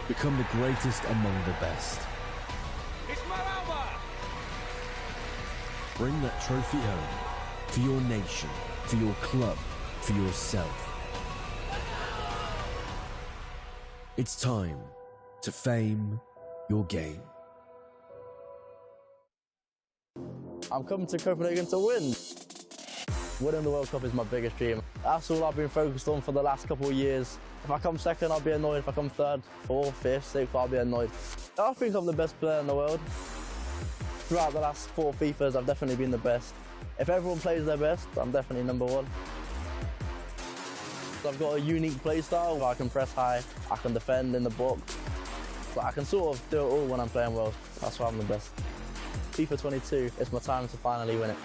Become the greatest among the best. Bring that trophy home for your nation, for your club, for yourself. It's time to fame your game. I'm coming to Copenhagen to win. Winning the World Cup is my biggest dream. That's all I've been focused on for the last couple of years. If I come second, I'll be annoyed. If I come third, fourth, fifth, sixth, I'll be annoyed. I think I'm the best player in the world. Throughout the last 4 FIFAs, I've definitely been the best. If everyone plays their best, I'm definitely number 1. So I've got a unique play style where I can press high, I can defend in the box. So I can sort of do it all when I'm playing well. That's why I'm the best. FIFA 22, it's my time to finally win it.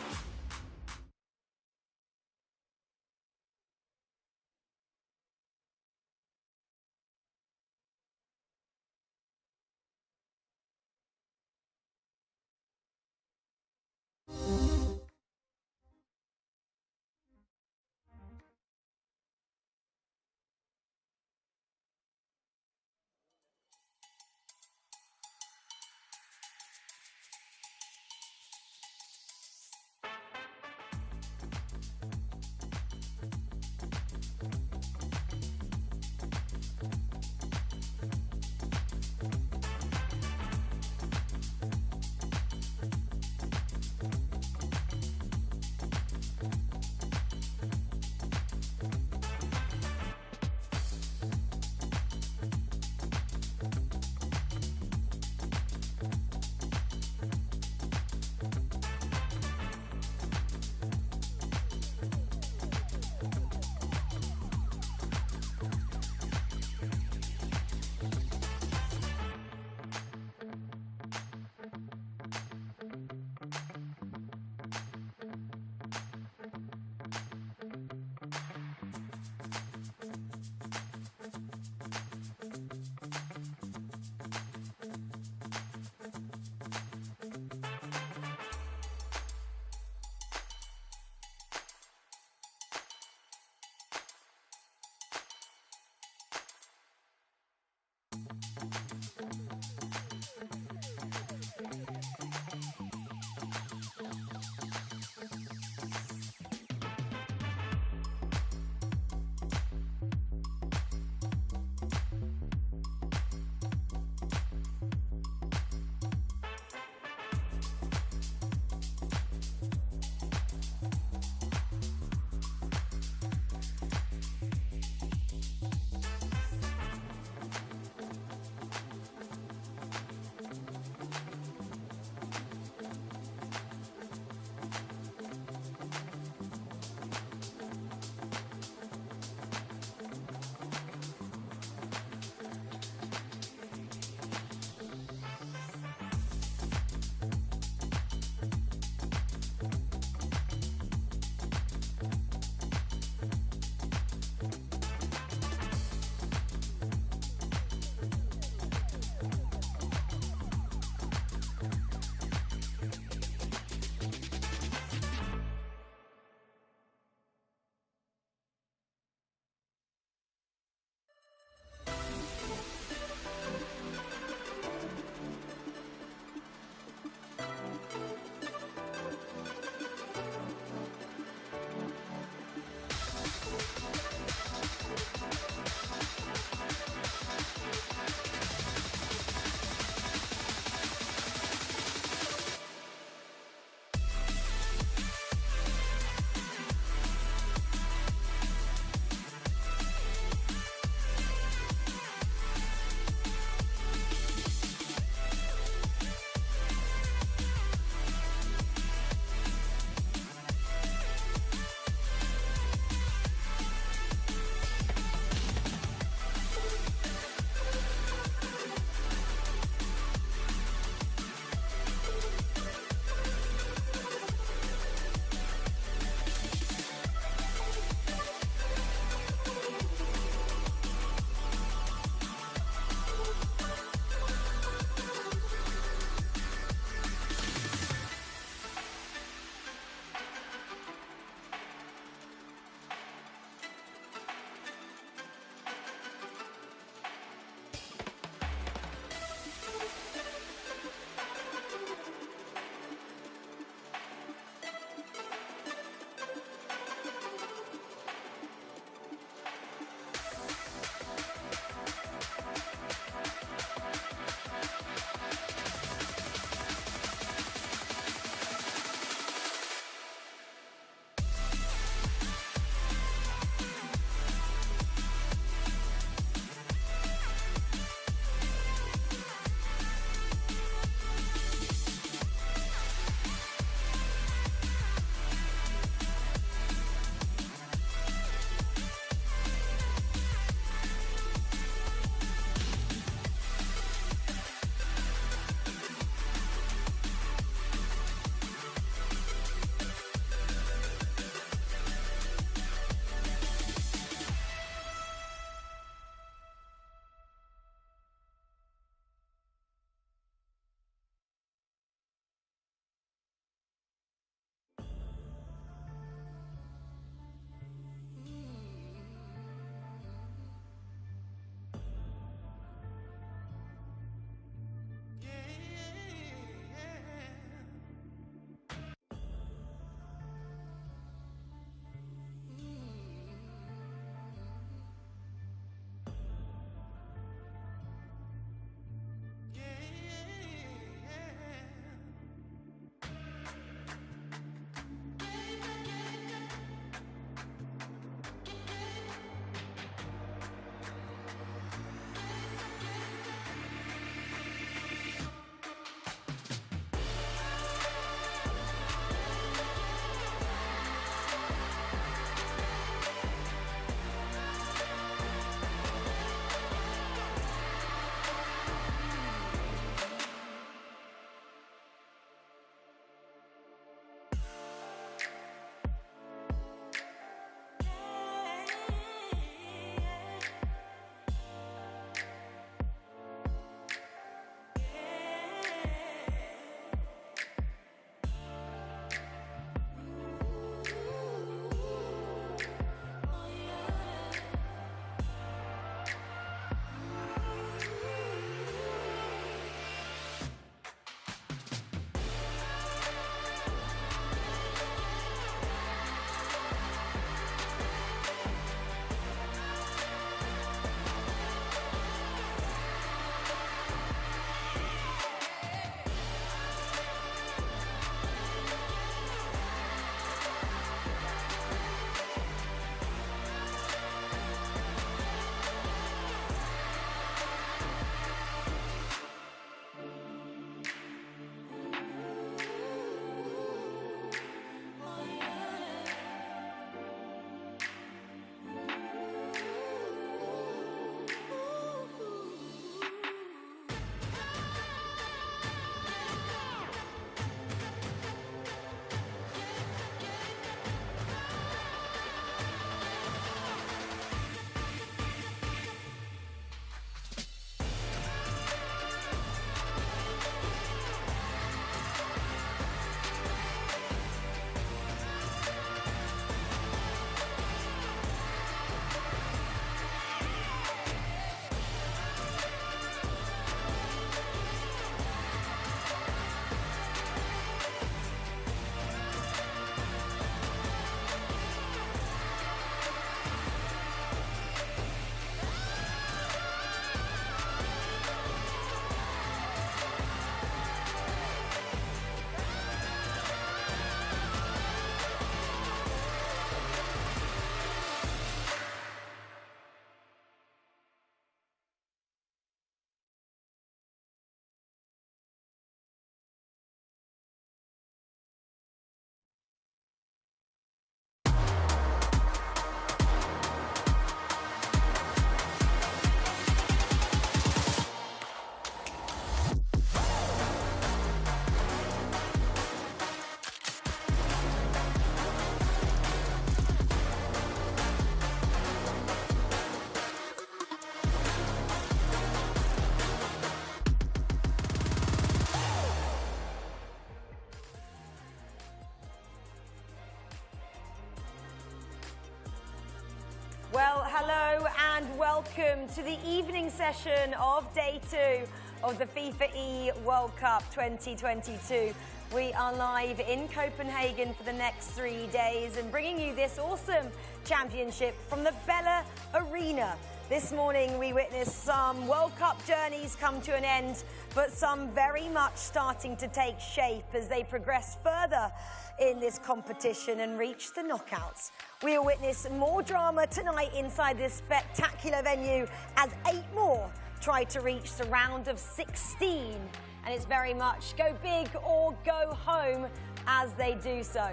and welcome to the evening session of day 2 of the FIFAe World Cup 2022. We are live in Copenhagen for the next 3 days and bringing you this awesome championship from the Bella Arena. This morning we witnessed some World Cup journeys come to an end, but some very much starting to take shape as they progress further in this competition and reach the knockouts. We'll witness more drama tonight inside this spectacular venue as 8 more try to reach the round of 16. And it's very much go big or go home as they do so.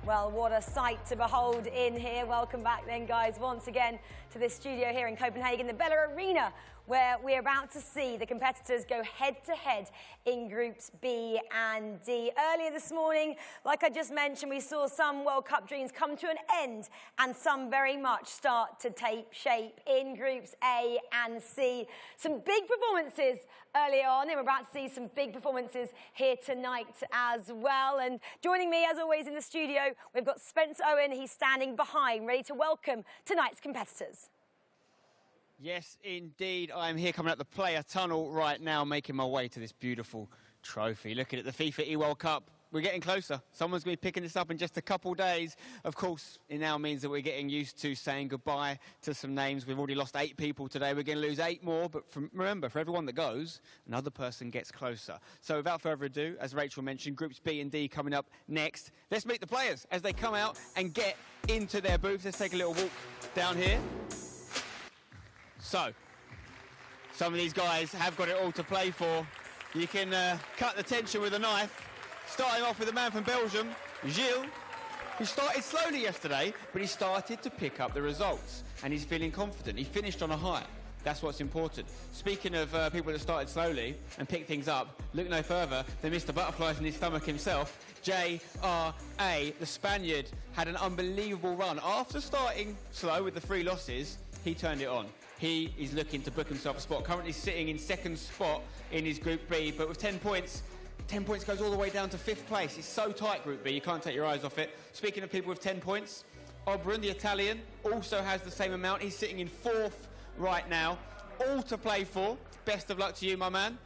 Well, what a sight to behold in here. Welcome back then, guys, once again to this studio here in Copenhagen, the Bella Arena, where we're about to see the competitors go head-to-head in Groups B and D. Earlier this morning, like I just mentioned, we saw some World Cup dreams come to an end and some very much start to take shape in Groups A and C. Some big performances earlier on, and we're about to see some big performances here tonight as well. And joining me, as always, in the studio, we've got Spencer Owen. He's standing behind, ready to welcome tonight's competitors. Yes, indeed. I'm here coming up the player tunnel right now, making my way to this beautiful trophy. Looking at the FIFAe World Cup, we're getting closer. Someone's going to be picking this up in just a couple days. Of course, it now means that we're getting used to saying goodbye to some names. We've already lost 8 people today. We're going to lose 8 more. But remember, for everyone that goes, another person gets closer. So without further ado, as Rachel mentioned, Groups B and D coming up next. Let's meet the players as they come out and get into their booths. Let's take a little walk down here. So, some of these guys have got it all to play for. You can cut the tension with a knife. Starting off with a man from Belgium, Gilles, who started slowly yesterday, but he started to pick up the results. And he's feeling confident. He finished on a high. That's what's important. Speaking of people that started slowly and picked things up, look no further than Mr. Butterflies in his stomach himself. J.R.A., the Spaniard, had an unbelievable run. After starting slow with the 3 losses, he turned it on. He is looking to book himself a spot. Currently sitting in 2nd spot in his Group B, but with 10 points, 10 points goes all the way down to 5th place. It's so tight, Group B, you can't take your eyes off it. Speaking of people with 10 points, Obrun, the Italian, also has the same amount. He's sitting in 4th right now. All to play for. Best of luck to you, my man.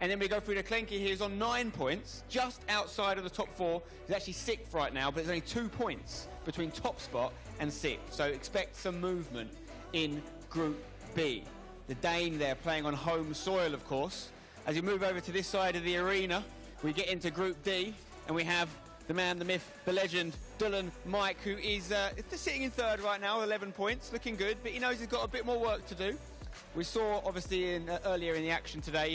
And then we go through to Klenki. He is on 9 points, just outside of the top 4. He's actually 6th right now, but there's only 2 points between top spot and 6th. So expect some movement in Group B. The Dane there playing on home soil, of course. As we move over to this side of the arena, we get into Group D, and we have the man, the myth, the legend, Dylan Mike, who is sitting in 3rd right now with 11 points, looking good, but he knows he's got a bit more work to do. We saw, obviously, earlier in the action today,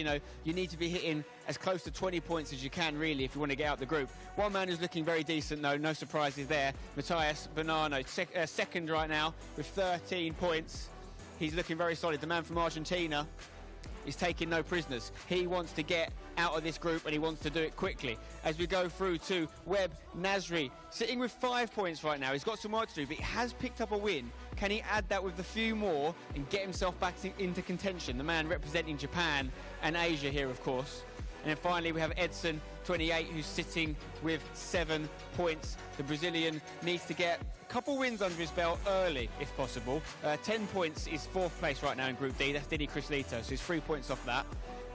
you need to be hitting as close to 20 points as you can, really, if you want to get out the group. One man who's looking very decent, though, no surprises there, Matthias Bonanno, 2nd right now with 13 points. He's looking very solid. The man from Argentina is taking no prisoners. He wants to get out of this group and he wants to do it quickly. As we go through to Webb Nasri, sitting with 5 points right now. He's got some work to do, but he has picked up a win. Can he add that with a few more and get himself back into contention? The man representing Japan and Asia here, of course. And then finally we have Edson, 28, who's sitting with 7 points. The Brazilian needs to get a couple wins under his belt early, if possible. 10 points is 4th place right now in Group D. That's Didi Crislito, so he's 3 points off that.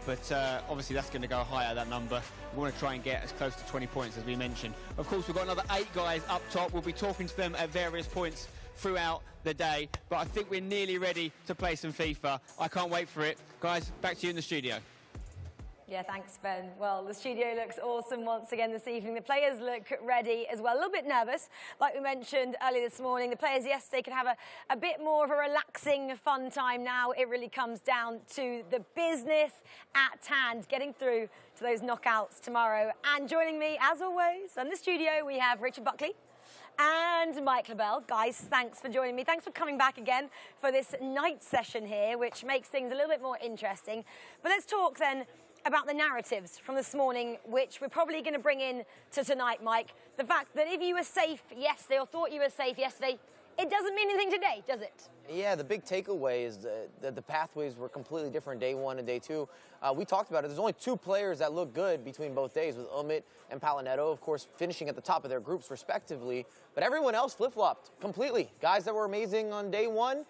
But obviously that's going to go higher, that number. We want to try and get as close to 20 points as we mentioned. Of course, we've got another 8 guys up top. We'll be talking to them at various points throughout the day. But I think we're nearly ready to play some FIFA. I can't wait for it. Guys, back to you in the studio. Yeah, thanks, Ben. Well, the studio looks awesome once again this evening. The players look ready as well. A little bit nervous, like we mentioned earlier this morning. The players yesterday could have a bit more of a relaxing, fun time. Now it really comes down to the business at hand, getting through to those knockouts tomorrow. And joining me, as always, in the studio, we have Richard Buckley and Mike LaBelle. Guys, thanks for joining me. Thanks for coming back again for this night session here, which makes things a little bit more interesting. But let's talk then about the narratives from this morning, which we're probably going to bring in to tonight, Mike. The fact that if you were safe yesterday or thought you were safe yesterday, it doesn't mean anything today, does it? Yeah, the big takeaway is that the pathways were completely different day 1 and day 2. We talked about it. There's only 2 players that look good between both days, with Umit and Palinetto, of course, finishing at the top of their groups respectively. But everyone else flip-flopped completely. Guys that were amazing on day 1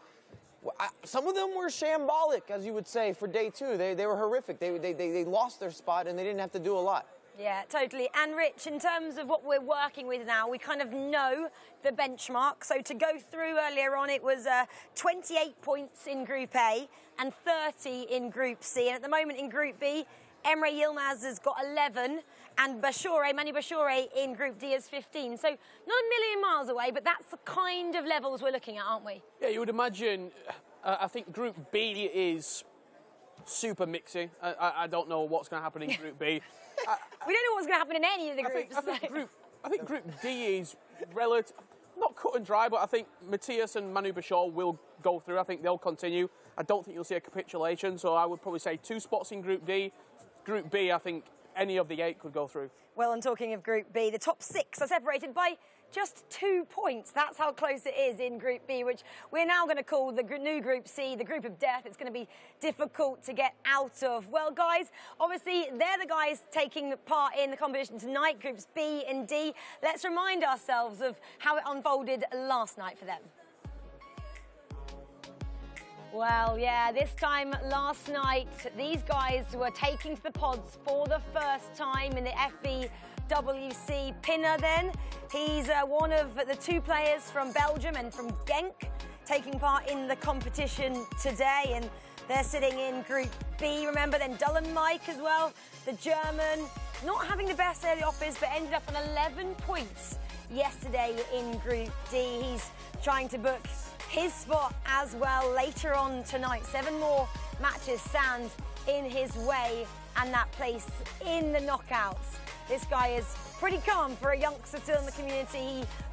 Some of them were shambolic, as you would say, for day 2. They were horrific. They lost their spot, and they didn't have to do a lot. Yeah, totally. And Rich, in terms of what we're working with now, we kind of know the benchmark. So to go through earlier on, it was 28 points in Group A and 30 in Group C. And at the moment in Group B, Emre Yilmaz has got 11 and Manu Bashore in Group D has 15. So not a million miles away, but that's the kind of levels we're looking at, aren't we? Yeah, you would imagine, I think Group B is super mixy. I don't know what's going to happen in Group B. We don't know what's going to happen in any of the groups. I think Group D is relative, not cut and dry, but I think Matthias and Manu Bashore will go through. I think they'll continue. I don't think you'll see a capitulation, so I would probably say 2 spots in Group D. Group B, I think any of the 8 could go through. Well, and talking of Group B, the top 6 are separated by just 2 points. That's how close it is in Group B, which we're now going to call the new Group C, the Group of Death. It's going to be difficult to get out of. Well, guys, obviously, they're the guys taking part in the competition tonight, Groups B and D. Let's remind ourselves of how it unfolded last night for them. Well, yeah, this time last night, these guys were taking to the pods for the first time in the FIFAe Pinner then. He's one of the 2 players from Belgium and from Genk taking part in the competition today, and they're sitting in Group B. Remember, then Dylan Mike as well, the German, not having the best early offers, but ended up on 11 points yesterday in Group D. He's trying to book his spot as well later on tonight. 7 more matches stand in his way and that place in the knockouts. This guy is pretty calm for a youngster still in the community.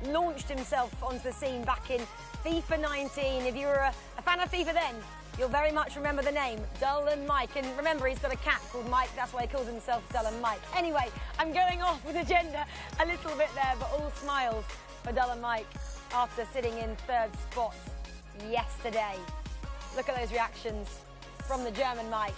He launched himself onto the scene back in FIFA 19. If you were a fan of FIFA then, you'll very much remember the name, Dylan Mike. And remember, he's got a cat called Mike, that's why he calls himself Dylan Mike. Anyway, I'm going off with agenda a little bit there, but all smiles for Dylan Mike after sitting in 3rd spot yesterday. Look at those reactions from the German Mike.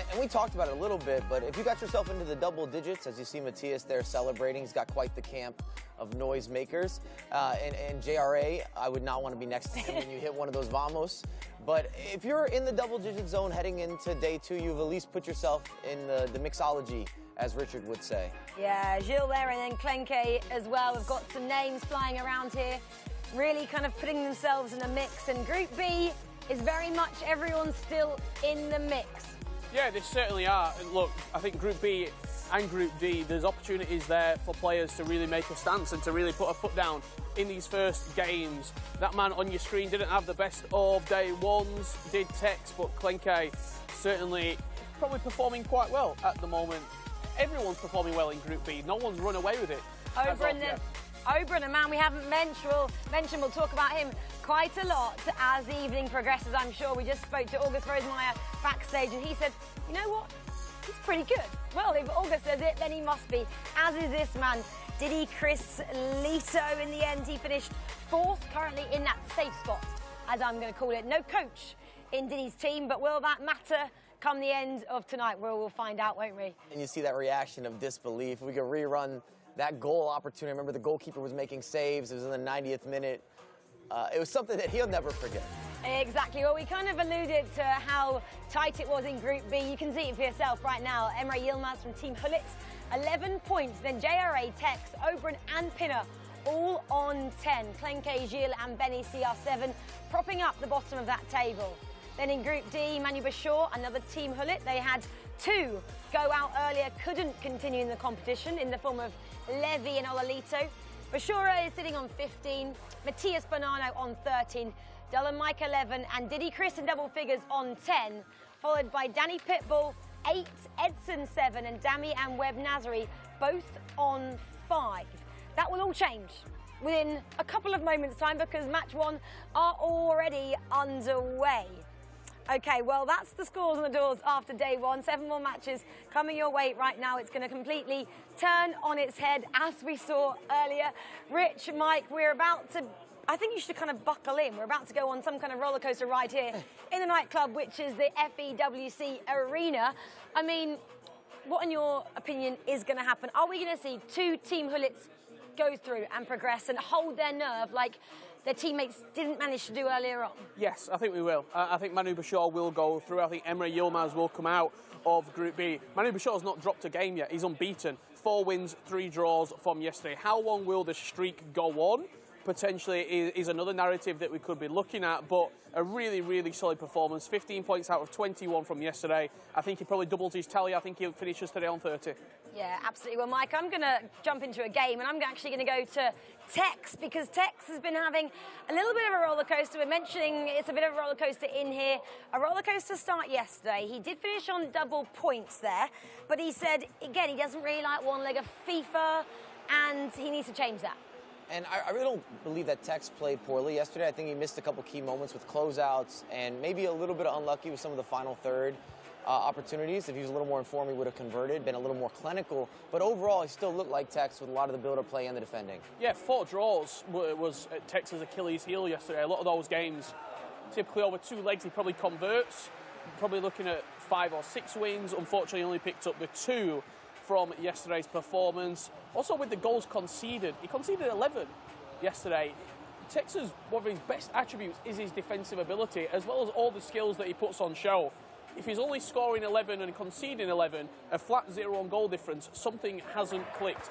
And we talked about it a little bit, but if you got yourself into the double digits, as you see Matthias there celebrating, he's got quite the camp of noisemakers. And JRA, I would not want to be next to him when you hit one of those vamos. But if you're in the double-digit zone heading into day 2, you've at least put yourself in the mixology, as Richard would say. Yeah, Gilles there and then Klenke as well. We've got some names flying around here, really kind of putting themselves in a mix. And Group B is very much everyone still in the mix. Yeah, they certainly are. And look, I think Group B and Group D, there's opportunities there for players to really make a stance and to really put a foot down in these first games. That man on your screen didn't have the best of day 1s, did text, but Klenke certainly probably performing quite well at the moment. Everyone's performing well in Group B. No one's run away with it. Oberon, a man we haven't mentioned, we'll talk about him quite a lot as the evening progresses, I'm sure. We just spoke to August Rosemeyer backstage and he said, you know what, he's pretty good. Well, if August says it, then he must be, as is this man, Didi Chris Lito. In the end, he finished 4th, currently in that safe spot, as I'm going to call it. No coach in Didi's team, but will that matter come the end of tonight? We'll find out, won't we? And you see that reaction of disbelief. We could rerun that goal opportunity. Remember, the goalkeeper was making saves. It was in the 90th minute. It was something that he'll never forget. Exactly. Well, we kind of alluded to how tight it was in Group B. You can see it for yourself right now. Emre Yilmaz from Team Hullet, 11 points. Then JRA, Tex, Oberon and Pinner, all on 10. Klenke, Gilles and Benny CR7 propping up the bottom of that table. Then in Group D, Manu Bashore, another Team Hullet. They had 2 go out earlier, couldn't continue in the competition in the form of Levy and Olalito. Bashore is sitting on 15, Matthias Bonanno on 13, Dylan Mike 11, and Didi Chris in double figures on 10, followed by Danny Pitbull, 8, Edson 7, and Dami and Webb Nazari both on 5. That will all change within a couple of moments' time because match 1 are already underway. Okay, well, that's the scores on the doors after day 1. 7 more matches coming your way right now. It's going to completely turn on its head, as we saw earlier. Rich, Mike, we're about to, I think you should kind of buckle in. We're about to go on some kind of roller coaster ride here in the nightclub, which is the FEWC Arena. I mean, what, in your opinion, is going to happen? Are we going to see 2 Team Hullets go through and progress and hold their nerve like their teammates didn't manage to do earlier on? Yes, I think we will. I think Manu Bashar will go through. I think Emre Yilmaz will come out of Group B. Manu Bashar's not dropped a game yet. He's unbeaten. 4 wins, 3 draws from yesterday. How long will the streak go on? Potentially is another narrative that we could be looking at, but a really, really solid performance. 15 points out of 21 from yesterday. I think he probably doubles his tally. I think he'll finish us today on 30. Yeah, absolutely. Well, Mike, I'm going to jump into a game, and I'm actually going to go to Tex, because Tex has been having a little bit of a roller coaster. We're mentioning it's a bit of a roller coaster in here. A roller coaster start yesterday. He did finish on double points there, but he said, again, he doesn't really like one leg of FIFA, and he needs to change that. And I really don't believe that Tex played poorly yesterday. I think he missed a couple key moments with closeouts and maybe a little bit unlucky with some of the final third opportunities. If he was a little more informed, he would have converted, been a little more clinical. But overall, he still looked like Tex with a lot of the build-up play and the defending. Yeah, 4 draws was Tex's Achilles heel yesterday. A lot of those games, typically over 2 legs, he probably converts. Probably looking at 5 or 6 wins. Unfortunately, he only picked up the 2 from yesterday's performance. Also with the goals conceded, he conceded 11 yesterday. Texas, one of his best attributes is his defensive ability, as well as all the skills that he puts on show. If he's only scoring 11 and conceding 11, a flat 0 on goal difference, something hasn't clicked.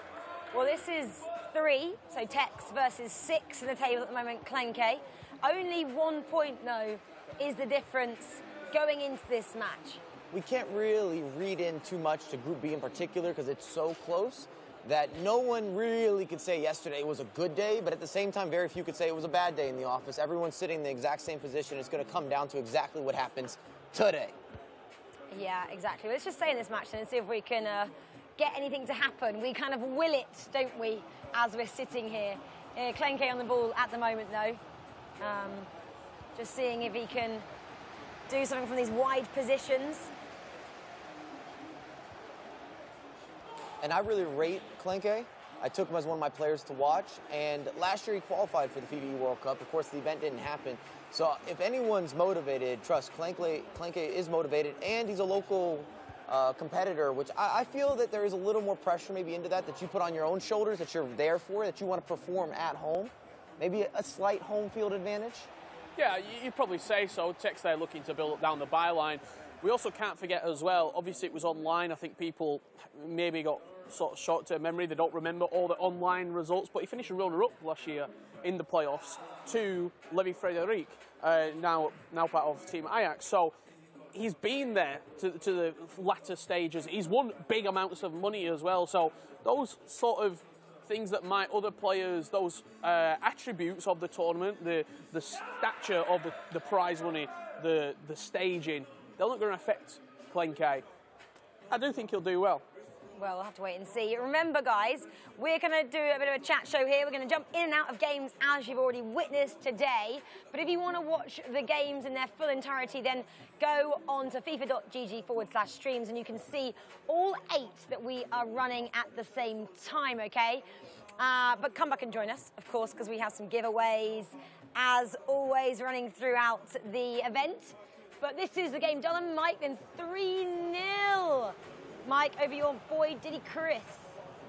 Well, this is 3, so Tex versus 6 in the table at the moment, Klenke. Only 1 point, though, is the difference going into this match. We can't really read in too much to Group B in particular because it's so close that no one really could say yesterday was a good day, but at the same time, very few could say it was a bad day in the office. Everyone's sitting in the exact same position. It's going to come down to exactly what happens today. Yeah, exactly. Let's just stay in this match then and see if we can get anything to happen. We kind of will it, don't we, as we're sitting here. Klenke on the ball at the moment, though. Just seeing if he can do something from these wide positions. And I really rate Klenke. I took him as one of my players to watch, and last year he qualified for the FIFAe World Cup. Of course, the event didn't happen. So if anyone's motivated, trust Klenke is motivated, and he's a local competitor, which I feel that there is a little more pressure maybe into that you put on your own shoulders, that you're there for, that you want to perform at home. Maybe a slight home field advantage. Yeah, you'd probably say so. Tex there looking to build up down the byline. We also can't forget as well, obviously it was online. I think people maybe got sort of short-term memory. They don't remember all the online results, but he finished a runner-up last year in the playoffs to Levi Frederic, now part of Team Ajax. So he's been there to the latter stages. He's won big amounts of money as well. So those sort of things that might other players, those attributes of the tournament, the stature of the prize money, the staging, they're not going to affect Klenke. I do think he'll do well. Well, we'll have to wait and see. Remember, guys, we're going to do a bit of a chat show here. We're going to jump in and out of games as you've already witnessed today. But if you want to watch the games in their full entirety, then go on to fifa.gg/streams and you can see all 8 that we are running at the same time, okay? But come back and join us, of course, because we have some giveaways, as always, running throughout the event. But this is the game done and Mike, then 3-0. Mike, over your boy, Diddy Chris.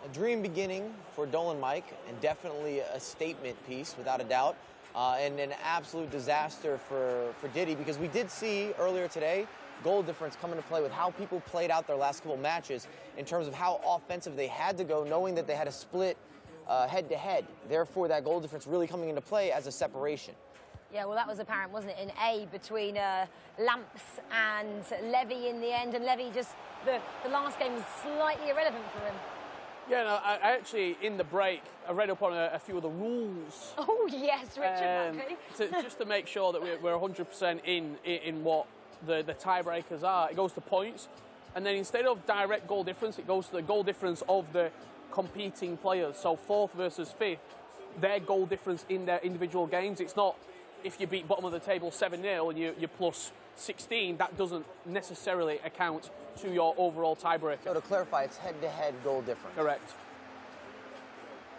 A dream beginning for Dolan Mike, and definitely a statement piece, without a doubt, and an absolute disaster for Diddy, because we did see earlier today goal difference come into play with how people played out their last couple matches in terms of how offensive they had to go, knowing that they had to split head-to-head. Therefore, that goal difference really coming into play as a separation. Yeah, well, that was apparent, wasn't it, in A between Lamps and Levy in the end, and Levy just, the last game was slightly irrelevant for him. Yeah, no, I actually, in the break, I read up on a few of the rules. Oh, yes, Richard Buckley. Just to make sure that we're 100% in what the tiebreakers are. It goes to points, and then instead of direct goal difference, it goes to the goal difference of the competing players. So 4th versus 5th, their goal difference in their individual games. It's not if you beat bottom of the table 7-0 and you're plus 16, that doesn't necessarily account to your overall tiebreaker. So to clarify, it's head-to-head goal difference. Correct.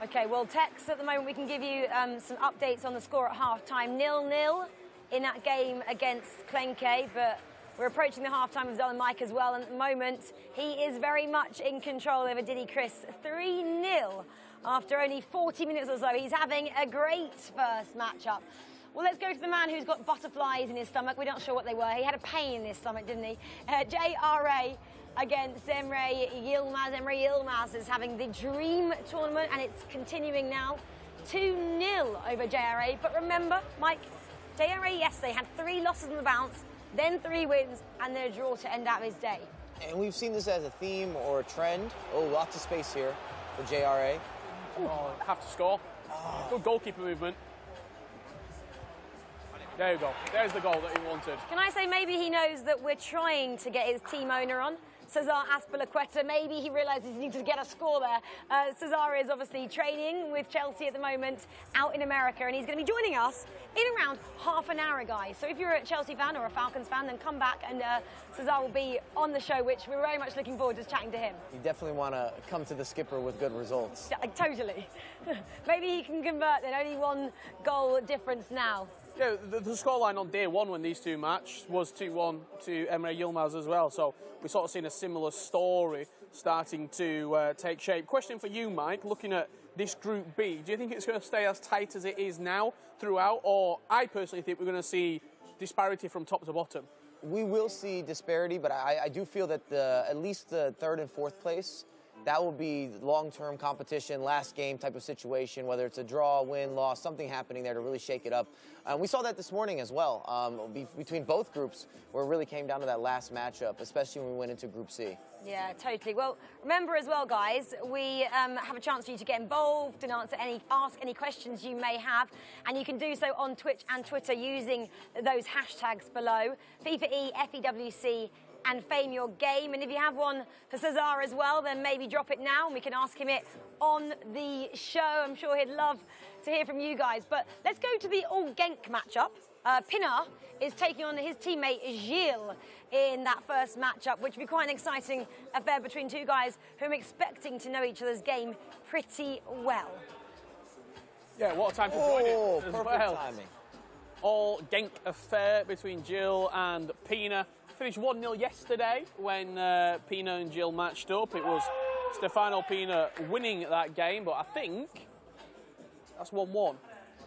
Okay, well, Tex, at the moment we can give you some updates on the score at half-time. 0-0 in that game against Klenke, but we're approaching the half-time of Dolan Mike as well, and at the moment he is very much in control over Diddy Chris. 3-0 after only 40 minutes or so. He's having a great first matchup. Well, let's go to the man who's got butterflies in his stomach. We're not sure what they were. He had a pain in his stomach, didn't he? JRA against Emre Yilmaz. Emre Yilmaz is having the dream tournament, and it's continuing now. 2-0 over JRA. But remember, Mike, JRA yesterday had 3 losses on the bounce, then 3 wins, and then a draw to end out his day. And we've seen this as a theme or a trend. Oh, lots of space here for JRA. Oh, have to score. Good goalkeeper movement. There you go. There's the goal that he wanted. Can I say maybe he knows that we're trying to get his team owner on? Cesar Azpilicueta, maybe he realises he needs to get a score there. Cesar is obviously training with Chelsea at the moment out in America, and he's going to be joining us in around half an hour, guys. So if you're a Chelsea fan or a Falcons fan, then come back, and Cesar will be on the show, which we're very much looking forward to chatting to him. You definitely want to come to the skipper with good results. Yeah, totally. Maybe he can convert then, only 1 goal difference now. Yeah, the scoreline on day 1 when these two matched was 2-1 to Emre Yilmaz as well. So we've sort of seen a similar story starting to take shape. Question for you, Mike, looking at this Group B, do you think it's going to stay as tight as it is now throughout? Or I personally think we're going to see disparity from top to bottom? We will see disparity, but I do feel that at least the 3rd and 4th place, that will be long-term competition, last game type of situation, whether it's a draw, win, loss, something happening there to really shake it up. We saw that this morning as well, between both groups, where it really came down to that last matchup, especially when we went into Group C. Yeah, totally. Well, remember as well, guys, we have a chance for you to get involved and ask any questions you may have, and you can do so on Twitch and Twitter using those hashtags below, FIFAe, FEWC, and Fame Your Game. And if you have one for Cesar as well, then maybe drop it now and we can ask him it on the show. I'm sure he'd love to hear from you guys. But let's go to the all-Genk matchup. Pinar is taking on his teammate Gilles in that first matchup, which will be quite an exciting affair between 2 guys who I'm expecting to know each other's game pretty well. Yeah, what a time to join it as perfect well. timing. All Genk affair between Gilles and Pina. Finished 1-0 yesterday when Pina and Gilles matched up. It was Stefano Pina winning that game, but I think that's 1-1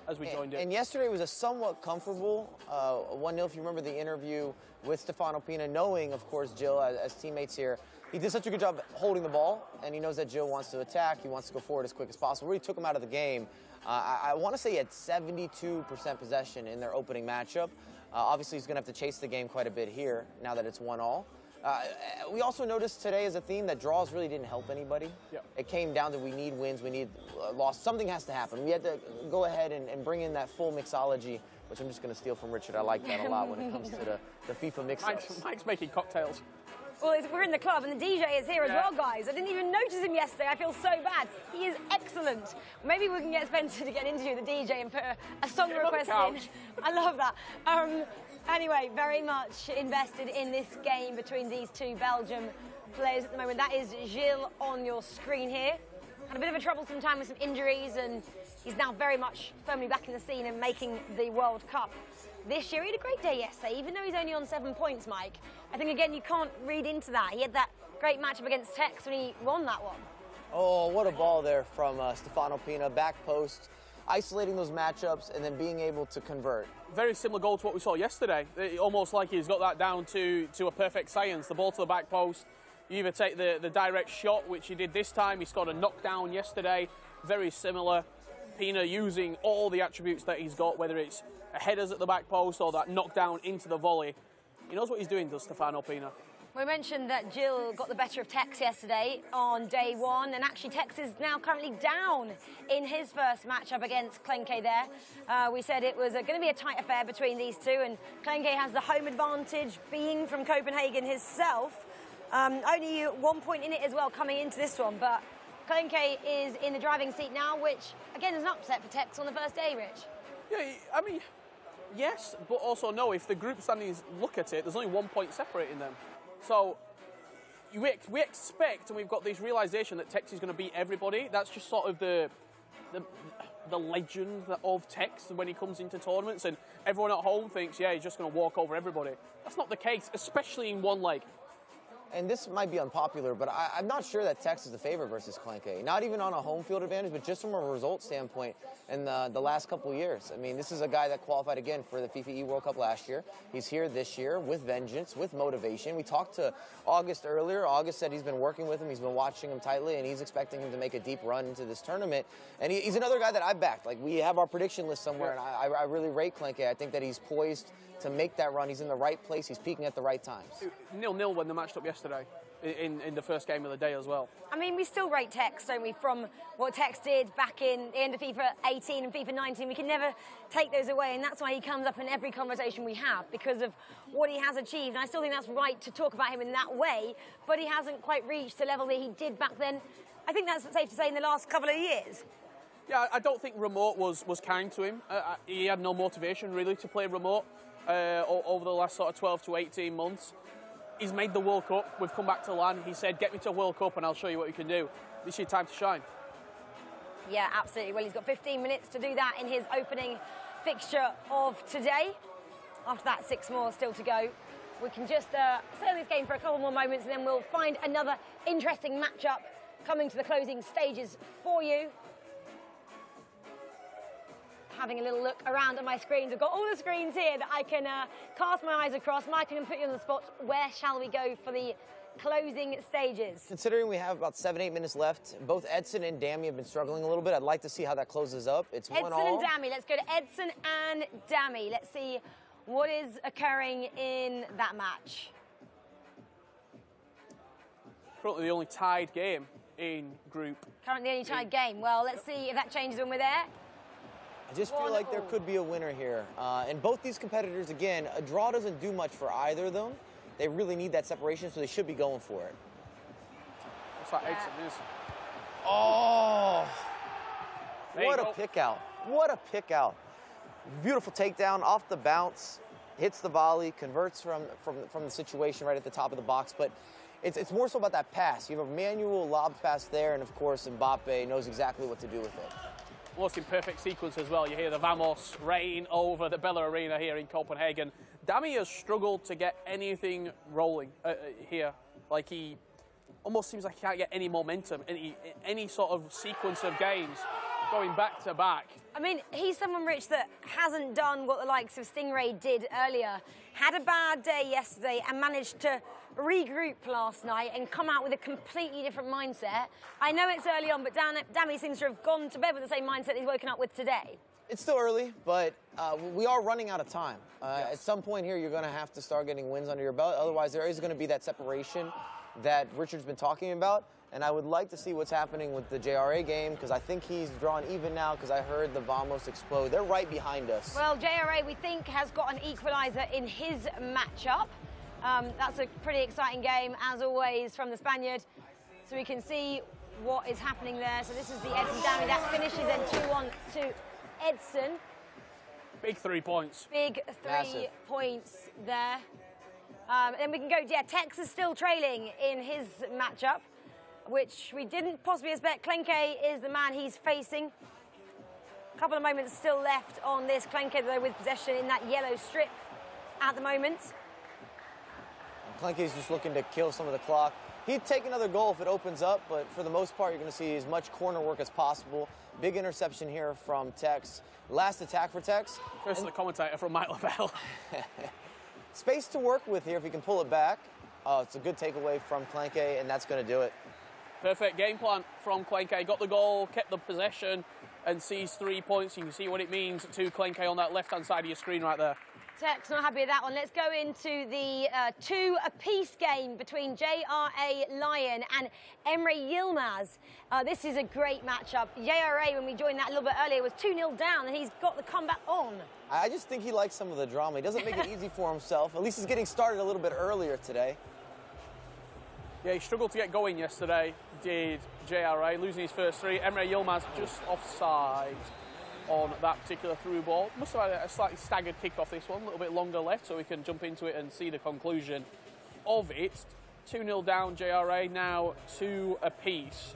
as we joined it. And yesterday was a somewhat comfortable 1-0. If you remember the interview with Stefano Pina, knowing, of course, Gilles as teammates here, he did such a good job holding the ball, and he knows that Gilles wants to attack. He wants to go forward as quick as possible. Really took him out of the game. I want to say he had 72% possession in their opening matchup. Obviously, he's going to have to chase the game quite a bit here now that it's 1-1. We also noticed today as a theme that draws really didn't help anybody. Yep. It came down to we need wins, we need loss. Something has to happen. We had to go ahead and bring in that full mixology, which I'm just going to steal from Richard. I like that a lot when it comes to the FIFA mix-ups. Mike's making cocktails. Well, we're in the club and the DJ is here as well, guys. I didn't even notice him yesterday. I feel so bad. He is excellent. Maybe we can get Spencer to get into the DJ and put a song request in. I love that. Anyway, very much invested in this game between these 2 Belgium players at the moment. That is Gilles on your screen here. Had a bit of a troublesome time with some injuries, and he's now very much firmly back in the scene and making the World Cup this year. He had a great day yesterday, even though he's only on 7 points, Mike. I think, again, you can't read into that. He had that great matchup against Tex when he won that one. Oh, what a ball there from Stefano Pina, back post, isolating those matchups and then being able to convert. Very similar goal to what we saw yesterday. Almost like he's got that down to a perfect science. The ball to the back post, you either take the direct shot, which he did this time. He scored a knockdown yesterday, very similar. Pina using all the attributes that he's got, whether it's headers at the back post or that knockdown into the volley. He knows what he's doing, does Stefano Pina. We mentioned that Gilles got the better of Tex yesterday on day 1, and actually Tex is now currently down in his first matchup against Klenke there. We said it was going to be a tight affair between these 2, and Klenke has the home advantage, being from Copenhagen himself. Only 1 point in it as well coming into this one, but Klenke is in the driving seat now, which again is an upset for Tex on the first day, Rich. Yeah, I mean, yes, but also no. If the group standings look at it, there's only 1 point separating them. So we expect, and we've got this realisation that Tex is going to beat everybody. That's just sort of the legend of Tex when he comes into tournaments, and everyone at home thinks, yeah, he's just going to walk over everybody. That's not the case, especially in one leg. and this might be unpopular, but I'm not sure that Tex is the favorite versus Clenke. Not even on a home field advantage, but just from a result standpoint in the last couple of years. I mean, this is a guy that qualified again for the FIFAe World Cup last year. He's here this year with vengeance, with motivation. We talked to August earlier. August said he's been working with him, he's been watching him tightly, and he's expecting him to make a deep run into this tournament. And he's another guy that I backed. Like, we have our prediction list somewhere, and I really rate Clenke. I think that he's poised to make that run. He's in the right place. He's peaking at the right times. 0-0 when they matched up yesterday in the first game of the day as well. I mean, we still rate Tex, don't we, from what Tex did back in the end of FIFA 18 and FIFA 19. We can never take those away, and that's why he comes up in every conversation we have, because of what he has achieved. And I still think that's right to talk about him in that way, but he hasn't quite reached the level that he did back then. I think that's safe to say in the last couple of years. Yeah, I don't think remote was kind to him. He had no motivation, really, to play remote over the last sort of 12 to 18 months. He's made the World Cup. We've come back to LAN. He said, get me to World Cup and I'll show you what you can do. This is your time to shine. Yeah, absolutely. Well, he's got 15 minutes to do that in his opening fixture of today. After that, 6 more still to go. We can just stay on this game for a couple more moments, and then we'll find another interesting matchup coming to the closing stages for you. Having a little look around at my screens. I've got all the screens here that I can cast my eyes across. Mike, I'm going to put you on the spot. Where shall we go for the closing stages? Considering we have about 7-8 minutes left, both Edson and Dammy have been struggling a little bit. I'd like to see how that closes up. It's 1-all. Edson and Dammy. Let's go to Edson and Dammy. Let's see what is occurring in that match. Currently the only tied game in Group. Currently the only tied game. Well, let's see if that changes when we're there. I just feel like there could be a winner here. And both these competitors, again, a draw doesn't do much for either of them. They really need that separation, so they should be going for it. That's what Edson is. Oh! What a go. pick out. What a pick out. Beautiful takedown off the bounce, hits the volley, converts from the situation right at the top of the box. But it's more so about that pass. You have a manual lob pass there, and of course Mbappe knows exactly what to do with it. Almost in perfect sequence as well. You hear the Vamos rain over the Bella Arena here in Copenhagen. Dammy has struggled to get anything rolling here. Like, he almost seems like he can't get any momentum, any sort of sequence of games going back to back. I mean, he's someone, Rich, that hasn't done what the likes of Stingray did earlier. Had a bad day yesterday and managed to regroup last night and come out with a completely different mindset. I know it's early on, but Dammy seems to have gone to bed with the same mindset he's woken up with today. It's still early, but we are running out of time. Yes. At some point here, you're going to have to start getting wins under your belt. Otherwise, there is going to be that separation that Richard's been talking about. And I would like to see what's happening with the JRA game, because I think he's drawn even now, because I heard the Vamos explode. They're right behind us. Well, JRA, we think, has got an equaliser in his matchup. That's a pretty exciting game, as always, from the Spaniard. So we can see what is happening there. So this is the Edson Dammy. That finishes then 2-1 to Edson. Big 3 points. Big 3 Massive. points there. Then we can go, yeah, Tex is still trailing in his matchup, which we didn't possibly expect. Clenke is the man he's facing. A couple of moments still left on this. Clenke, though, with possession in that yellow strip at the moment. Clenke's just looking to kill some of the clock. He'd take another goal if it opens up, but for the most part, you're going to see as much corner work as possible. Big interception here from Tex. Last attack for Tex. First the commentator from Mike Lavelle. Space to work with here if he can pull it back. Oh, it's a good takeaway from Clenke, and that's going to do it. Perfect game plan from Clenke. Got the goal, kept the possession, and sees 3 points. You can see what it means to Clenke on that left-hand side of your screen right there. Tex not happy with that one. Let's go into the 2-apiece game between JRA Lion and Emre Yilmaz. This is a great matchup. JRA, when we joined that a little bit earlier, was 2-0 down, and he's got the comeback on. I just think he likes some of the drama. He doesn't make it easy for himself. At least he's getting started a little bit earlier today. Yeah, he struggled to get going yesterday, did JRA, losing his first 3. Emre Yilmaz just offside on that particular through ball. Must have had a slightly staggered kick-off this one, a little bit longer left, so we can jump into it and see the conclusion of it. 2-0 down, JRA, now 2 apiece.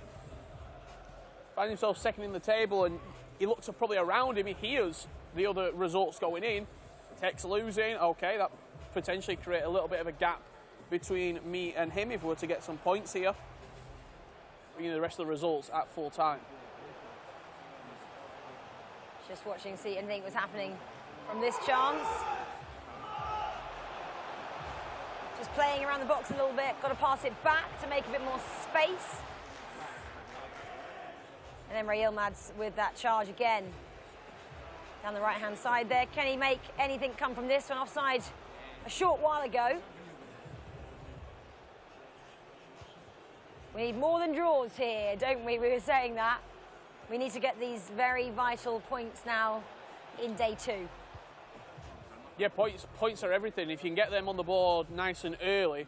Finds himself second in the table, and he looks probably around him. He hears the other results going in. Tex losing, okay, that potentially create a little bit of a gap between me and him if we were to get some points here. Bringing the rest of the results at full time. Just watching, see anything was happening from this chance. Just playing around the box a little bit. Got to pass it back to make a bit more space. And Emre Yilmaz with that charge again. Down the right-hand side there. Can he make anything come from this one? Offside a short while ago. We need more than draws here, don't we? We were saying that. We need to get these very vital points now in day 2. Yeah, points are everything. If you can get them on the board nice and early,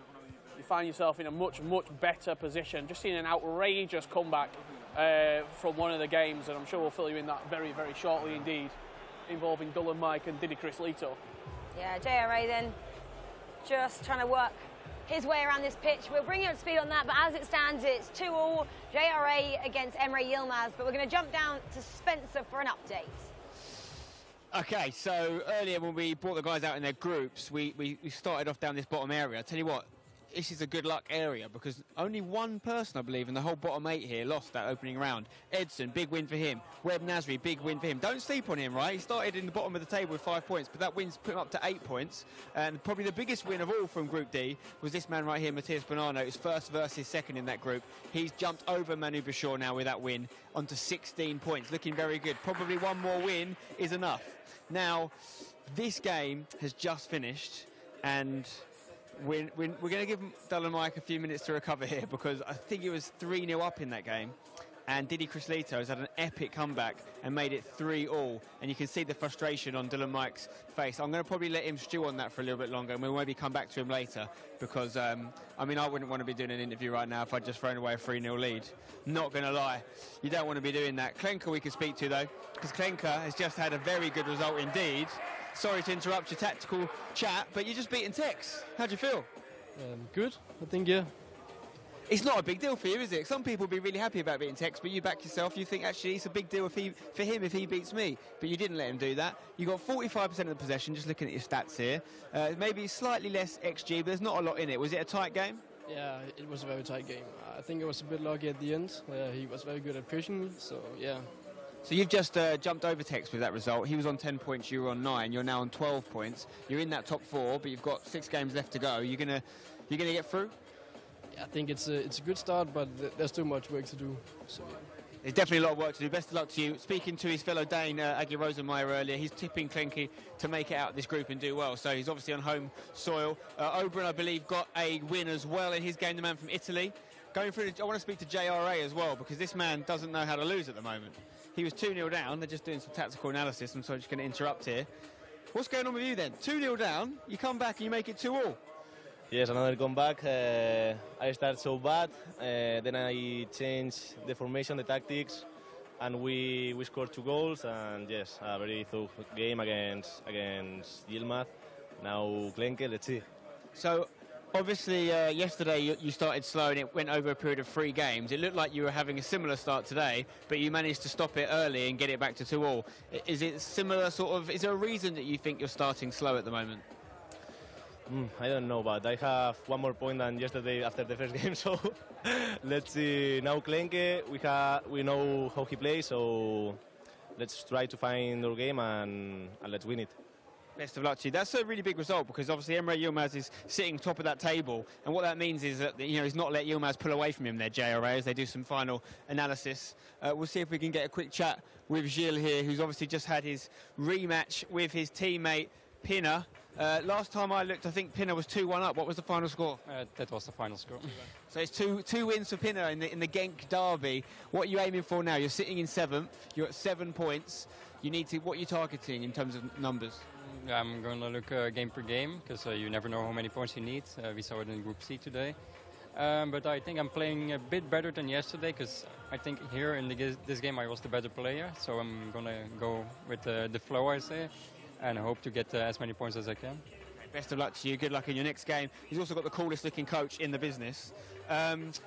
you find yourself in a much better position. Just seen an outrageous comeback from one of the games, and I'm sure we'll fill you in that very shortly indeed, involving Dylan Mike and Didi Crislito. Yeah, JRA then just trying to work his way around this pitch. We'll bring you up to speed on that, but as it stands, it's 2-all, JRA against Emre Yilmaz. But we're going to jump down to Spencer for an update. Okay, so earlier when we brought the guys out in their groups, we started off down this bottom area. I tell you what, this is a good luck area because only one person, I believe, in the whole bottom 8 here lost that opening round. Edson, big win for him. Webb Nasri, big win for him. Don't sleep on him, right? He started in the bottom of the table with 5 points, but that win's put him up to 8 points. And probably the biggest win of all from Group D was this man right here, Matthias Bonanno. His first versus second in that group. He's jumped over Manu Bashir now with that win onto 16 points. Looking very good. Probably one more win is enough. Now, this game has just finished, and we're going to give Dylan Mike a few minutes to recover here because I think it was 3-0 up in that game, and Didi Crislito has had an epic comeback and made it 3-all, and you can see the frustration on Dylan Mike's face. I'm going to probably let him stew on that for a little bit longer, and we'll maybe come back to him later because, I mean, I wouldn't want to be doing an interview right now if I'd just thrown away a 3-0 lead. Not going to lie. You don't want to be doing that. Klenka we could speak to, though, because Klenka has just had a very good result indeed. Sorry to interrupt your tactical chat, but you're just beating Tex. How do you feel? Good, I think, yeah. It's not a big deal for you, is it? Some people will be really happy about beating Tex, but you back yourself. You think, actually, it's a big deal for him if he beats me. But you didn't let him do that. You got 45% of the possession, just looking at your stats here. Maybe slightly less XG, but there's not a lot in it. Was it a tight game? Yeah, it was a very tight game. I think it was a bit lucky at the end. He was very good at pushing me, so yeah. So you've just jumped over Tex with that result. He was on 10 points, you were on 9. You're now on 12 points. You're in that top 4, but you've got 6 games left to go. You're gonna get through? Yeah, I think it's a good start, but there's too much work to do. So, yeah. There's definitely a lot of work to do. Best of luck to you. Speaking to his fellow Dane, Agi Rosenmeyer, earlier, he's tipping Klenki to make it out of this group and do well. So he's obviously on home soil. Oberon, I believe, got a win as well in his game, the man from Italy. Going through, I want to speak to JRA as well, because this man doesn't know how to lose at the moment. He was 2-0 down. They're just doing some tactical analysis. I'm sorry, just going to interrupt here. What's going on with you then? 2-0 down, you come back and you make it 2-all. Yes, another comeback. I started so bad, then I changed the formation, the tactics, and we scored 2 goals. And yes, a very tough game against Yilmaz. Now Klenke, let's see. So obviously yesterday you started slow and it went over a period of 3 games. It looked like you were having a similar start today, but you managed to stop it early and get it back to 2-all. Is it similar sort of? Is there a reason that you think you're starting slow at the moment? I don't know, but I have 1 more point than yesterday after the first game, so let's see. Now Klenke, we know how he plays, so let's try to find our game and let's win it. Best of luck to you. That's a really big result because obviously Emre Yilmaz is sitting top of that table, and what that means is that he's not let Yilmaz pull away from him there, JRA, as they do some final analysis. We'll see if we can get a quick chat with Gilles here, who's obviously just had his rematch with his teammate Pinner. Last time I looked, I think Pinner was 2-1 up. What was the final score? That was the final score. So it's two wins for Pinner in the Genk derby. What are you aiming for now? You're sitting in 7th. You're at 7 points. What are you targeting in terms of numbers? I'm going to look game per game because you never know how many points you need. We saw it in Group C today. But I think I'm playing a bit better than yesterday because I think here in this game I was the better player. So I'm going to go with the flow, I say, and hope to get as many points as I can. Best of luck to you. Good luck in your next game. He's also got the coolest looking coach in the business.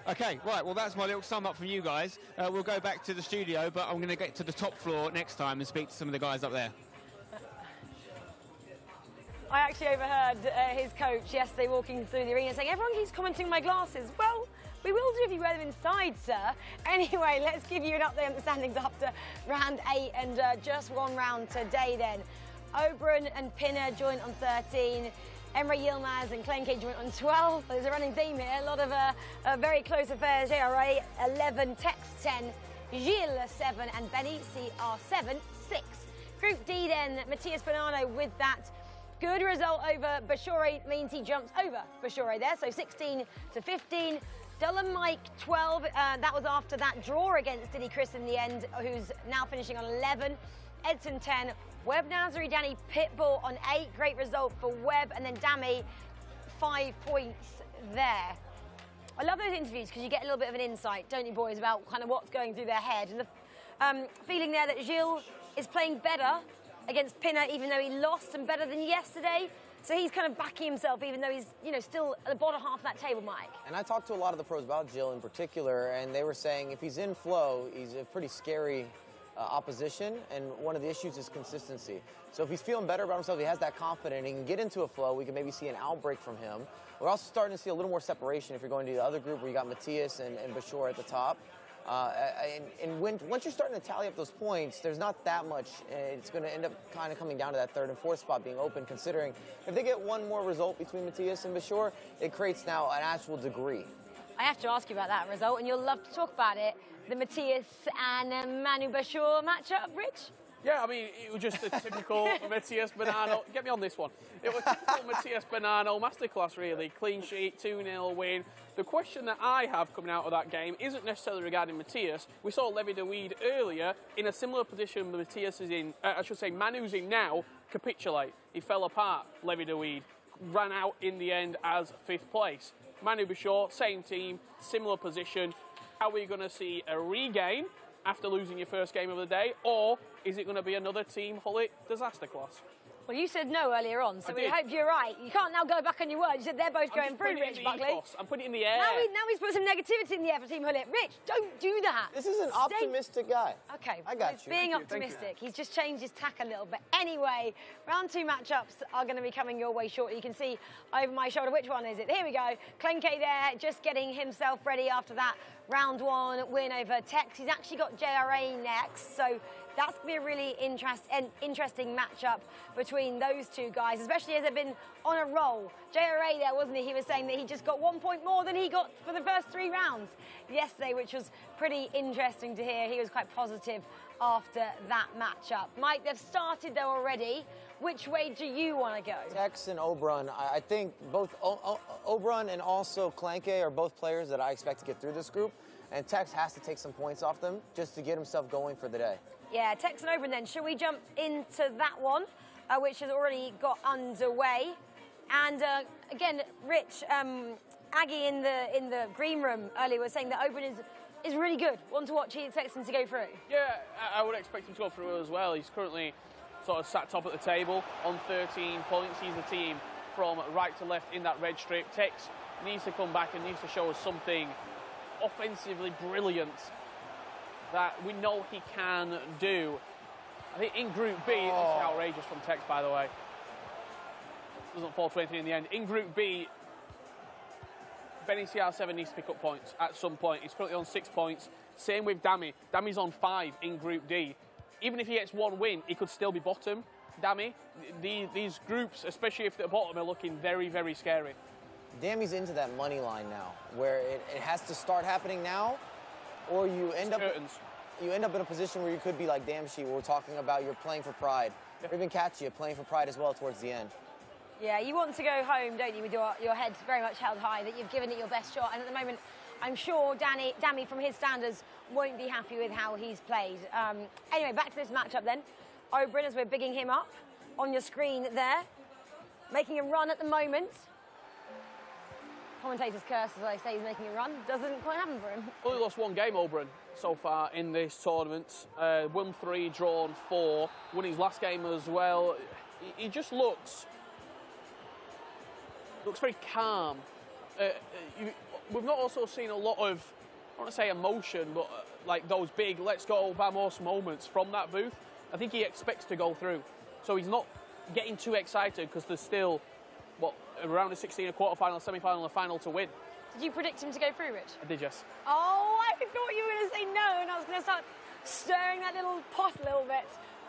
Okay, right, well that's my little sum up from you guys. We'll go back to the studio, but I'm going to get to the top floor next time and speak to some of the guys up there. I actually overheard his coach yesterday walking through the arena saying, everyone keeps commenting on my glasses. Well, we will do if you wear them inside, sir. Anyway, let's give you an update on the standings after round 8 and just one round today then. Oberon and Pinner joint on 13. Emre Yilmaz and Klenke joint on 12. There's a running theme here. A lot of very close affairs. JRA 11, Tex 10, Gilles 7 and Benny CR7 6. Group D then, Matthias Bonanno with that good result over Bashore means he jumps over Bashore there, so 16 to 15. Dulham Mike 12, that was after that draw against Diddy Chris in the end, who's now finishing on 11. Edson 10, Webb Nazari Danny Pitbull on 8, great result for Webb, and then Dami 5 points there. I love those interviews because you get a little bit of an insight, don't you boys, about kind of what's going through their head. And the feeling there that Gilles is playing better against Pinner, even though he lost, and better than yesterday. So he's kind of backing himself, even though he's, you know, still at the bottom half of that table, Mike. And I talked to a lot of the pros about Gilles in particular, and they were saying if he's in flow, he's a pretty scary opposition, and one of the issues is consistency. So if he's feeling better about himself, he has that confidence, he can get into a flow, we can maybe see an outbreak from him. We're also starting to see a little more separation if you're going to the other group where you got Matthias and Bashore at the top. Once you're starting to tally up those points, there's not that much. It's going to end up kind of coming down to that 3rd and 4th spot being open, considering if they get one more result between Matthias and Bashore, it creates now an actual degree. I have to ask you about that result, and you'll love to talk about it. The Matthias and Manu Bashore matchup, Rich? Yeah, I mean, it was just a typical Matthias Bonanno. Get me on this one. It was typical Matthias Bonanno masterclass, really. Clean sheet, 2-0 win. The question that I have coming out of that game isn't necessarily regarding Matthias. We saw Levi de Weed earlier in a similar position Matthias is in, I should say Manu's in now, capitulate. He fell apart, Levi de Weed. Ran out in the end as 5th place. Manu Bashore, same team, similar position. Are we going to see a regain after losing your first game of the day, or is it going to be another Team Hullet disaster class? Well, you said no earlier on, so we hope you're right. You can't now go back on your word. You said they're both going through, Rich Buckley. I'm putting it in the air. Now he's put some negativity in the air for Team Hullet. Rich, don't do that. This is an optimistic guy. Okay, I got you. Being optimistic. He's just changed his tack a little bit. Anyway, round 2 matchups are going to be coming your way shortly. You can see over my shoulder which one is it. Here we go. Klenke there, just getting himself ready after that round 1 win over Tex. He's actually got JRA next, so that's going to be a really interesting matchup between those two guys, especially as they've been on a roll. JRA there, wasn't he? He was saying that he just got 1 point more than he got for the first 3 rounds yesterday, which was pretty interesting to hear. He was quite positive after that matchup. Mike, they've started though already. Which way do you want to go? Tex and Oberon, I think both Oberon and also Klenke are both players that I expect to get through this group, and Tex has to take some points off them just to get himself going for the day. Yeah, Tex and Oberon then. Shall we jump into that one, which has already got underway? And again, Rich, Aggie in the green room earlier was saying that Oberon is really good. One to watch. He expects him to go through. Yeah, I would expect him to go through as well. He's currently sort of sat top at the table on 13 points. He's the team from right to left in that red strip. Tex needs to come back and needs to show us something offensively brilliant that we know he can do. I think in Group B, this is outrageous from Tex, by the way. Doesn't fall to anything in the end. In Group B, Benny CR7 needs to pick up points at some point. He's currently on 6 points. Same with Dami. Dami's on 5 in Group D. Even if he gets 1 win, he could still be bottom. Dami, these groups, especially if they're bottom, are looking very, very scary. Dami's into that money line now, where it has to start happening now, or you end up in a position where you could be like Damshi, where we're talking about you're playing for pride. Or even Katya playing for pride as well towards the end. Yeah, you want to go home, don't you, with your head very much held high, that you've given it your best shot. And at the moment, I'm sure Dami, from his standards, won't be happy with how he's played. Anyway, back to this matchup then. Oberon, as we're bigging him up on your screen there, making a run at the moment. Commentators curse as I say he's making a run. Doesn't quite happen for him. Only lost 1 game, Oberon, so far in this tournament. Won 3, drawn 4. Won his last game as well. He just looks very calm. We've not also seen a lot of, I want to say emotion, but like those big let's go vamos moments from that booth. I think he expects to go through. So he's not getting too excited because there's still, what, around a 16, a quarter-final, a semi-final, and a final to win. Did you predict him to go through, Rich? I did, yes. Oh, I thought you were going to say no, and I was going to start stirring that little pot a little bit.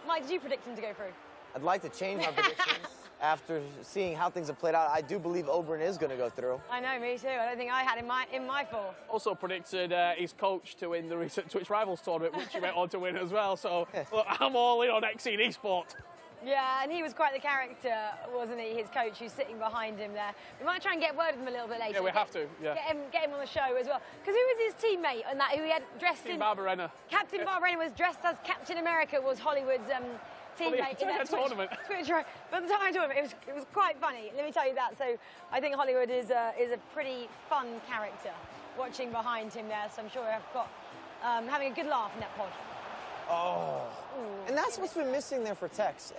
Mike, did you predict him to go through? I'd like to change my predictions after seeing how things have played out. I do believe Oberon is going to go through. I know, me too. I don't think I had in my four. Also predicted his coach to win the recent Twitch Rivals tournament, which he went on to win as well. So look, I'm all in on Exceed Esport. Yeah, and he was quite the character, wasn't he? His coach, who's sitting behind him there. We might try and get word with him a little bit later. Yeah, we have to. Yeah. Get him on the show as well. Because who was his teammate on that? Who he had dressed in? Barbarena. Captain Barbarena was dressed as Captain America. Was Hollywood's teammate in that tournament. Twitch, right? But the time tournament, it was quite funny. Let me tell you that. So I think Hollywood is a pretty fun character. Watching behind him there, so I'm sure I've got having a good laugh in that pod. Oh. Ooh. And that's what's been missing there for Tex.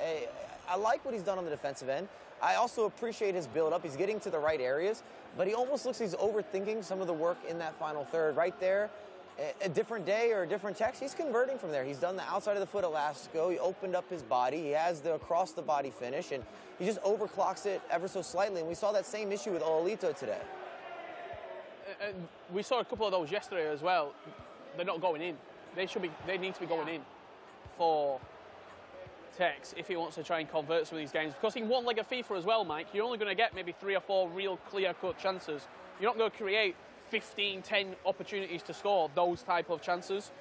I like what he's done on the defensive end. I also appreciate his build-up. He's getting to the right areas, but he almost looks like he's overthinking some of the work in that final third. Right there, a different day or a different Tex, he's converting from there. He's done the outside of the foot elastico. He opened up his body. He has the across-the-body finish, and he just overclocks it ever so slightly. And we saw that same issue with Olito today. We saw a couple of those yesterday as well. They're not going in. They need to be going in for Tex if he wants to try and convert some of these games. Because in one leg of FIFA as well, Mike, you're only going to get maybe 3 or 4 real clear-cut chances. You're not going to create 15, 10 opportunities to score those type of chances.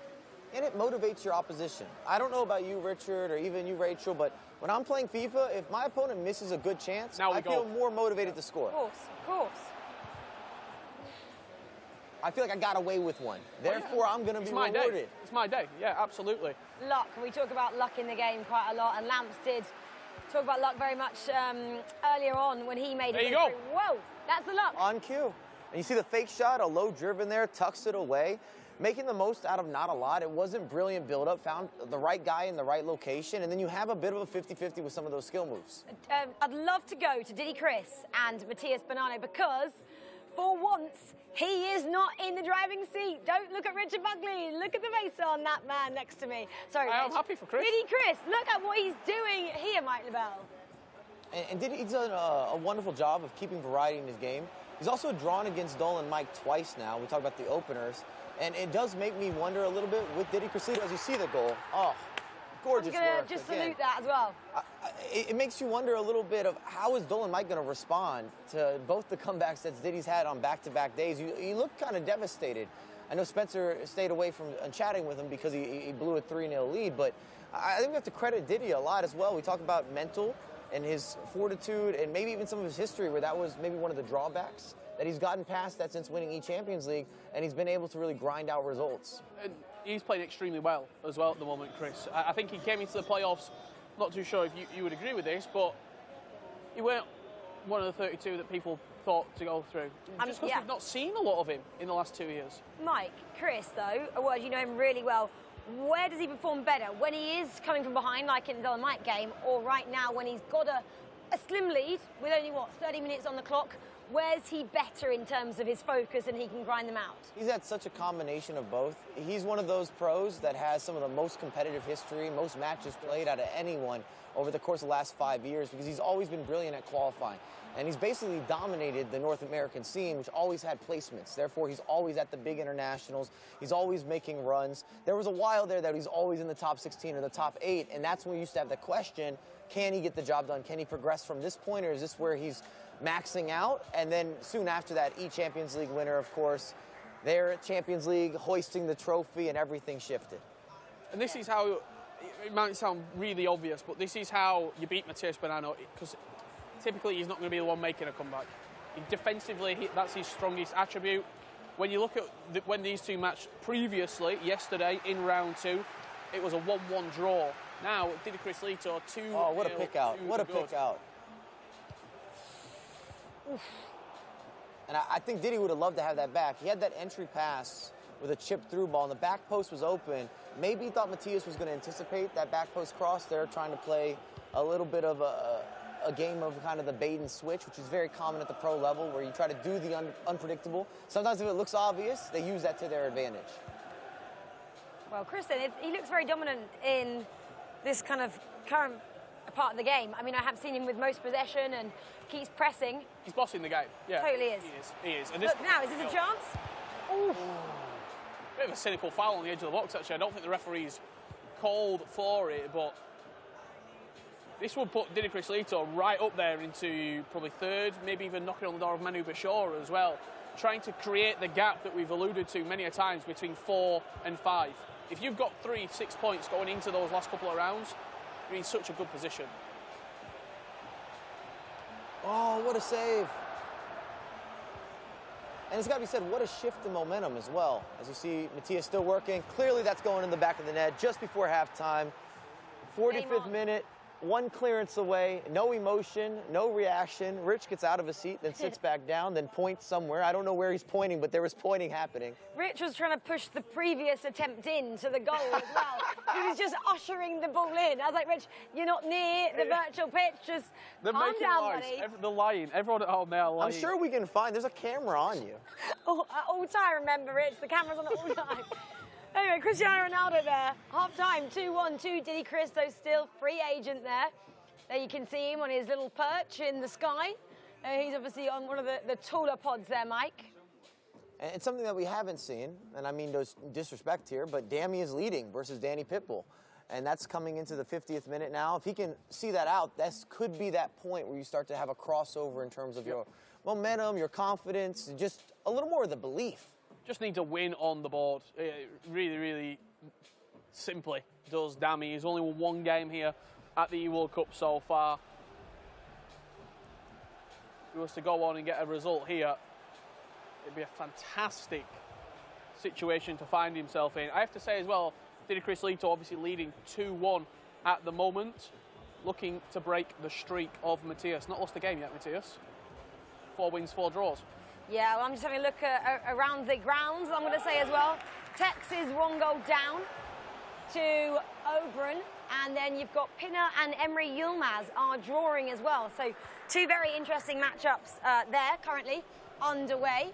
And it motivates your opposition. I don't know about you, Richard, or even you, Rachel, but when I'm playing FIFA, if my opponent misses a good chance, I feel more motivated to score. Of course. I feel like I got away with one. Therefore, I'm going to be rewarded. Day. It's my day. Yeah, absolutely. Luck. We talk about luck in the game quite a lot, and Lamps did talk about luck very much earlier on when he made it. There you go. Whoa, that's the luck. On cue. And you see the fake shot, a low driven there, tucks it away, making the most out of not a lot. It wasn't brilliant build-up, found the right guy in the right location, and then you have a bit of a 50-50 with some of those skill moves. I'd love to go to Diddy Chris and Matthias Bonanno because, for once, he is not in the driving seat. Don't look at Richard Buckley. Look at the face on that man next to me. Sorry, I'm happy for Chris. Diddy Chris, look at what he's doing here, Mike LaBelle. And Diddy's done a wonderful job of keeping variety in his game. He's also drawn against Dolan Mike twice now. We talk about the openers. And it does make me wonder a little bit with Diddy Crislito as you see the goal. Oh, gorgeous work. I'm going to just salute that as well. It makes you wonder a little bit of how is Dolan Mike going to respond to both the comebacks that Diddy's had on back-to-back days. You look kind of devastated. I know Spencer stayed away from chatting with him because he blew a 3-0 lead, but I think we have to credit Diddy a lot as well. We talk about mental and his fortitude and maybe even some of his history where that was maybe one of the drawbacks that he's gotten past that since winning E-Champions League, and he's been able to really grind out results. And he's playing extremely well as well at the moment, Chris. I think he came into the playoffs, not too sure if you would agree with this, but he weren't one of the 32 that people thought to go through. Just because we've not seen a lot of him in the last 2 years. Mike, Chris, though, a word you know him really well. Where does he perform better? When he is coming from behind, like in the Dolan Mike game, or right now when he's got a slim lead with only, 30 minutes on the clock? Where's he better in terms of his focus and he can grind them out? He's had such a combination of both. He's one of those pros that has some of the most competitive history, most matches played out of anyone over the course of the last 5 years because he's always been brilliant at qualifying. And he's basically dominated the North American scene, which always had placements. Therefore, he's always at the big internationals. He's always making runs. There was a while there that he's always in the top 16 or the top 8, and that's when we used to have the question, can he get the job done? Can he progress from this point, or is this where he's maxing out? And then soon after that, E-Champions League winner, of course. They're at Champions League, hoisting the trophy, and everything shifted. And this is how, it might sound really obvious, but this is how you beat Matthias Bonanno, because typically he's not going to be the one making a comeback. Defensively, that's his strongest attribute. When you look at when these two matched previously, yesterday in round 2, it was a 1-1 draw. Now, Diddy Crislito, 2-0. Oh, what a pick out. What a pick out. Oof. And I think Diddy would have loved to have that back. He had that entry pass with a chip through ball, and the back post was open. Maybe he thought Matthias was going to anticipate that back post cross there, trying to play a little bit of a game of kind of the bait and switch, which is very common at the pro level, where you try to do the unpredictable. Sometimes if it looks obvious, they use that to their advantage. Well, Kristen, he looks very dominant in this kind of current part of the game. I mean, I have seen him with most possession and keeps pressing. He's bossing the game. Yeah, Totally is. He is. And Look now, is this a chance? Ooh. Bit of a cynical foul on the edge of the box, actually. I don't think the referee's called for it, but this would put Dini Crislito right up there into probably third, maybe even knocking on the door of Manu Bashir as well, trying to create the gap that we've alluded to many a times between 4 and 5. If you've got 3-6 points going into those last couple of rounds, you're in such a good position. Oh, what a save. And it's got to be said, what a shift in momentum as well. As you see, Matias still working. Clearly that's going in the back of the net just before halftime. 45th minute, one clearance away, no emotion, no reaction. Rich gets out of his seat, then sits back down, then points somewhere. I don't know where he's pointing, but there was pointing happening. Rich was trying to push the previous attempt in to the goal as well. He was just ushering the ball in. I was like, Rich, you're not near the virtual pitch. Just calm down, buddy. They're lying. Everyone at home, they're lying. I'm sure we can find, there's a camera on you. Oh, at all time, remember, Rich. The camera's on at all time. Anyway, Cristiano Ronaldo there. Half-time, 2-1-2. Dini Cristo still free agent there. There you can see him on his little perch in the sky. He's obviously on one of the taller pods there, Mike. And it's something that we haven't seen, and I mean no disrespect here, but Dammy is leading versus Danny Pitbull. And that's coming into the 50th minute now. If he can see that out, this could be that point where you start to have a crossover in terms of your momentum, your confidence, just a little more of the belief. Just needs a win on the board. Really, really simply does Dammy. He's only won one game here at the World Cup so far. If he was to go on and get a result here, it'd be a fantastic situation to find himself in. I have to say as well, Dini Crislito obviously leading 2-1 at the moment, looking to break the streak of Matias. Not lost a game yet, Matias. 4 wins, 4 draws. Yeah, well, I'm just having a look around the grounds, I'm going to say as well. Texas 1 goal down to Oberon, and then you've got Pinner and Emery Yilmaz are drawing as well. So 2 very interesting matchups there currently underway.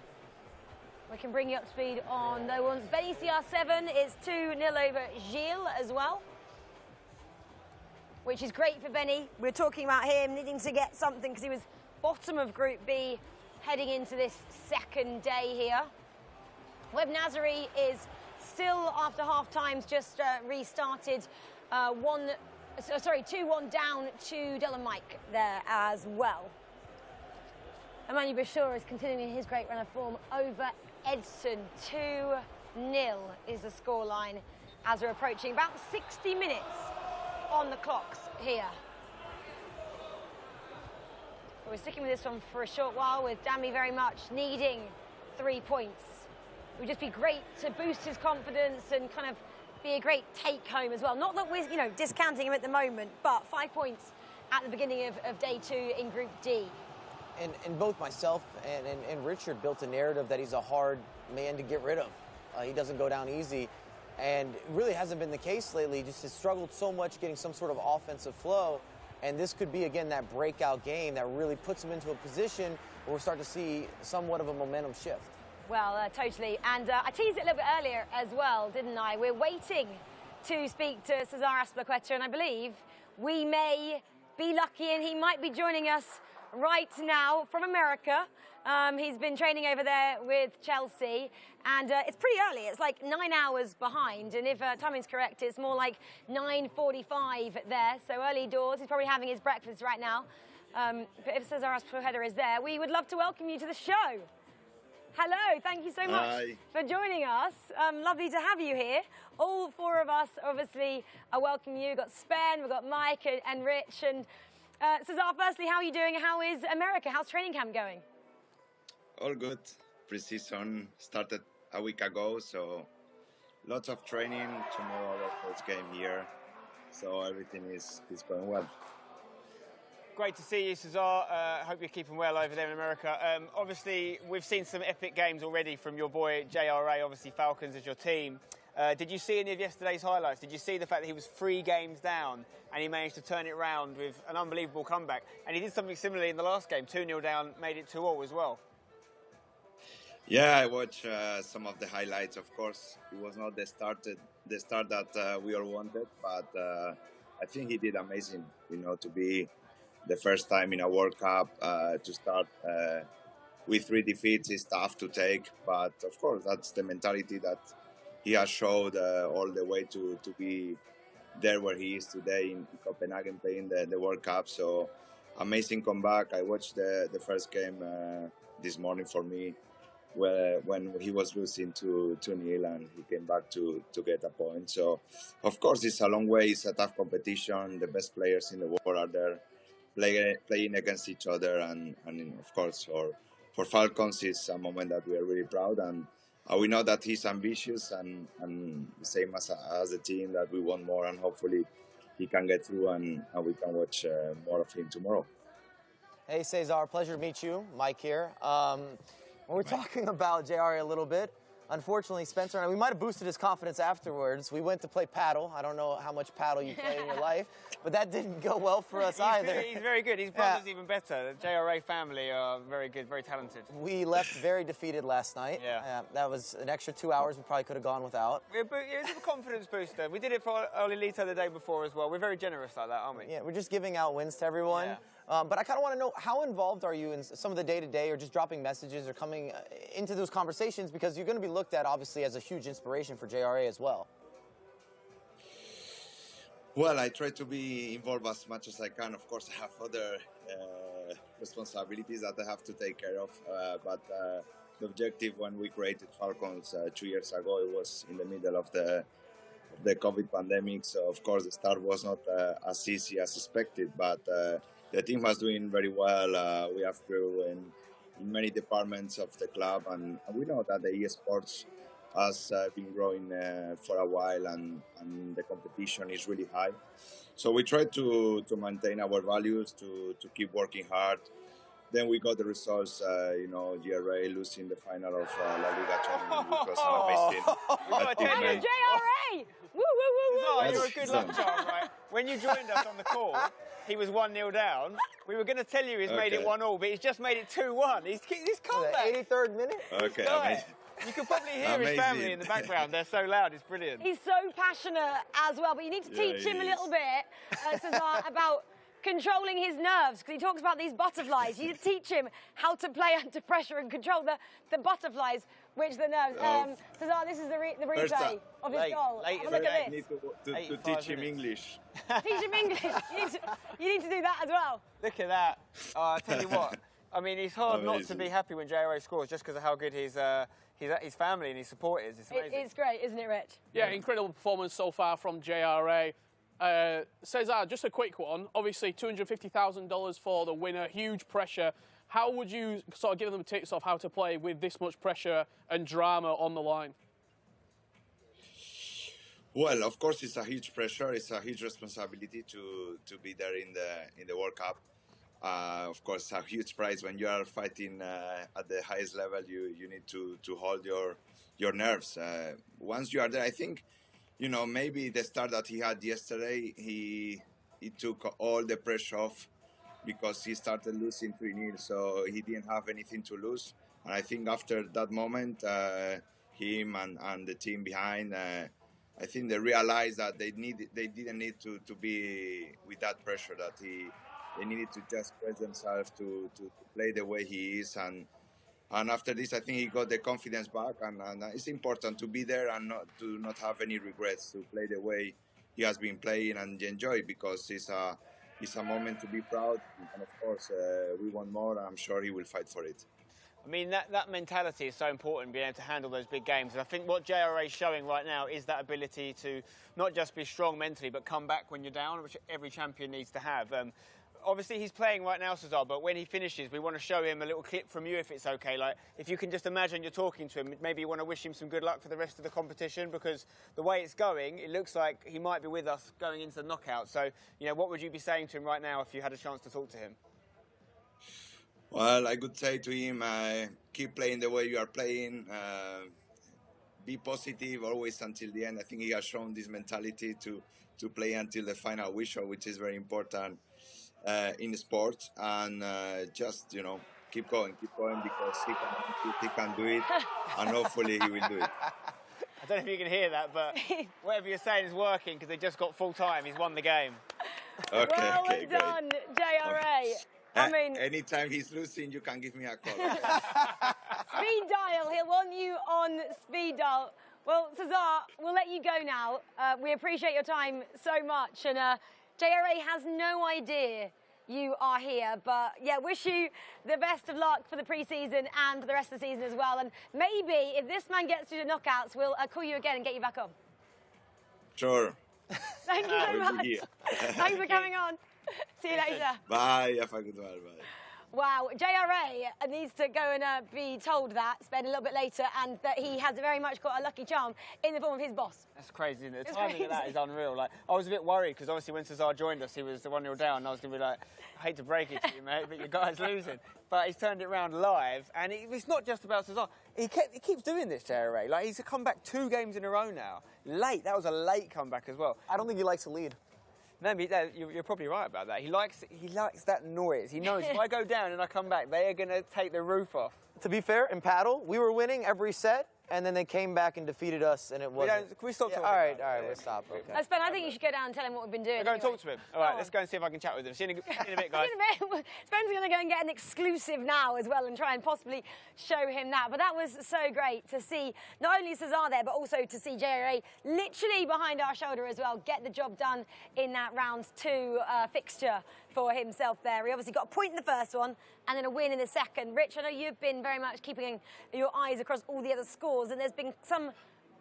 We can bring you up to speed on those ones. Benny CR7 is 2-0 over Gilles as well, which is great for Benny. We were talking about him needing to get something because he was bottom of Group B heading into this second day here. Web Nazari is still, after half times, just restarted 2-1 down to Dylan Mike there as well. Emmanuel Bashir is continuing his great run of form over Edson. 2-0 is the scoreline as we're approaching about 60 minutes on the clocks here. We're sticking with this one for a short while, with Dammy very much needing 3 points. It would just be great to boost his confidence and kind of be a great take-home as well. Not that we're, discounting him at the moment, but 5 points at the beginning of day 2 in Group D. And both myself and Richard built a narrative that he's a hard man to get rid of. He doesn't go down easy, and it really hasn't been the case lately. Just has struggled so much getting some sort of offensive flow. And this could be, again, that breakout game that really puts him into a position where we're starting to see somewhat of a momentum shift. Well, totally. And I teased it a little bit earlier as well, didn't I? We're waiting to speak to Cesar Azpilicueta, and I believe we may be lucky and he might be joining us right now from America. He's been training over there with Chelsea, and it's pretty early. It's like 9 hours behind, and if timing's correct, it's more like 9:45 there, so early doors. He's probably having his breakfast right now. But if Cesar Azpilicueta is there, we would love to welcome you to the show. Hello, thank you so much for joining us. Lovely to have you here. All 4 of us obviously are welcoming you. We've got Spen, we've got Mike and Rich. And Cesar, firstly, how are you doing? How is America? How's training camp going? All good. Pre-season started a week ago, so lots of training. Tomorrow our first game here, so everything is going well. Great to see you, Cesar. I hope you're keeping well over there in America. Obviously, we've seen some epic games already from your boy JRA, obviously Falcons as your team. Did you see any of yesterday's highlights? Did you see the fact that he was 3 games down and he managed to turn it around with an unbelievable comeback? And he did something similarly in the last game, 2-0 down, made it 2-2 as well. Yeah, I watched some of the highlights, of course. It was not the start that we all wanted, but I think he did amazing. You know, to be the first time in a World Cup to start with 3 defeats is tough to take, but of course that's the mentality that he has showed all the way to be there where he is today in Copenhagen playing the World Cup. So amazing comeback. I watched the first game this morning for me when he was losing 2-0 and he came back to get a point. So of course it's a long way, it's a tough competition. The best players in the world are there playing against each other, and of course for Falcons it's a moment that we are really proud, and we know that he's ambitious and the same as the team, that we want more, and hopefully he can get through and we can watch more of him tomorrow. Hey, Cesar, pleasure to meet you. Mike here. We're talking about JRA a little bit. Unfortunately, Spencer and I, we might have boosted his confidence afterwards. We went to play paddle. I don't know how much paddle you play in your life, but that didn't go well for us either. He's very good. His brother's even better. The JRA family are very good, very talented. We left very defeated last night. Yeah. That was an extra 2 hours we probably could have gone without. It was a confidence booster. We did it for Olilito the day before as well. We're very generous like that, aren't we? Yeah, we're just giving out wins to everyone. Yeah. But I kind of want to know, how involved are you in some of the day-to-day, or just dropping messages or coming into those conversations, because you're going to be looked at obviously as a huge inspiration for JRA as well? Well, I try to be involved as much as I can. Of course, I have other responsibilities that I have to take care of. But the objective when we created Falcons 2 years ago, it was in the middle of the COVID pandemic. So, of course, the start was not as easy as expected. But the team was doing very well. We have grew in many departments of the club. And we know that the eSports has been growing for a while, and the competition is really high. So we try to maintain our values, to keep working hard. Then we got the results, JRA losing the final of La Liga tournament, which was an amazing. JRA! Woo, woo, woo, woo! Oh, you're a good luck charm, right? When you joined us on the call, he was 1-0 down. We were going to tell you he's made it 1-1, but he's just made it 2-1. He's come back. 83rd minute? Okay, amazing. You can probably hear his family in the background. They're so loud, it's brilliant. He's so passionate as well, but you need to teach him a little bit, Cesar, about controlling his nerves, because he talks about these butterflies. You need to teach him how to play under pressure and control the butterflies, which the nerves. Cesar, this is the replay of his goal. Have a look at this. To teach him English. Teach him English. You need to do that as well. Look at that. I tell you what, I mean, it's hard not to be happy when JRA scores, just because of how good his family and his support is. It's amazing. It's great, isn't it, Rich? Yeah, incredible performance so far from JRA. Cesar, just a quick one. Obviously, $250,000 for the winner, huge pressure. How would you sort of give them tips of how to play with this much pressure and drama on the line? Well, of course, it's a huge pressure. It's a huge responsibility to be there in the World Cup. Of course, a huge prize when you are fighting at the highest level. You need to hold your nerves. Once you are there, I think, maybe the start that he had yesterday, he took all the pressure off, because he started losing 3-0, so he didn't have anything to lose. And I think after that moment, him and the team behind, I think they realized that they didn't need to be with that pressure, that they needed to just press themselves to play the way he is. And after this, I think he got the confidence back, and it's important to be there and not have any regrets, to play the way he has been playing and enjoy, because it's a moment to be proud. And of course, we want more, and I'm sure he will fight for it. I mean, that mentality is so important, being able to handle those big games. And I think what JRA is showing right now is that ability to not just be strong mentally, but come back when you're down, which every champion needs to have. Obviously, he's playing right now, Cesar, but when he finishes, we want to show him a little clip from you, if it's okay. Like, if you can just imagine you're talking to him, maybe you want to wish him some good luck for the rest of the competition, because the way it's going, it looks like he might be with us going into the knockout. So, what would you be saying to him right now if you had a chance to talk to him? Well, I could say to him, keep playing the way you are playing. Be positive always until the end. I think he has shown this mentality to play until the final whistle, which is very important in sports. And just, keep going, because he can do it, and hopefully he will do it. I don't know if you can hear that, but whatever you're saying is working because they just got full time. He's won the game. Well done, JRA. I mean, anytime he's losing, you can give me a call. speed dial. He'll want you on speed dial. Well, Cesar, we'll let you go now. We appreciate your time so much, and JRA has no idea you are here, but yeah, wish you the best of luck for the pre-season and for the rest of the season as well. And maybe if this man gets through the knockouts, we'll call you again and get you back on. Sure. Thank you so much. Thanks for coming on. See you later. Bye. Have a good one. Bye. Wow, JRA needs to go and be told that, spend a little bit later, and that he has very much got a lucky charm in the form of his boss. That's crazy, isn't it? The timing of that is unreal. Like, I was a bit worried because obviously when Cesar joined us, he was the 1-0 down, and I was going to be like, I hate to break it to you, mate, but your guy's losing. But he's turned it around live, and it's not just about Cesar. He keeps doing this, JRA. Like, he's come back 2 games in a row now. Late. That was a late comeback as well. I don't think he likes to lead. No, you're probably right about that. He likes that noise. He knows if I go down and I come back, they are going to take the roof off. To be fair, in paddle, we were winning every set, and then they came back and defeated us, and it wasn't. Can we stop talking? All right, we'll stop. Okay. Ben, I think you should go down and tell him what we've been doing. Go and talk to him. All right, let's go and see if I can chat with him. See you in a bit, guys. Spen's going to go and get an exclusive now as well and try and possibly show him that. But that was so great to see not only Cesar there, but also to see JRA literally behind our shoulder as well get the job done in that round 2 fixture for himself there. He obviously got a point in the first one and then a win in the second. Rich, I know you've been very much keeping your eyes across all the other scores, and there's been some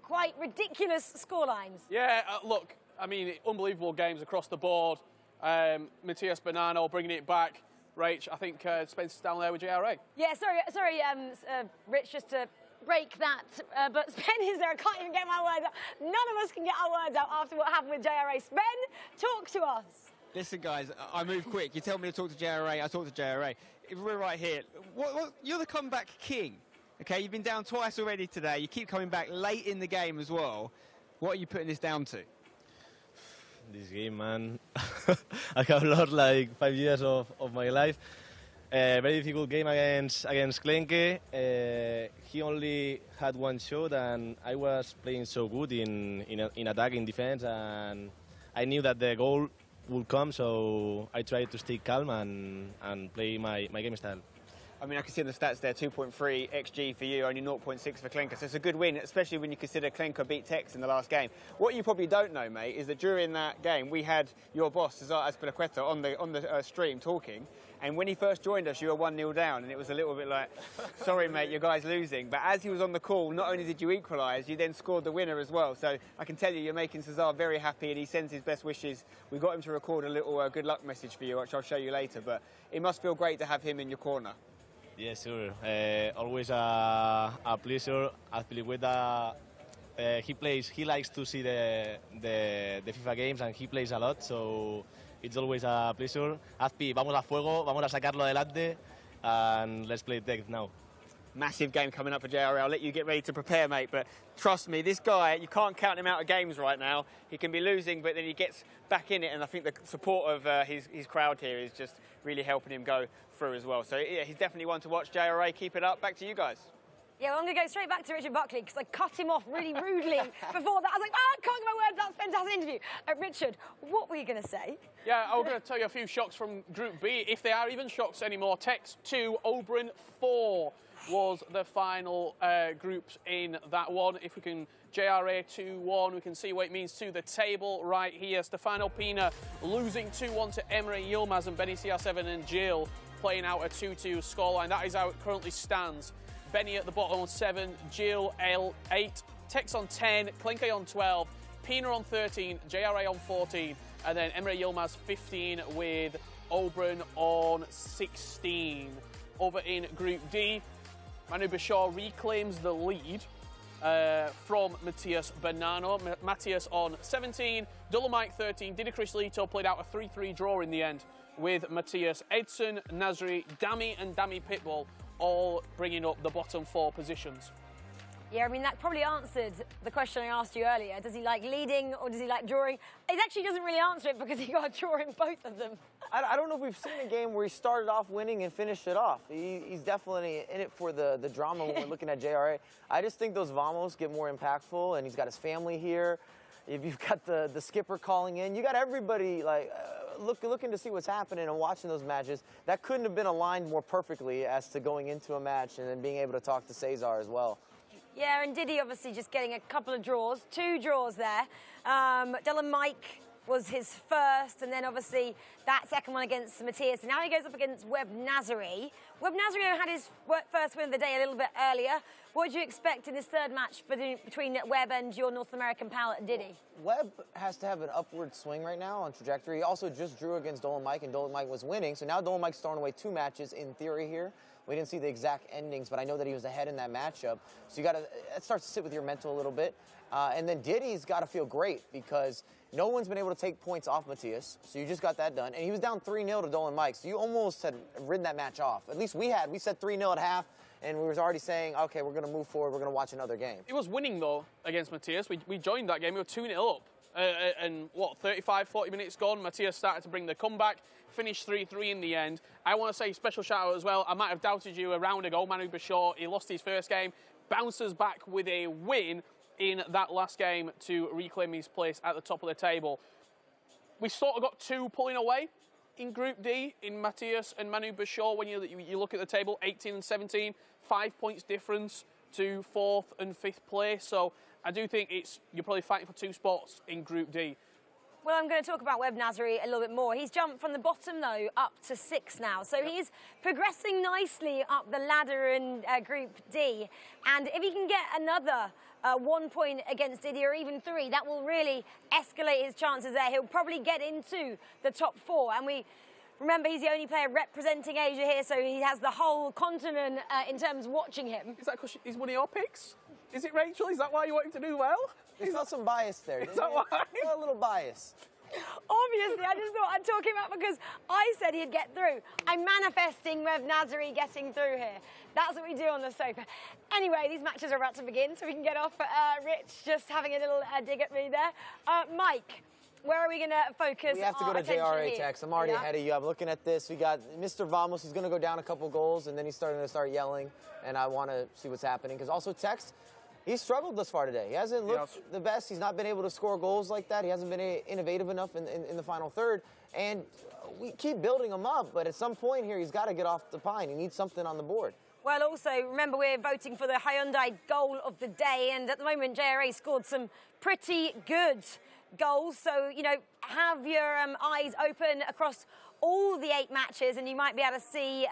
quite ridiculous scorelines. Yeah, look, I mean, unbelievable games across the board. Matthias Bonanno bringing it back. Rach, I think Spencer's down there with JRA. Yeah, sorry, Rich, just to break that, but Spen is there. I can't even get my words out. None of us can get our words out after what happened with JRA. Spen, talk to us. Listen, guys, I move quick. You tell me to talk to JRA, I talk to JRA. If we're right here, you're the comeback king. Okay, you've been down twice already today. You keep coming back late in the game as well. What are you putting this down to? This game, man. I have lost like 5 years of my life. Very difficult game against Klenke. He only had 1 shot, and I was playing so good in attack, in defense, and I knew that the goal would come, so I tried to stay calm and play my game style. I mean, I can see in the stats there, 2.3 XG for you, only 0.6 for Klenke. So it's a good win, especially when you consider Klenke beat Tex in the last game. What you probably don't know, mate, is that during that game, we had your boss, Cesar Azpilicueta, on the stream talking. And when he first joined us, you were 1-0 down, and it was a little bit like, sorry, mate, your guy's losing. But as he was on the call, not only did you equalise, you then scored the winner as well. So I can tell you, you're making Cesar very happy, and he sends his best wishes. We got him to record a little good luck message for you, which I'll show you later. But it must feel great to have him in your corner. Yeah, sure. Always a pleasure. Azpilicueta, he likes to see the FIFA games, and he plays a lot, so it's always a pleasure. Azpi, vamos a fuego, vamos a sacarlo adelante, and let's play Tex now. Massive game coming up for JRA. I'll let you get ready to prepare, mate, but trust me, this guy, you can't count him out of games right now. He can be losing, but then he gets back in it, and I think the support of his crowd here is just really helping him go through as well. So yeah, he's definitely one to watch. JRA, keep it up. Back to you guys. Yeah, well, I'm going to go straight back to Richard Buckley because I cut him off really rudely before that. I was like, I can't get my words out. Spence has an interview. Richard, what were you going to say? Yeah, I'm going to tell you a few shocks from Group B, if they are even shocks anymore. Tex 2, Oberon 4 was the final groups in that one. If we can, JRA 2-1, we can see what it means to the table right here. Stefano Pina losing 2-1 to Emre Yilmaz, and Benny CR7 and Jill playing out a 2-2 scoreline. That is how it currently stands. Benny at the bottom on 7, Jill L8, Tex on 10, Klenke on 12, Pina on 13, JRA on 14, and then Emre Yilmaz 15 with Oberon on 16. Over in Group D, Manu Bashar reclaims the lead from Matthias Bonanno. Matthias on 17, Dolomite 13, Didi Chris Lito played out a 3-3 draw in the end with Matthias. Edson, Nasri, Dami and Dami Pitbull all bringing up the bottom 4 positions. Yeah, I mean, that probably answered the question I asked you earlier. Does he like leading or does he like drawing? It actually doesn't really answer it because he got a draw in both of them. I don't know if we've seen a game where he started off winning and finished it off. He's definitely in it for the drama when we're looking at JRA. I just think those Vamos get more impactful, and he's got his family here. If you've got the skipper calling in, you got everybody like looking to see what's happening and watching those matches. That couldn't have been aligned more perfectly as to going into a match and then being able to talk to Cesar as well. Yeah, and Diddy obviously just getting a couple of draws, 2 draws there. Dylan Mike was his first, and then obviously that second one against Matthias. And now he goes up against Webb Nazari. Webb Nazari had his first win of the day a little bit earlier. What do you expect in this third match between Webb and your North American pal Diddy? Webb has to have an upward swing right now on trajectory. He also just drew against Dolan Mike, and Dolan Mike was winning. So now Dolan Mike's throwing away 2 matches in theory here. We didn't see the exact endings, but I know that he was ahead in that matchup. So it starts to sit with your mental a little bit. And then Diddy's got to feel great because no one's been able to take points off Matthias. So you just got that done. And he was down 3-0 to Dolan Mike. So you almost had ridden that match off. At least we had. We said 3-0 at half. And we was already saying, okay, we're going to move forward. We're going to watch another game. He was winning, though, against Matthias. We joined that game. We were 2-0 up. And, 35, 40 minutes gone. Matthias started to bring the comeback. Finished 3-3 in the end. I want to say special shout out as well. I might have doubted you a round ago. Manu Bashar, he lost his first game. Bounces back with a win in that last game to reclaim his place at the top of the table. We sort of got 2 pulling away in Group D in Matthias and Manu Bashar. When you look at the table, 18 and 17, 5 points difference to 4th and 5th place. So I do think you're probably fighting for 2 spots in Group D. Well, I'm going to talk about Webb Nazari a little bit more. He's jumped from the bottom, though, up to 6 now. So he's progressing nicely up the ladder in Group D. And if he can get another 1 point against Diddy, or even 3, that will really escalate his chances there. He'll probably get into the top 4. And remember, he's the only player representing Asia here, so he has the whole continent in terms of watching him. Is that because he's one of your picks? Is it, Rachel? Is that why you want him to do well? There's not some bias there. Is that why? A little bias. Obviously, I just thought I'd talk him up because I said he'd get through. I'm manifesting Webb Nazari getting through here. That's what we do on the sofa. Anyway, these matches are about to begin, so we can get off. Rich just having a little dig at me there. Mike, where are we going to focus? We have to go to JRA, Tex. I'm already ahead of you. I'm looking at this. We got Mr. Vamos. He's going to go down a couple goals, and then he's starting to start yelling, and I want to see what's happening. Because also Tex, he's struggled thus far today. He hasn't looked the best. He's not been able to score goals like that. He hasn't been innovative enough in the final third. And we keep building him up, but at some point here, he's got to get off the pine. He needs something on the board. Well, also, remember, we're voting for the Hyundai goal of the day, and at the moment, JRA scored some pretty good goals. So, have your eyes open across all the 8 matches, and you might be able to see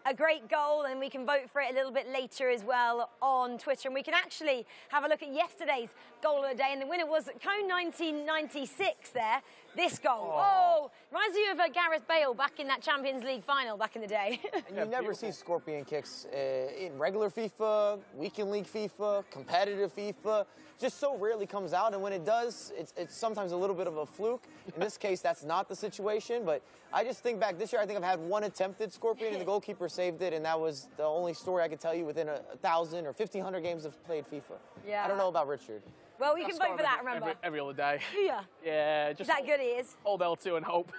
a great goal, and we can vote for it a little bit later as well on Twitter. And we can actually have a look at yesterday's goal of the day, and the winner was Cone 1996 there. This goal. Oh, reminds me of Gareth Bale back in that Champions League final back in the day. And you never see scorpion kicks in regular FIFA, weekend league FIFA, competitive FIFA. Just so rarely comes out, and when it does, it's sometimes a little bit of a fluke. In this case, that's not the situation, but I just think back this year, I think I've had 1 attempted scorpion, and the goalkeeper saved it, and that was the only story I could tell you within 1,000 or 1,500 games of played FIFA. Yeah. I don't know about Richard. Well, we can vote for that, remember. Every other day. Yeah. Yeah. Just that good he is. Hold L2 and hope.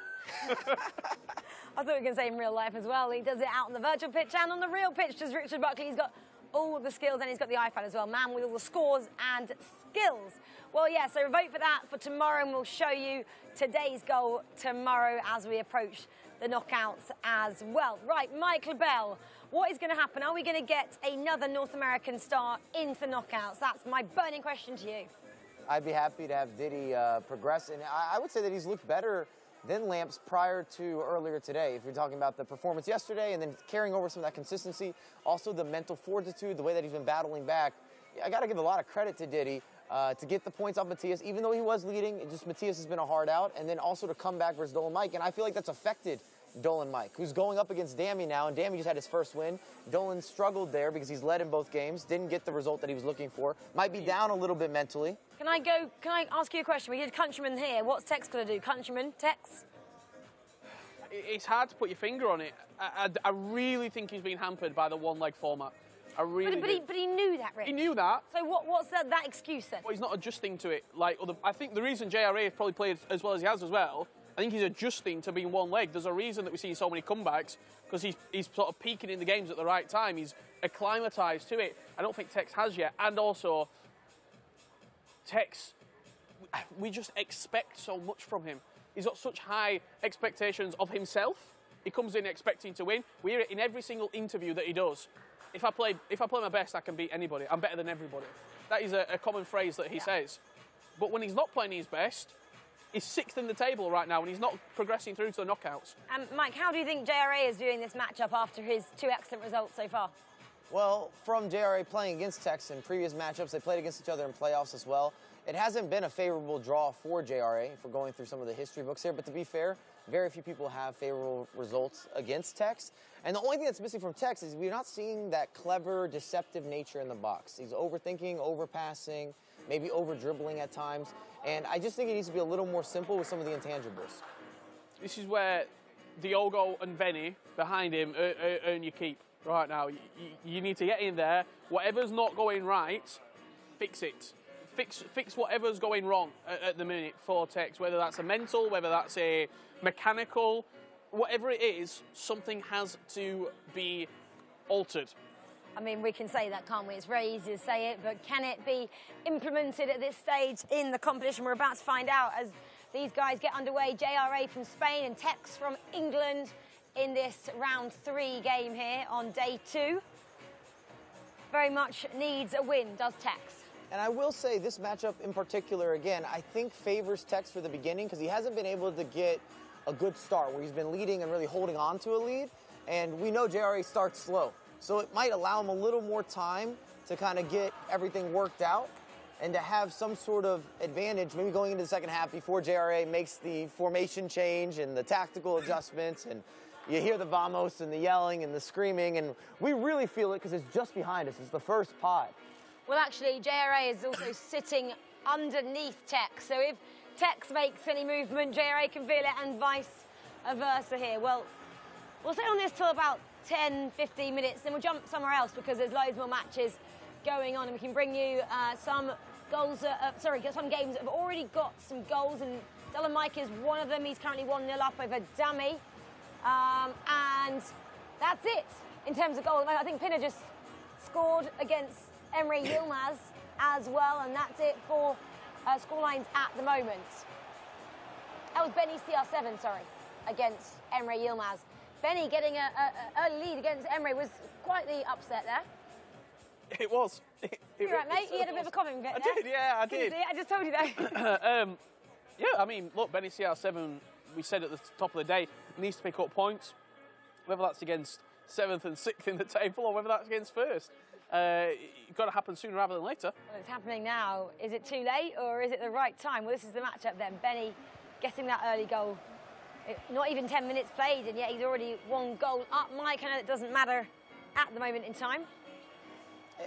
I thought we were going to say in real life as well. He does it out on the virtual pitch and on the real pitch. Does Richard Buckley? He's got all the skills, and he's got the iPad as well. Man with all the scores and skills. Well, yeah, so vote for that for tomorrow, and we'll show you today's goal tomorrow as we approach the knockouts as well. Right, Mike LaBelle, what is going to happen? Are we going to get another North American star into the knockouts? That's my burning question to you. I'd be happy to have Diddy progress, and I would say that he's looked better than Lamps prior to earlier today. If you're talking about the performance yesterday and then carrying over some of that consistency, also the mental fortitude, the way that he's been battling back, I got to give a lot of credit to Diddy to get the points off Matthias, even though he was leading. Matthias has been a hard out, and then also to come back versus Dolan Mike, and I feel like that's affected Dolan Mike, who's going up against Dammy now, and Dammy just had his first win. Dolan struggled there because he's led in both games, didn't get the result that he was looking for, might be down a little bit mentally. Can I ask you a question? We did Countryman here. What's Tex going to do? Countryman, Tex? It's hard to put your finger on it. I really think he's been hampered by the one-leg format. I really do. But he knew that, Rich. He knew that. So what's that excuse then? Well, he's not adjusting to it. Like I think the reason JRA has probably played as well as he has as well, I think he's adjusting to being one leg. There's a reason that we're seeing so many comebacks, because he's sort of peaking in the games at the right time. He's acclimatised to it. I don't think Tex has yet. And also, Tex, we just expect so much from him. He's got such high expectations of himself. He comes in expecting to win. We hear it in every single interview that he does. If I play my best, I can beat anybody. I'm better than everybody. That is a common phrase that he says. But when he's not playing his best, he's 6th in the table right now, and he's not progressing through to the knockouts. Mike, how do you think JRA is doing this matchup after his 2 excellent results so far? Well, from JRA playing against Tex in previous matchups, they played against each other in playoffs as well. It hasn't been a favorable draw for JRA, if we're going through some of the history books here, but to be fair, very few people have favorable results against Tex. And the only thing that's missing from Tex is we're not seeing that clever, deceptive nature in the box. He's overthinking, overpassing, maybe over-dribbling at times. And I just think it needs to be a little more simple with some of the intangibles. This is where Diogo and Benny behind him earn your keep right now. You need to get in there. Whatever's not going right, fix it. Fix whatever's going wrong at the minute for Tex, whether that's a mental, whether that's a mechanical, whatever it is, something has to be altered. I mean, we can say that, can't we? It's very easy to say it, but can it be implemented at this stage in the competition? We're about to find out as these guys get underway. JRA from Spain and Tex from England in this round 3 game here on day 2. Very much needs a win, does Tex. And I will say this matchup in particular, again, I think favors Tex for the beginning because he hasn't been able to get a good start where he's been leading and really holding on to a lead. And we know JRA starts slow. So it might allow him a little more time to kind of get everything worked out and to have some sort of advantage maybe going into the second half before JRA makes the formation change and the tactical adjustments. And you hear the vamos and the yelling and the screaming. And we really feel it because it's just behind us. It's the first pod. Well, actually, JRA is also sitting underneath Tex. So if Tex makes any movement, JRA can feel it, and vice versa here. Well, we'll stay on this till about 10, 15 minutes, then we'll jump somewhere else because there's loads more matches going on, and we can bring you some goals, some games that have already got some goals, and Dylan Mike is one of them. He's currently 1-0 up over Dummy. And that's it in terms of goals. I think Pinner just scored against Emre Yilmaz as well, and that's it for scorelines at the moment. That was Benny CR7, against Emre Yilmaz. Benny getting an early lead against Emre was quite the upset there. It was. You're right, mate. You had a bit of a comment bit there. I did, yeah, I did. See it? I just told you that. Yeah, I mean, look, Benny CR7, we said at the top of the day, needs to pick up points, whether that's against 7th and 6th in the table or whether that's against 1st. It's got to happen sooner rather than later. Well, it's happening now. Is it too late or is it the right time? Well, this is the matchup then. Benny getting that early goal. Not even 10 minutes played, and yet he's already 1 goal up. Mike, I know it doesn't matter at the moment in time.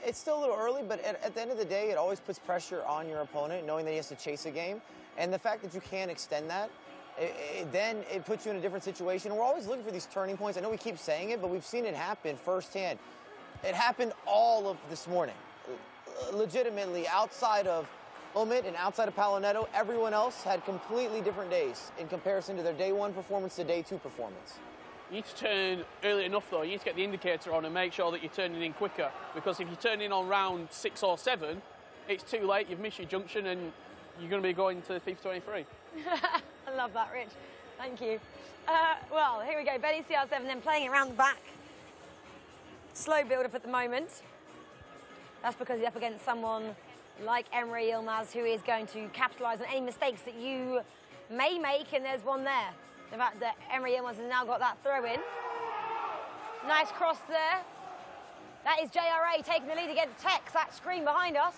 It's still a little early, but at the end of the day, it always puts pressure on your opponent, knowing that he has to chase a game. And the fact that you can extend that, then it puts you in a different situation. We're always looking for these turning points. I know we keep saying it, but we've seen it happen firsthand. It happened all of this morning. Legitimately, outside of Umit and outside of Palonetto, everyone else had completely different days in comparison to their day 1 performance to day 2 performance. You need to turn early enough, though. You need to get the indicator on and make sure that you're turning in quicker. Because if you turn in on round 6 or 7, it's too late. You've missed your junction and you're going to be going to FIFA 23. I love that, Rich. Thank you. Well, here we go. Benny CR7 then playing it around the back. Slow build-up at the moment. That's because he's up against someone like Emre Yilmaz, who is going to capitalise on any mistakes that you may make, and there's one there. The fact that Emre Yilmaz has now got that throw-in. Nice cross there. That is JRA taking the lead against Tex. That screen behind us.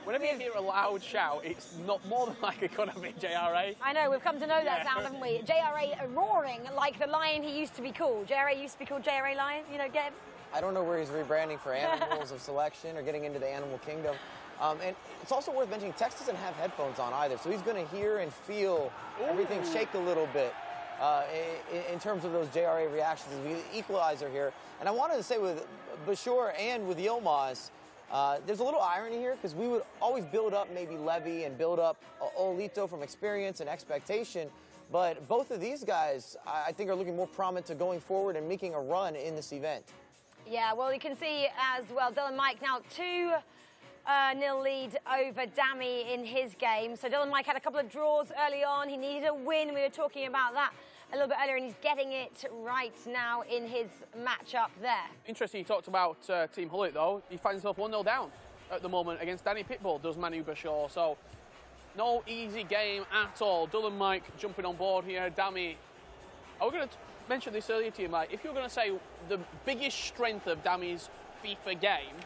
Whenever you hear a loud shout, it's not more than likely going to be JRA. I know, we've come to know that sound, haven't we? JRA roaring like the lion he used to be called. JRA used to be called JRA Lion, you know, get him? I don't know where he's rebranding for animals of selection or getting into the animal kingdom. And it's also worth mentioning, Tex doesn't have headphones on either, so he's going to hear and feel everything shake a little bit. in terms of those JRA reactions as the equalizer here. And I wanted to say with Bashir and with Yilmaz, there's a little irony here because we would always build up maybe Levy and build up Olito from experience and expectation. But both of these guys, I think, are looking more prominent to going forward and making a run in this event. Yeah, well, you can see as well, Dylan Mike now 2-0 lead over Dami in his game. So Dylan Mike had a couple of draws early on. He needed a win. We were talking about that a little bit earlier, and he's getting it right now in his matchup there. Interesting, you talked about Team Hullet, though. He finds himself 1-0 down at the moment against Danny Pitbull, does Manu Bashir. So no easy game at all. Dylan Mike jumping on board here. Dami, I was going to mention this earlier to you, Mike. If you're going to say the biggest strength of Dami's FIFA game,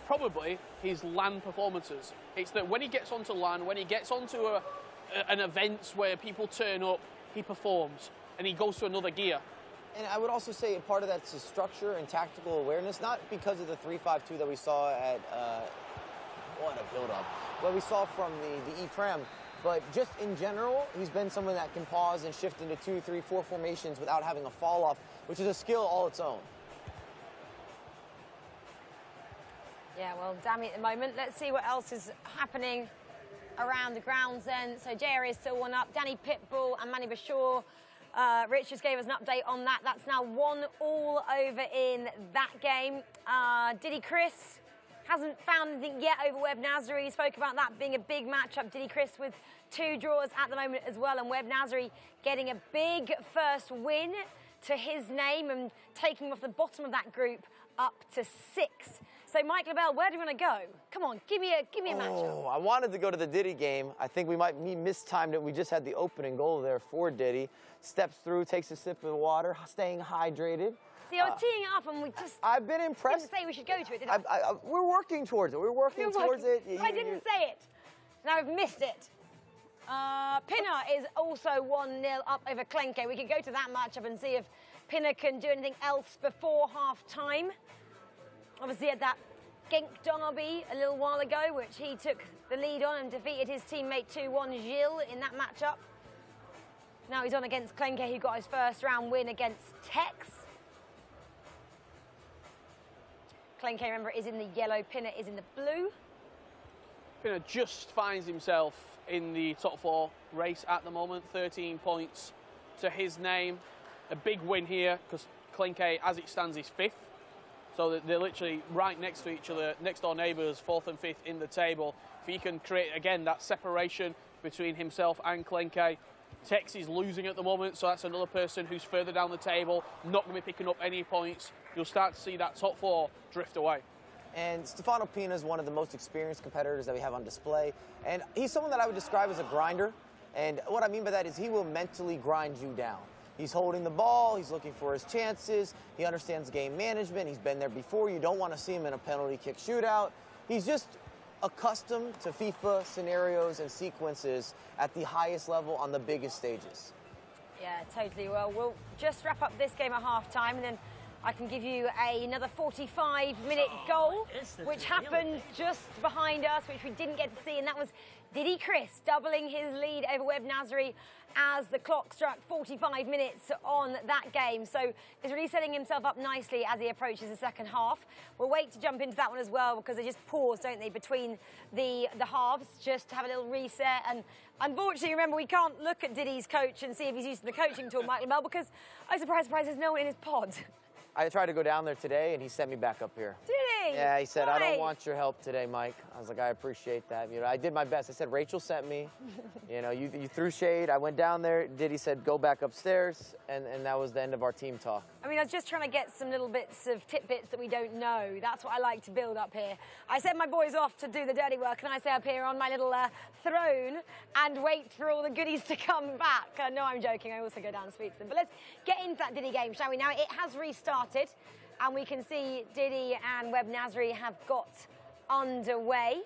probably his LAN performances. It's that when he gets onto LAN, when he gets onto an event where people turn up, he performs and he goes to another gear. And I would also say part of that's his structure and tactical awareness, not because of the 3-5-2 that we saw at, what a build-up, what we saw from the E-Prem, but just in general, he's been someone that can pause and shift into 2, 3, 4 formations without having a fall-off, which is a skill all its own. Yeah, well, Dami at the moment. Let's see what else is happening around the grounds then. So JR is still 1-up. Danny Pitbull and Manny Bashir. Rich just gave us an update on that. That's now 1-1 over in that game. Diddy Chris hasn't found anything yet over Webb Nasri. He spoke about that being a big matchup. Diddy Chris with 2 draws at the moment as well. And Webb Nasri getting a big first win to his name and taking him off the bottom of that group up to 6. So, Mike LaBelle, where do you want to go? Come on, give me a matchup. I wanted to go to the Diddy game. I think we mistimed it. We just had the opening goal there for Diddy. Steps through, takes a sip of water, staying hydrated. See, I was teeing up and we just... I've been impressed. Didn't say we should go to it, did I? We're working towards it. We're working towards it. I didn't say it. Now I've missed it. Pinner is also 1-0 up over Klenke. We could go to that matchup and see if Pinner can do anything else before half-time. Obviously had that Genk derby a little while ago, which he took the lead on and defeated his teammate 2-1 Gilles in that matchup. Now he's on against Klenke, who got his first round win against Tex. Klenke, remember, is in the yellow, Pinner is in the blue. Pinner just finds himself in the top 4 race at the moment, 13 points to his name. A big win here because Klenke, as it stands, is 5th. So they're literally right next to each other, next door neighbours, 4th and 5th in the table. If he can create, again, that separation between himself and Klenke. Tex is losing at the moment, so that's another person who's further down the table, not going to be picking up any points. You'll start to see that top 4 drift away. And Stefano Pina is one of the most experienced competitors that we have on display. And he's someone that I would describe as a grinder. And what I mean by that is he will mentally grind you down. He's holding the ball, he's looking for his chances, he understands game management, he's been there before. You don't want to see him in a penalty kick shootout. He's just accustomed to FIFA scenarios and sequences at the highest level on the biggest stages. Yeah, totally. Well, we'll just wrap up this game at half-time and then I can give you another 45-minute goal, which happened just behind us, which we didn't get to see, and that was Diddy Chris doubling his lead over Webb Nasri as the clock struck 45 minutes on that game. So he's really setting himself up nicely as he approaches the second half. We'll wait to jump into that one as well because they just pause, don't they, between the halves, just to have a little reset. And unfortunately, remember, we can't look at Diddy's coach and see if he's using the coaching tool, Mike LaBelle, because, oh, surprise, surprise, there's no one in his pod. I tried to go down there today, and he sent me back up here. Did he? Yeah, he said, Why? I don't want your help today, Mike. I was like, I appreciate that. You know, I did my best. I said, Rachel sent me. You know, you threw shade. I went down there. Diddy said, go back upstairs, and that was the end of our team talk. I mean, I was just trying to get some little bits of tidbits that we don't know. That's what I like to build up here. I sent my boys off to do the dirty work, and I stay up here on my little throne and wait for all the goodies to come back. No, I'm joking. I also go down and speak to them. But let's get into that Diddy game, shall we? Now, it has restarted. And we can see Diddy and Webb Nasri have got underway.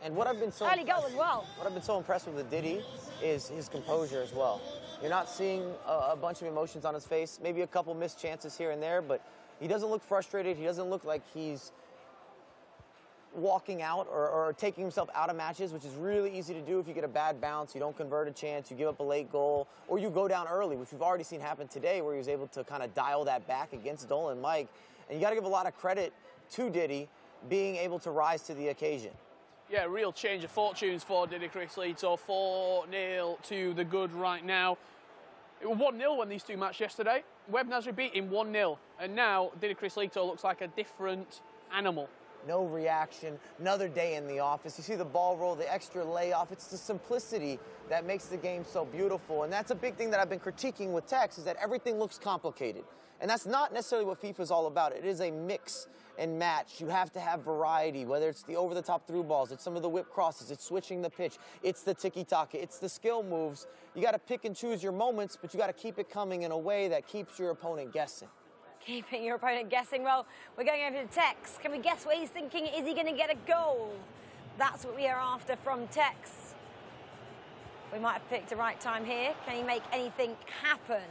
And what I've been so early goal as well. What I've been so impressed with Diddy is his composure as well. You're not seeing a bunch of emotions on his face, maybe a couple missed chances here and there, but he doesn't look frustrated. He doesn't look like he's walking out or taking himself out of matches, which is really easy to do if you get a bad bounce, you don't convert a chance, you give up a late goal, or you go down early, which we've already seen happen today where he was able to kind of dial that back against Dolan Mike. And you got to give a lot of credit to Diddy being able to rise to the occasion. Yeah, real change of fortunes for Diddy Crislito. 4-0 to the good right now. It was 1-0 when these two matched yesterday. Webb Nasri beat him 1-0. And now Diddy Crislito looks like a different animal. No reaction, another day in the office. You see the ball roll, the extra layoff. It's the simplicity that makes the game so beautiful. And that's a big thing that I've been critiquing with Tex, is that everything looks complicated. And that's not necessarily what FIFA is all about. It is a mix and match. You have to have variety, whether it's the over-the-top through balls, it's some of the whip crosses, it's switching the pitch, it's the tiki-taka, it's the skill moves. You got to pick and choose your moments, but you got to keep it coming in a way that keeps your opponent guessing. Keeping your opponent guessing. Well, we're going over to Tex. Can we guess what he's thinking? Is he going to get a goal? That's what we are after from Tex. We might have picked the right time here. Can he make anything happen?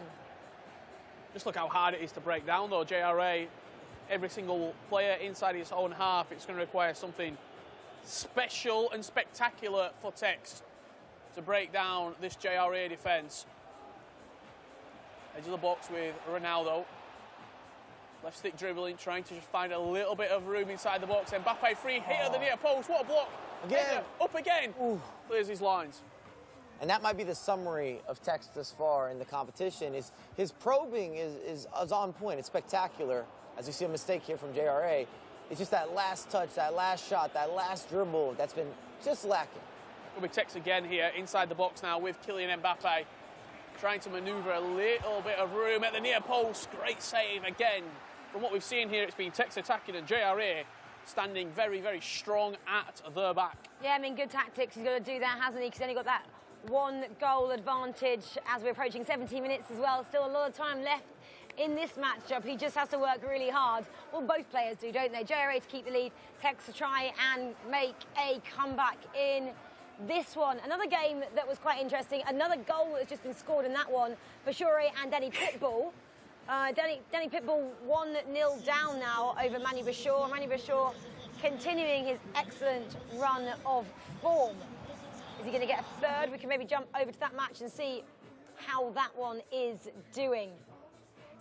Just look how hard it is to break down, though, JRA. Every single player inside his own half, it's going to require something special and spectacular for Tex to break down this JRA defence. Edge of the box with Ronaldo. Left stick dribbling, trying to just find a little bit of room inside the box. Mbappe free hit at the near post. What a block. Again. Header, up again. Ooh. Clears his lines. And that might be the summary of Tex this far in the competition. Is his probing is on point. It's spectacular. As we see a mistake here from JRA, it's just that last touch, that last shot, that last dribble that's been just lacking. Will be Tex again here inside the box now with Kylian Mbappe. Trying to manoeuvre a little bit of room at the near post. Great save again. From what we've seen here, it's been Tex attacking and JRA standing very, very strong at the back. Yeah, I mean, good tactics. He's got to do that, hasn't he? Because he's only got that one goal advantage as we're approaching 17 minutes as well. Still a lot of time left in this matchup. He just has to work really hard. Well, both players do, don't they? JRA to keep the lead, Tex to try and make a comeback in this one. Another game that was quite interesting. Another goal that's just been scored in that one. Bashore and Danny Pitbull. Danny Pitbull 1-0 down now over Manu Bashore. Manu Bashore continuing his excellent run of form. Is he going to get a third? We can maybe jump over to that match and see how that one is doing.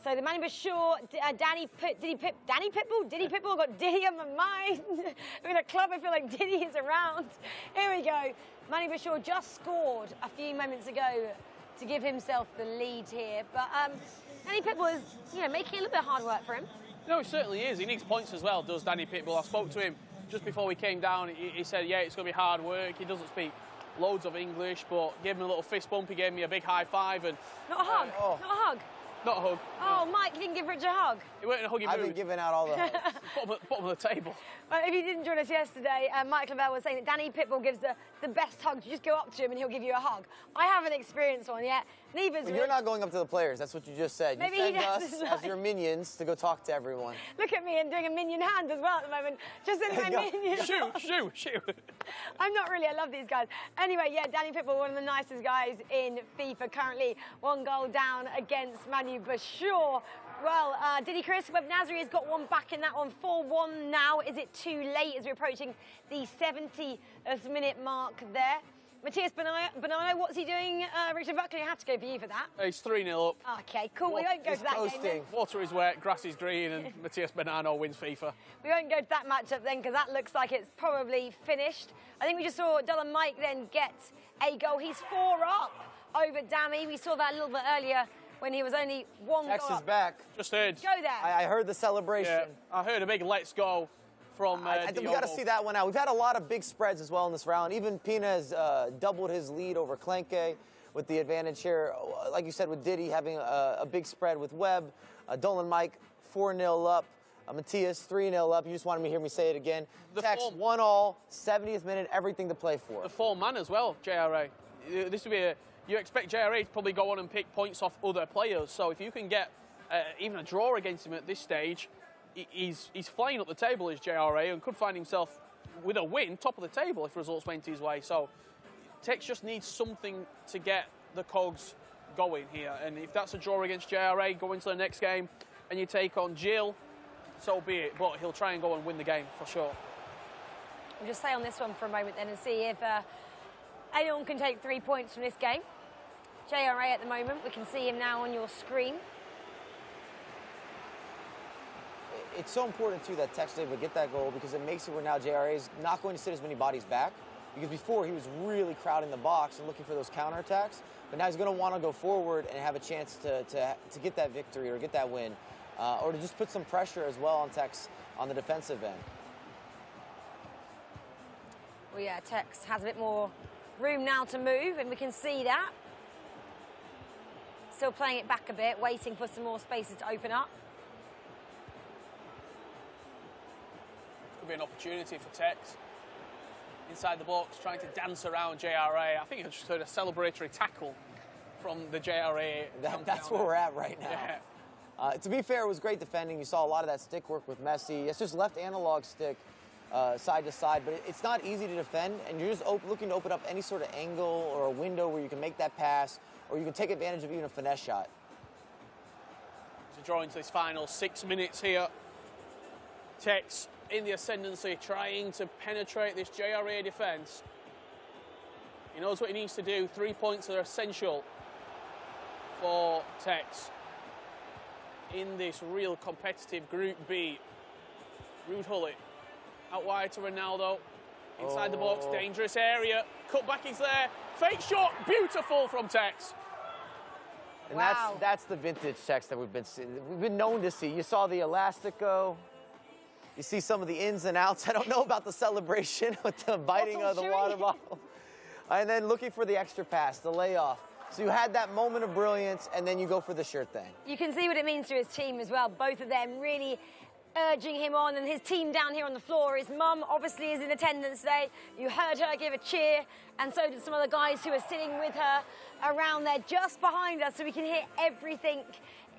So the Manu Bashore, Danny Pitbull got Diddy on my mind. I'm in a club, I feel like Diddy is around. Here we go. Manu Bashore just scored a few moments ago to give himself the lead here. But Danny Pitbull is, making a little bit of hard work for him. No, it certainly is. He needs points as well, does Danny Pitbull. I spoke to him just before we came down. He said, yeah, it's going to be hard work. He doesn't speak loads of English, but gave him a little fist bump. He gave me a big high five. And not a hug. Not a hug. Not a hug. Oh, Mike, you didn't give Rich a hug. He weren't in a huggy mood. I've been giving out all the hugs. Bottom of the table. Well, if you didn't join us yesterday, Mike Lavelle was saying that Danny Pitbull gives the best hugs. You just go up to him and he'll give you a hug. I haven't experienced one yet. Neither's Well, you're not going up to the players. That's what you just said. Maybe you he send does us as your minions to go talk to everyone. Look at me and doing a minion hand as well at the moment. Just in my minion. Shoot. I'm not really. I love these guys. Anyway, yeah, Danny Pitbull, one of the nicest guys in FIFA. Currently 1 goal down against Manu Bashore. Well, Diddy Chris, Webb Nasri has got one back in that one. 4-1 now. Is it too late as we're approaching the 70th minute mark there? Matthias Bonanno, what's he doing? Richard Buckley, I have to go for you for that. He's 3-0 up. Okay, cool. We won't go to that game then. Water is wet, grass is green, and Matthias Bonanno wins FIFA. We won't go to that matchup then, because that looks like it's probably finished. I think we just saw Dolan Mike then get a goal. He's 4 up over Dami. We saw that a little bit earlier when he was only 1 Tex goal is up. back. Just heard. Go there. I heard the celebration. Yeah, I heard a big let's go from I think we got to see that one out. We've had a lot of big spreads as well in this round. Even Pina has doubled his lead over Klenke with the advantage here. Like you said, with Diddy having a big spread with Webb. Dolan Mike 4-0 up. Matthias 3-0 up. You just wanted me to hear me say it again. Tex 1-1, 70th minute, everything to play for. The 4-man as well, JRA. This would be you expect JRA to probably go on and pick points off other players. So if you can get even a draw against him at this stage, he's flying up the table as JRA and could find himself with a win top of the table if results went his way. So Tex just needs something to get the cogs going here. And if that's a draw against JRA, go into the next game and you take on Jill, so be it. But he'll try and go and win the game for sure. We'll just stay on this one for a moment then and see if anyone can take 3 points from this game. JRA at the moment, we can see him now on your screen. It's so important, too, that Tex was able to get that goal because it makes it where now JRA is not going to sit as many bodies back. Because before, he was really crowding the box and looking for those counterattacks. But now he's going to want to go forward and have a chance to get that victory or get that win. Or to just put some pressure as well on Tex on the defensive end. Well, yeah, Tex has a bit more room now to move, and we can see that. Still playing it back a bit, waiting for some more spaces to open up. Could be an opportunity for Tex. Inside the box, trying to dance around JRA. I think I just heard a celebratory tackle from the JRA. That's where we're at right now. Yeah. To be fair, it was great defending. You saw a lot of that stick work with Messi. It's just left analog stick side to side, but it's not easy to defend, and you're just looking to open up any sort of angle or a window where you can make that pass, or you can take advantage of even a finesse shot. To draw into this final 6 minutes here. Tex in the ascendancy, trying to penetrate this JRA defence. He knows what he needs to do. 3 points are essential for Tex in this real competitive Group B. Ruud Gullit out wide to Ronaldo. Inside the box, dangerous area. Cutback is there. Fake shot, beautiful from Tex. And that's the vintage Tex that we've been known to see. You saw the elastico. You see some of the ins and outs. I don't know about the celebration with the biting of the water bottle. And then looking for the extra pass, the layoff. So you had that moment of brilliance, and then you go for the sure thing. You can see what it means to his team as well. Both of them really urging him on, and his team down here on the floor. His mum obviously is in attendance today. You heard her give a cheer, and so did some of the guys who are sitting with her around there just behind us, so we can hear everything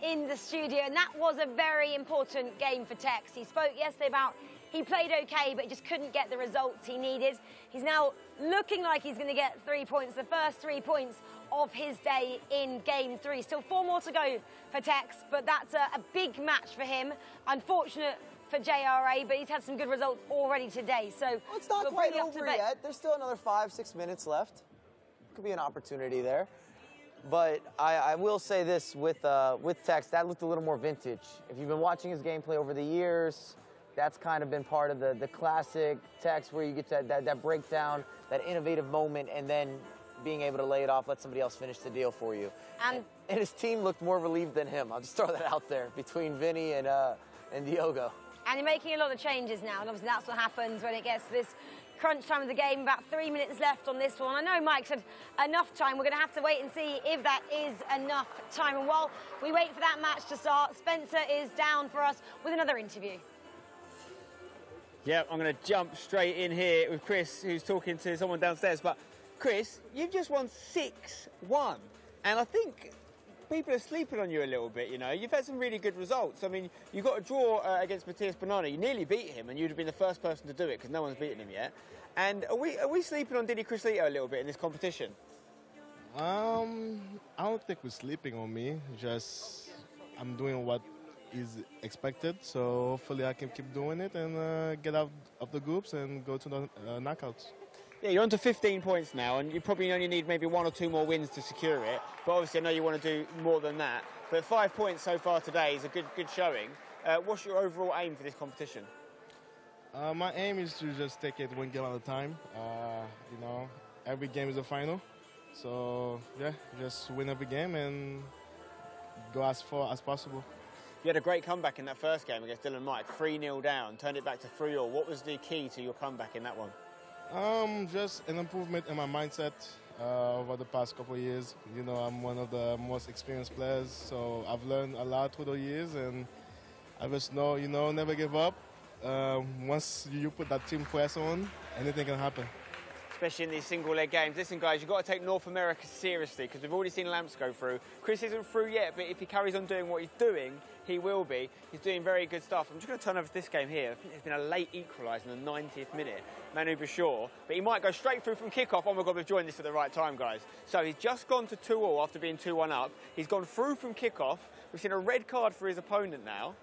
in the studio. And that was a very important game for Tex. He spoke yesterday about he played okay, but just couldn't get the results he needed. He's now looking like he's going to get 3 points, the first 3 points of his day in Game 3. Still 4 more to go for Tex, but that's a big match for him. Unfortunate for JRA, but he's had some good results already today. So well, it's not quite over yet. There's still another 5-6 minutes left. Could be an opportunity there. But I will say this with Tex, that looked a little more vintage. If you've been watching his gameplay over the years, that's kind of been part of the classic Tex where you get that breakdown, that innovative moment, and then being able to lay it off, let somebody else finish the deal for you. And his team looked more relieved than him. I'll just throw that out there between Vinny and Diogo. And you're making a lot of changes now, and obviously that's what happens when it gets to this crunch time of the game. About 3 minutes left on this one. I know Mike said enough time. We're going to have to wait and see if that is enough time. And while we wait for that match to start, Spencer is down for us with another interview. Yeah, I'm going to jump straight in here with Chris, who's talking to someone downstairs. But Chris, you've just won 6-1, and I think people are sleeping on you a little bit, you know. You've had some really good results. I mean, you got a draw against Matthias Bonanno. You nearly beat him, and you'd have been the first person to do it because no one's beaten him yet. And are we sleeping on Didi Crislito a little bit in this competition? I don't think we're sleeping on me. Just I'm doing what is expected, so hopefully I can keep doing it and get out of the groups and go to the knockouts. Yeah, you're on to 15 points now, and you probably only need maybe 1 or 2 more wins to secure it. But obviously I know you want to do more than that. But 5 points so far today is a good showing. What's your overall aim for this competition? My aim is to just take it one game at a time. You know, every game is a final. So, yeah, just win every game and go as far as possible. You had a great comeback in that first game against Dylan Mike, 3-0 down, turned it back to 3-0. What was the key to your comeback in that one? Just an improvement in my mindset over the past couple of years. You know, I'm one of the most experienced players, so I've learned a lot through the years, and I just know, you know, never give up. Once you put that team press on, anything can happen. Especially in these single-leg games. Listen, guys, you've got to take North America seriously because we've already seen Lamps go through. Chris isn't through yet, but if he carries on doing what he's doing, he will be. He's doing very good stuff. I'm just going to turn over to this game here. I think there's been a late equaliser in the 90th minute. Manu Bashir, but he might go straight through from kick-off. Oh, my God, we've joined this at the right time, guys. So he's just gone to 2-2 after being 2-1 up. He's gone through from kick-off. We've seen a red card for his opponent now,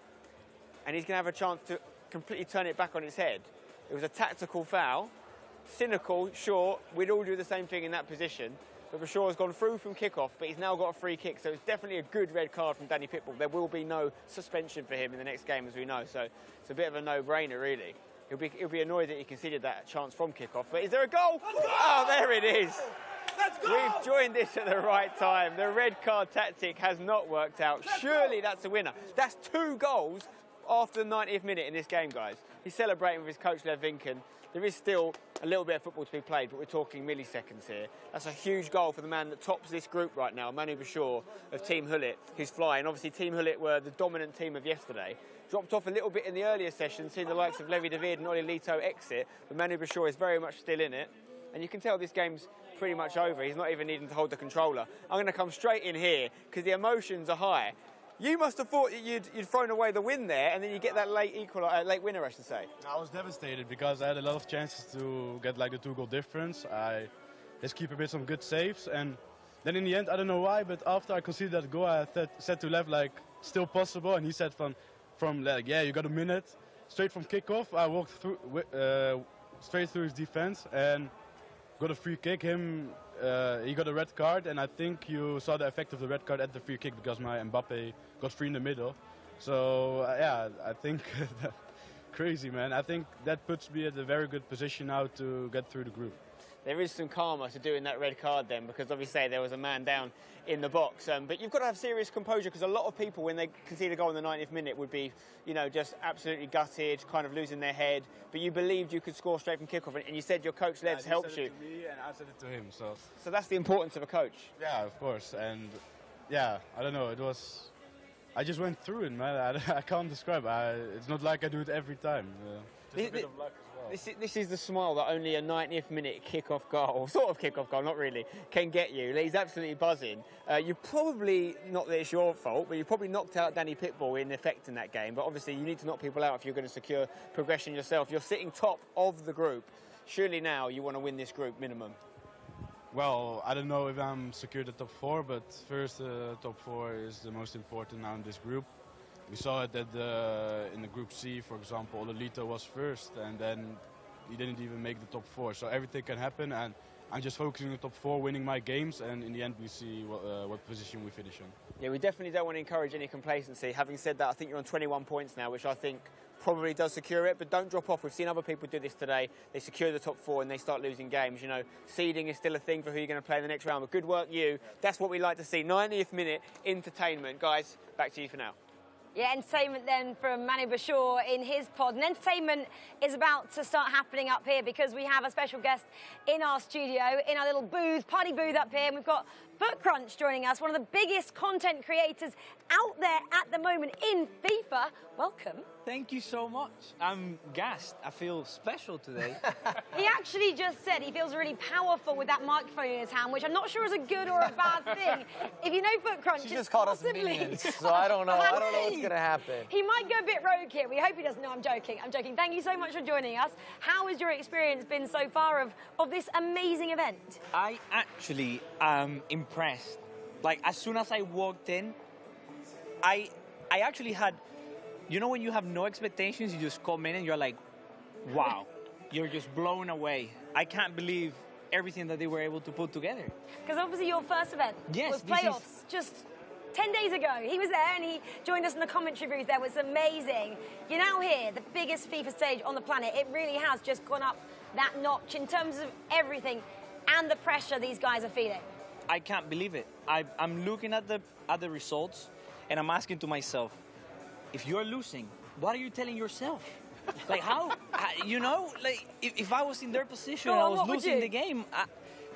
and he's going to have a chance to completely turn it back on its head. It was a tactical foul. Cynical, sure, we'd all do the same thing in that position. But Bashir has gone through from kickoff, but he's now got a free kick, so it's definitely a good red card from Danny Pitbull. There will be no suspension for him in the next game, as we know, so it's a bit of a no-brainer, really. He'll be annoyed that he conceded that chance from kickoff, but is there a goal? Oh, there it is. We've joined this at the right time. The red card tactic has not worked out. Surely that's a winner. That's 2 goals after the 90th minute in this game, guys. He's celebrating with his coach, Lev Vinken. There is still a little bit of football to be played, but we're talking milliseconds here. That's a huge goal for the man that tops this group right now, Manu Bashir of Team Hullet, who's flying. Obviously, Team Hullet were the dominant team of yesterday. Dropped off a little bit in the earlier session, seeing the likes of Levi David and Oli Lito exit, but Manu Bashir is very much still in it. And you can tell this game's pretty much over. He's not even needing to hold the controller. I'm going to come straight in here, because the emotions are high. You must have thought you'd thrown away the win there, and then you get that late winner, I should say. I was devastated because I had a lot of chances to get like the 2-goal difference. His keeper made some good saves, and then in the end, I don't know why, but after I conceded that goal, I said to Lev, like, still possible, and he said from like, yeah, you got a minute. Straight from kickoff, I walked through straight through his defense and got a free kick. He got a red card, and I think you saw the effect of the red card at the free kick because my Mbappe got free in the middle. So yeah, I think crazy, man. I think that puts me at a very good position now to get through the group. There is some karma to doing that red card then, because obviously there was a man down in the box. But you've got to have serious composure, because a lot of people, when they concede a goal in the 90th minute, would be, you know, just absolutely gutted, kind of losing their head. But you believed you could score straight from kickoff, and you said your coach Lev's helped you. He said it to me, and I said it to him. So that's the importance of a coach. Yeah, of course. And yeah, I don't know. I just went through it, man. I can't describe. It's not like I do it every time. Just a bit of luck as well. This is the smile that only a 90th minute kickoff goal, sort of kickoff goal, not really, can get you. He's absolutely buzzing. You probably, not that it's your fault, but you probably knocked out Danny Pitbull in effect in that game. But obviously you need to knock people out if you're going to secure progression yourself. You're sitting top of the group. Surely now you want to win this group minimum. Well, I don't know if I'm secured at top 4, but first top 4 is the most important now in this group. We saw it that in the Group C, for example, Ololito was first, and then he didn't even make the top 4. So everything can happen, and I'm just focusing on the top 4, winning my games, and in the end we see what position we finish in. Yeah, we definitely don't want to encourage any complacency. Having said that, I think you're on 21 points now, which I think probably does secure it, but don't drop off. We've seen other people do this today. They secure the top 4 and they start losing games. You know, seeding is still a thing for who you're going to play in the next round, but good work, you. That's what we like to see. 90th minute entertainment. Guys, back to you for now. Yeah, entertainment then from Manu Bashir in his pod. And entertainment is about to start happening up here, because we have a special guest in our studio, in our little booth, party booth up here. And we've got FootCrunch joining us, one of the biggest content creators out there at the moment in FIFA. Welcome. Thank you so much. I'm gassed. I feel special today. He actually just said he feels really powerful with that microphone in his hand, which I'm not sure is a good or a bad thing. If you know FootCrunch, She just called us minions, so I don't know. I don't know what's going to happen. He might go a bit rogue here. We hope he doesn't. No, I'm joking. I'm joking. Thank you so much for joining us. How has your experience been so far of this amazing event? I actually am impressed. Like, as soon as I walked in, I actually had, you know, when you have no expectations, you just come in and you're like, wow, you're just blown away. I can't believe everything that they were able to put together. Because obviously your first event was playoffs just 10 days ago. He was there and he joined us in the commentary booth there. It was amazing. You're now here, the biggest FIFA stage on the planet. It really has just gone up that notch in terms of everything and the pressure these guys are feeling. I can't believe it. I'm looking at the results and I'm asking to myself, if you're losing, what are you telling yourself? Like, how, you know, like, if I was in their position and I was losing the game,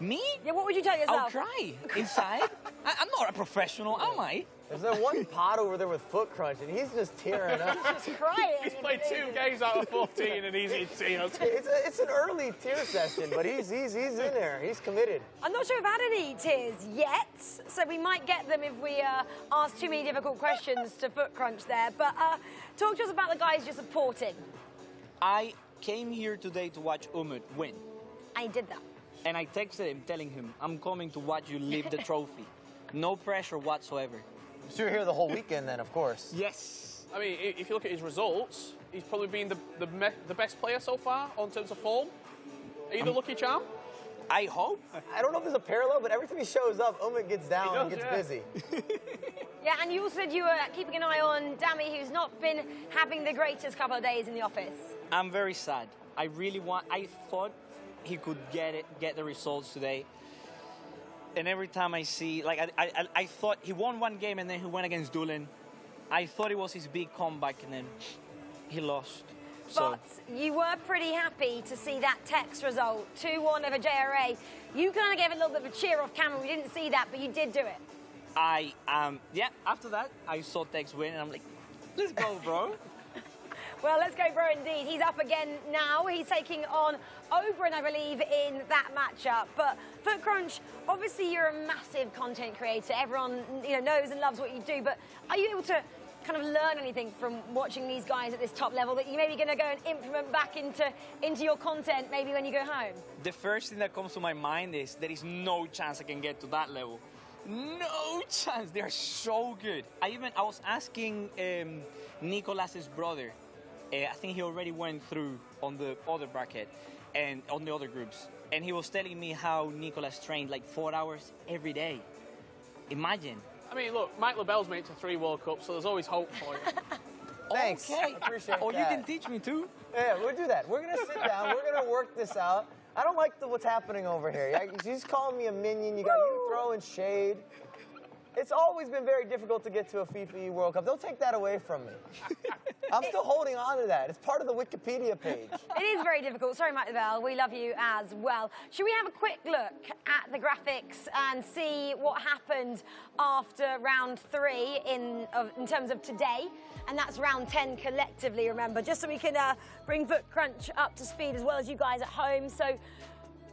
me? Yeah, what would you tell yourself? I'll cry inside. I'm not a professional, am I? There's that one pod over there with FootCrunch, and he's just tearing up. He's just crying. He's played 2 games out of 14 and he's in tears. It's an early tear session, but he's in there. He's committed. I'm not sure we've had any tears yet, so we might get them if we ask too many difficult questions to FootCrunch there. But talk to us about the guys you're supporting. I came here today to watch Umut win. And he did that. And I texted him telling him, I'm coming to watch you lift the trophy. No pressure whatsoever. So you're here the whole weekend then, of course. Yes. I mean, if you look at his results, he's probably been the best player so far in terms of form. Are you the lucky charm? I hope. I don't know if there's a parallel, but every time he shows up, Umut gets down and gets busy. Yeah, and you also said you were keeping an eye on Dami, who's not been having the greatest couple of days in the office. I'm very sad. I thought he could get the results today. And every time I see, like, I thought he won one game and then he went against Doolin. I thought it was his big comeback and then he lost. But you were pretty happy to see that Tex result, 2-1 over JRA. You kind of gave a little bit of a cheer off camera. We didn't see that, but you did do it. Yeah, after that, I saw Tex win and I'm like, let's go, bro. Well, let's go, bro, indeed. He's up again now. He's taking on Oberon, I believe, in that matchup. But Foot Crunch, obviously you're a massive content creator. Everyone, knows and loves what you do. But are you able to kind of learn anything from watching these guys at this top level that you're maybe going to go and implement back into your content maybe when you go home? The first thing that comes to my mind is there is no chance I can get to that level. No chance. They are so good. I was asking Nicolas's brother. I think he already went through on the other bracket and on the other groups. And he was telling me how Nicolas trained like 4 hours every day. Imagine. I mean, look, Mike LaBelle's made it to 3 World Cups, so there's always hope for you. Thanks. Okay. I appreciate that. that. You can teach me too. Yeah, we'll do that. We're going to sit down. We're going to work this out. I don't like what's happening over here. He's calling me a minion. You got you throwing shade. It's always been very difficult to get to a FIFAe World Cup. Don't take that away from me. I'm still holding on to that. It's part of the Wikipedia page. It is very difficult. Sorry, Mike Bell. We love you as well. Should we have a quick look at the graphics and see what happened after round 3 in terms of today? And that's round 10 collectively, remember, just so we can bring Foot Crunch up to speed as well as you guys at home. So,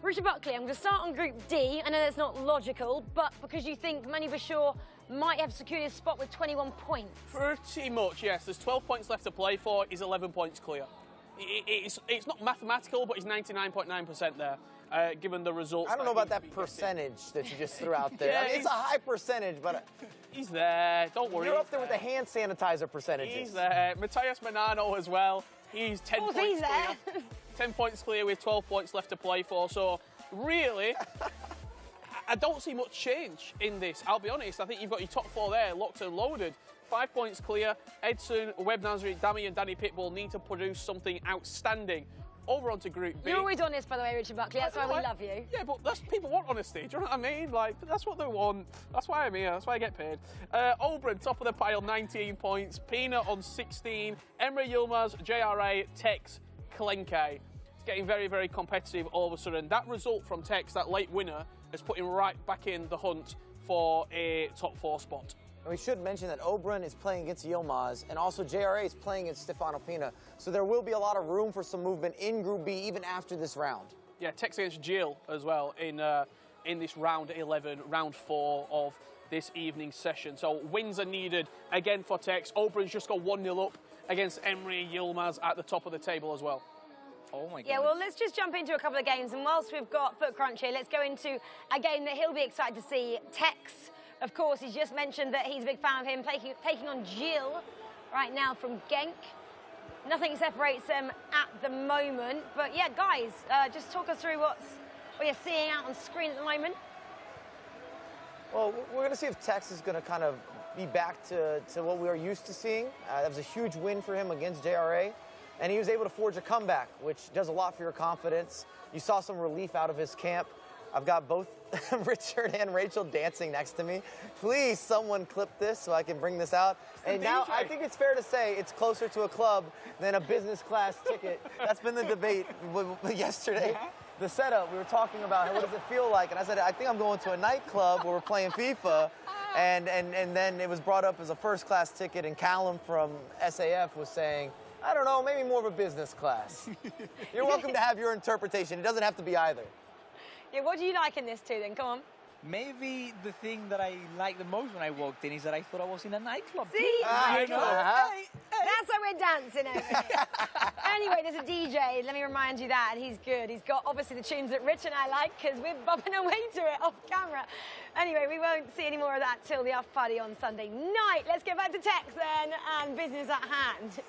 Richard Buckley, I'm going to start on Group D. I know that's not logical, but because you think Manu Bashir might have secured his spot with 21 points. Pretty much, yes. There's 12 points left to play for. He's 11 points clear. It's not mathematical, but he's 99.9% there, given the results. I don't know about that percentage that you just threw out there. Yeah, I mean, it's a high percentage, but... He's there. Don't worry. You're up there with the hand sanitizer percentages. He's there. Matthias Manano as well. He's 10 points he's clear. there. 10 points clear with 12 points left to play for. So, really, I don't see much change in this. I'll be honest. I think you've got your top 4 there, locked and loaded. 5 points clear. Edson, Webb Nasri, Dami and Danny Pitbull need to produce something outstanding. Over onto Group B. You're always honest, by the way, Richard Buckley. That's why we love you. Yeah, but people want honesty. Do you know what I mean? Like, that's what they want. That's why I'm here. That's why I get paid. Oberon, top of the pile, 19 points. Pina on 16. Emre Yilmaz, JRA, Tex, Klenke. It's getting very, very competitive all of a sudden. That result from Tex, that late winner, has put him right back in the hunt for a top 4 spot. And we should mention that Oberon is playing against Yilmaz, and also JRA is playing against Stefano Pina. So there will be a lot of room for some movement in Group B, even after this round. Yeah, Tex against Jill as well in this round 11, round 4 of this evening session. So wins are needed again for Tex. Oberon's just got 1-0 up against Emre Yilmaz at the top of the table as well. Oh my God. Yeah, well, let's just jump into a couple of games. And whilst we've got Foot Crunch here, let's go into a game that he'll be excited to see. Tex, of course, he's just mentioned that he's a big fan of him, taking on Jill right now from Genk. Nothing separates them at the moment. But yeah, guys, just talk us through what you're seeing out on screen at the moment. Well, we're going to see if Tex is going to kind of be back to what we are used to seeing. That was a huge win for him against JRA. And he was able to forge a comeback, which does a lot for your confidence. You saw some relief out of his camp. I've got both Richard and Rachel dancing next to me. Please, someone clip this so I can bring this out. And now I think it's fair to say it's closer to a club than a business class ticket. That's been the debate yesterday. The setup, we were talking about what does it feel like, and I said, I think I'm going to a nightclub where we're playing FIFA, and then it was brought up as a first class ticket, and Callum from SAF was saying, I don't know, maybe more of a business class. You're welcome to have your interpretation. It doesn't have to be either. Yeah, what do you like in this too then? Come on. Maybe the thing that I liked the most when I walked in is that I thought I was in a nightclub. See? You know? Hey, That's why we're dancing over here. Anyway, there's a DJ, let me remind you that, and he's good. He's got obviously the tunes that Rich and I like because we're bobbing away to it off camera. Anyway, we won't see any more of that till the after party on Sunday night. Let's get back to Tex then and business at hand.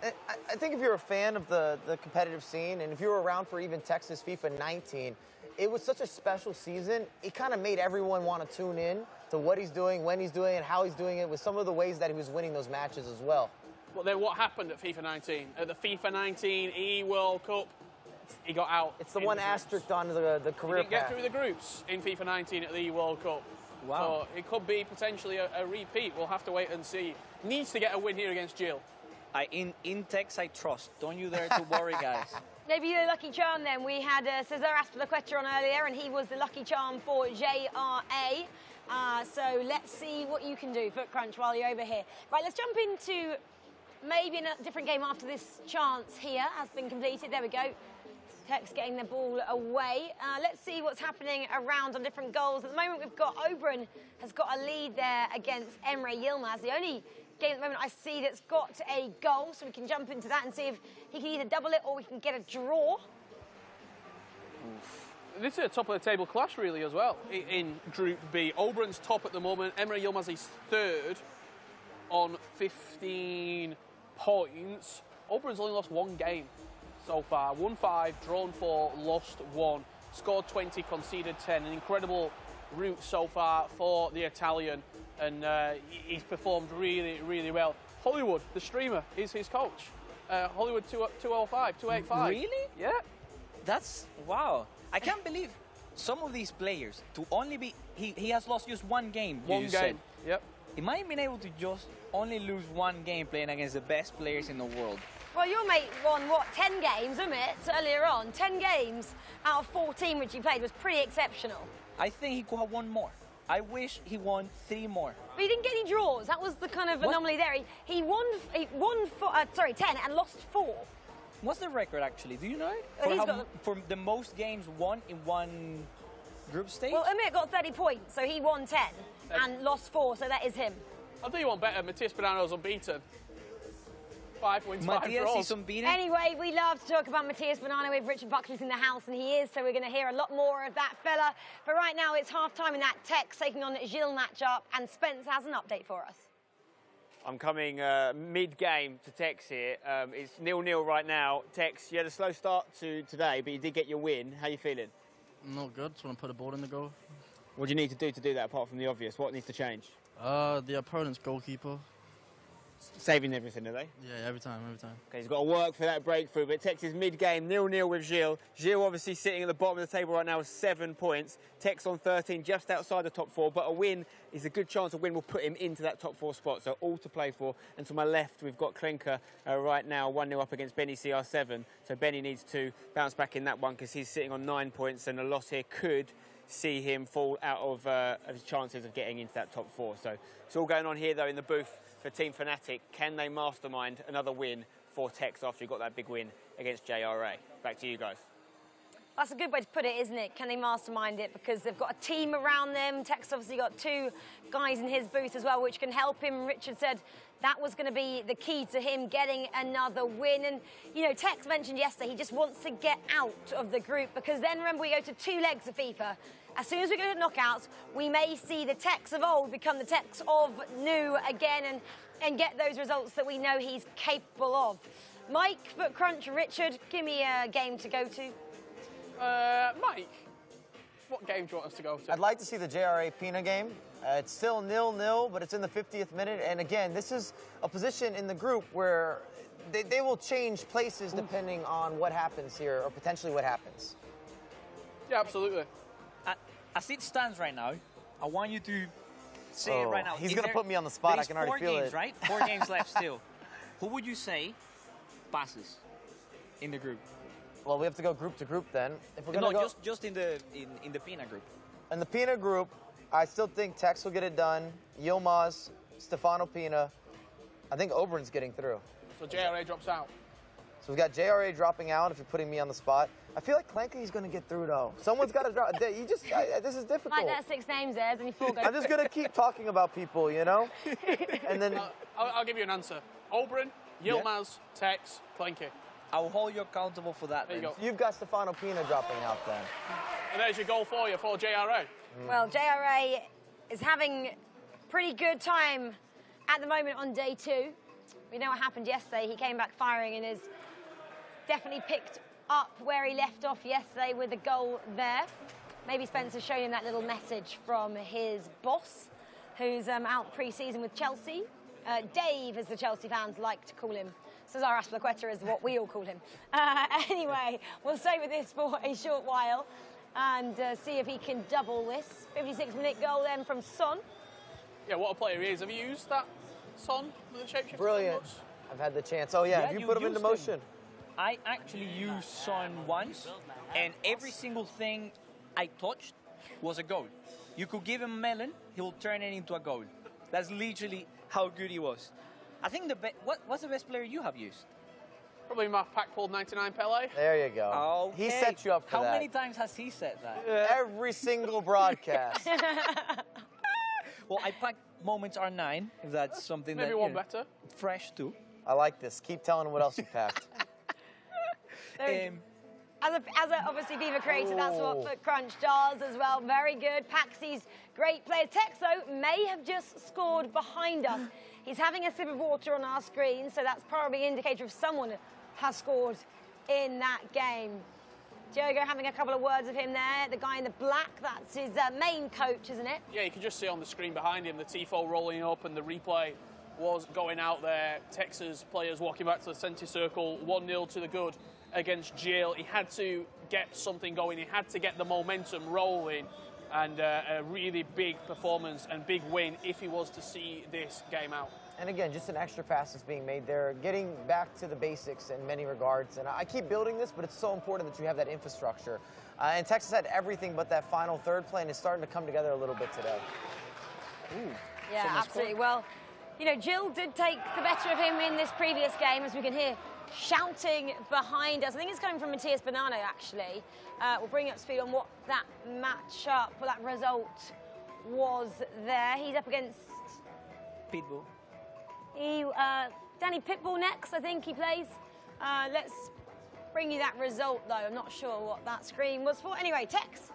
I think if you're a fan of the competitive scene, and if you were around for even Texas FIFA 19, it was such a special season. It kind of made everyone want to tune in to what he's doing, when he's doing it, how he's doing it, with some of the ways that he was winning those matches as well. Well, then what happened at FIFA 19? At the FIFA 19 E World Cup, he got out. It's the one asterisk on the career He didn't get path. through the groups in FIFA 19 at the E World Cup. Wow. So it could be potentially a repeat. We'll have to wait and see. Needs to get a win here against Jill. In Tex, I trust. Don't you dare to worry, guys. Maybe the lucky charm then. We had Cesar Azpilicueta on earlier, and he was the lucky charm for JRA. So let's see what you can do, Foot Crunch, while you're over here. Right, let's jump into maybe a different game after this chance here has been completed. There we go. Tex getting the ball away. Let's see what's happening around on different goals. At the moment, we've got Oberon has got a lead there against Emre Yilmaz. The only game at the moment I see that's got a goal, so we can jump into that and see if he can either double it or we can get a draw. This is a top of the table clash really as well in Group B. Oberon's top at the moment. Emre Yilmaz is third on 15 points. Oberon's only lost one game so far. Won 5, drawn 4, lost 1. Scored 20, conceded 10. An incredible route so far for the Italian, and he's performed really, really well. Hollywood, the streamer, is his coach. Hollywood 205, 285. Really? Yeah. That's, wow. I can't believe some of these players to only be, he has lost just one game. One game, yep. He might have been able to just only lose one game playing against the best players in the world. Well, your mate won, what, 10 games, Amit, earlier on. 10 games out of 14 which he played was pretty exceptional. I think he could have won more. I wish he won 3 more. But he didn't get any draws. That was the kind of anomaly there. He won 10 and lost 4. What's the record, actually? Do you know it? For the most games won in one group stage? Well, Amit got 30 points, so he won 10 and lost 4, so that is him. I'll do you one better. Matthias Bonanno's unbeaten. 5 wins, 5 Matthias draws. is unbeaten. Anyway, we love to talk about Matthias Bonanno with Richard Buckley's in the house, and he is, so we're going to hear a lot more of that fella. But right now, it's half-time in that Tex taking on Gilles matchup, and Spence has an update for us. I'm coming mid-game to Tex here. It's 0-0 right now. Tex, you had a slow start to today, but you did get your win. How are you feeling? Not good. Just want to put a ball in the goal. What do you need to do that apart from the obvious? What needs to change? The opponent's goalkeeper. Saving everything, are they? Yeah, every time. Okay, he's got to work for that breakthrough, but Tex is mid-game, 0-0 with Gilles. Gilles obviously sitting at the bottom of the table right now with 7 points. Tex on 13, just outside the top 4, but a win is a good chance. A win will put him into that top 4 spot, so all to play for. And to my left, we've got Klenker right now, 1-0 up against Benny CR7. So Benny needs to bounce back in that one because he's sitting on 9 points, and a loss here could see him fall out of his chances of getting into that top 4. So it's all going on here, though, in the booth for Team Fnatic. Can they mastermind another win for Tex after you got that big win against JRA? Back to you guys. That's a good way to put it, isn't it? Can they mastermind it? Because they've got a team around them. Tex obviously got 2 guys in his booth as well, which can help him. Richard said that was going to be the key to him getting another win. And, you know, Tex mentioned yesterday he just wants to get out of the group because then, remember, we go to 2 legs of FIFA. As soon as we go to knockouts, we may see the Tex of old become the Tex of new again and get those results that we know he's capable of. Mike, Foot Crunch, Richard, give me a game to go to. Mike, what game do you want us to go to? I'd like to see the JRA Pina game. It's still 0-0, but it's in the 50th minute. And again, this is a position in the group where they will change places depending on what happens here, or potentially what happens. Yeah, absolutely. As it stands right now, I want you to say it right now. He's going to put me on the spot. I can already feel games, it. Right? 4 games left still. Who would you say passes in the group? Well, we have to go group to group then. If we're No, gonna go just in the Pina group. in the Pina group, I still think Tex will get it done. Yilmaz, Stefano Pina. I think Oberon's getting through. So JRA drops out. So we've got JRA dropping out if you're putting me on the spot. I feel like Clanky's going to get through, though. Someone's got to drop. This is difficult. Like there's 6 names there, there's only 4 go. I'm just going to keep talking about people, you know? And then... I'll give you an answer. Oberon, Yilmaz, Tex, Clanky. I'll hold you accountable for that. There you go. You've got Stefano Pina dropping out then. And there's your goal for you for JRA. Well, JRA is having pretty good time at the moment on day 2. We know what happened yesterday. He came back firing and has definitely picked up where he left off yesterday with a goal there. Maybe Spencer's shown him that little message from his boss, who's out pre-season with Chelsea. Dave, as the Chelsea fans like to call him. Cesar Azpilicueta is what we all call him. Anyway, we'll stay with this for a short while and see if he can double this. 56-minute goal then from Son. Yeah, what a player he is. Have you used that Son with the shapeshifter? Brilliant. I've had the chance. Oh, yeah. Have you put him into motion? I actually used Son once, and every single thing I touched was a goal. You could give him a melon, he will turn it into a goal. That's literally how good he was. I think what's the best player you have used? Probably my pack-pulled 99 Pele. There you go. Okay. He set you up for How that. many times has he said that? Every single broadcast. Well, I packed Moments R9, if that's something Maybe that... one better. Fresh, too. I like this. Keep telling him what else you packed. As a obviously FIFA creator, that's what Foot Crunch does as well. Very good. Paxi's great player. Texo may have just scored behind us. He's having a sip of water on our screen, so that's probably an indicator of someone has scored in that game. Diogo having a couple of words of him there. The guy in the black, that's his main coach, isn't it? Yeah, you can just see on the screen behind him the tifo rolling up and the replay was going out there. Texas players walking back to the centre circle, 1-0 to the good against Jill. He had to get something going. He had to get the momentum rolling, and a really big performance and big win if he was to see this game out. And again, just an extra pass that's being made there, getting back to the basics in many regards. And I keep building this, but it's so important that you have that infrastructure. And Texas had everything but that final third play, and it's starting to come together a little bit today. Ooh, yeah, absolutely. Well, you know, Jill did take the better of him in this previous game, as we can hear shouting behind us. I think it's coming from Matthias Bonanno, actually. We'll bring you up to speed on what that match-up, what that result was there. He's up against... Pitbull. Danny Pitbull next, I think he plays. Let's bring you that result, though. I'm not sure what that screen was for. Anyway, Tex,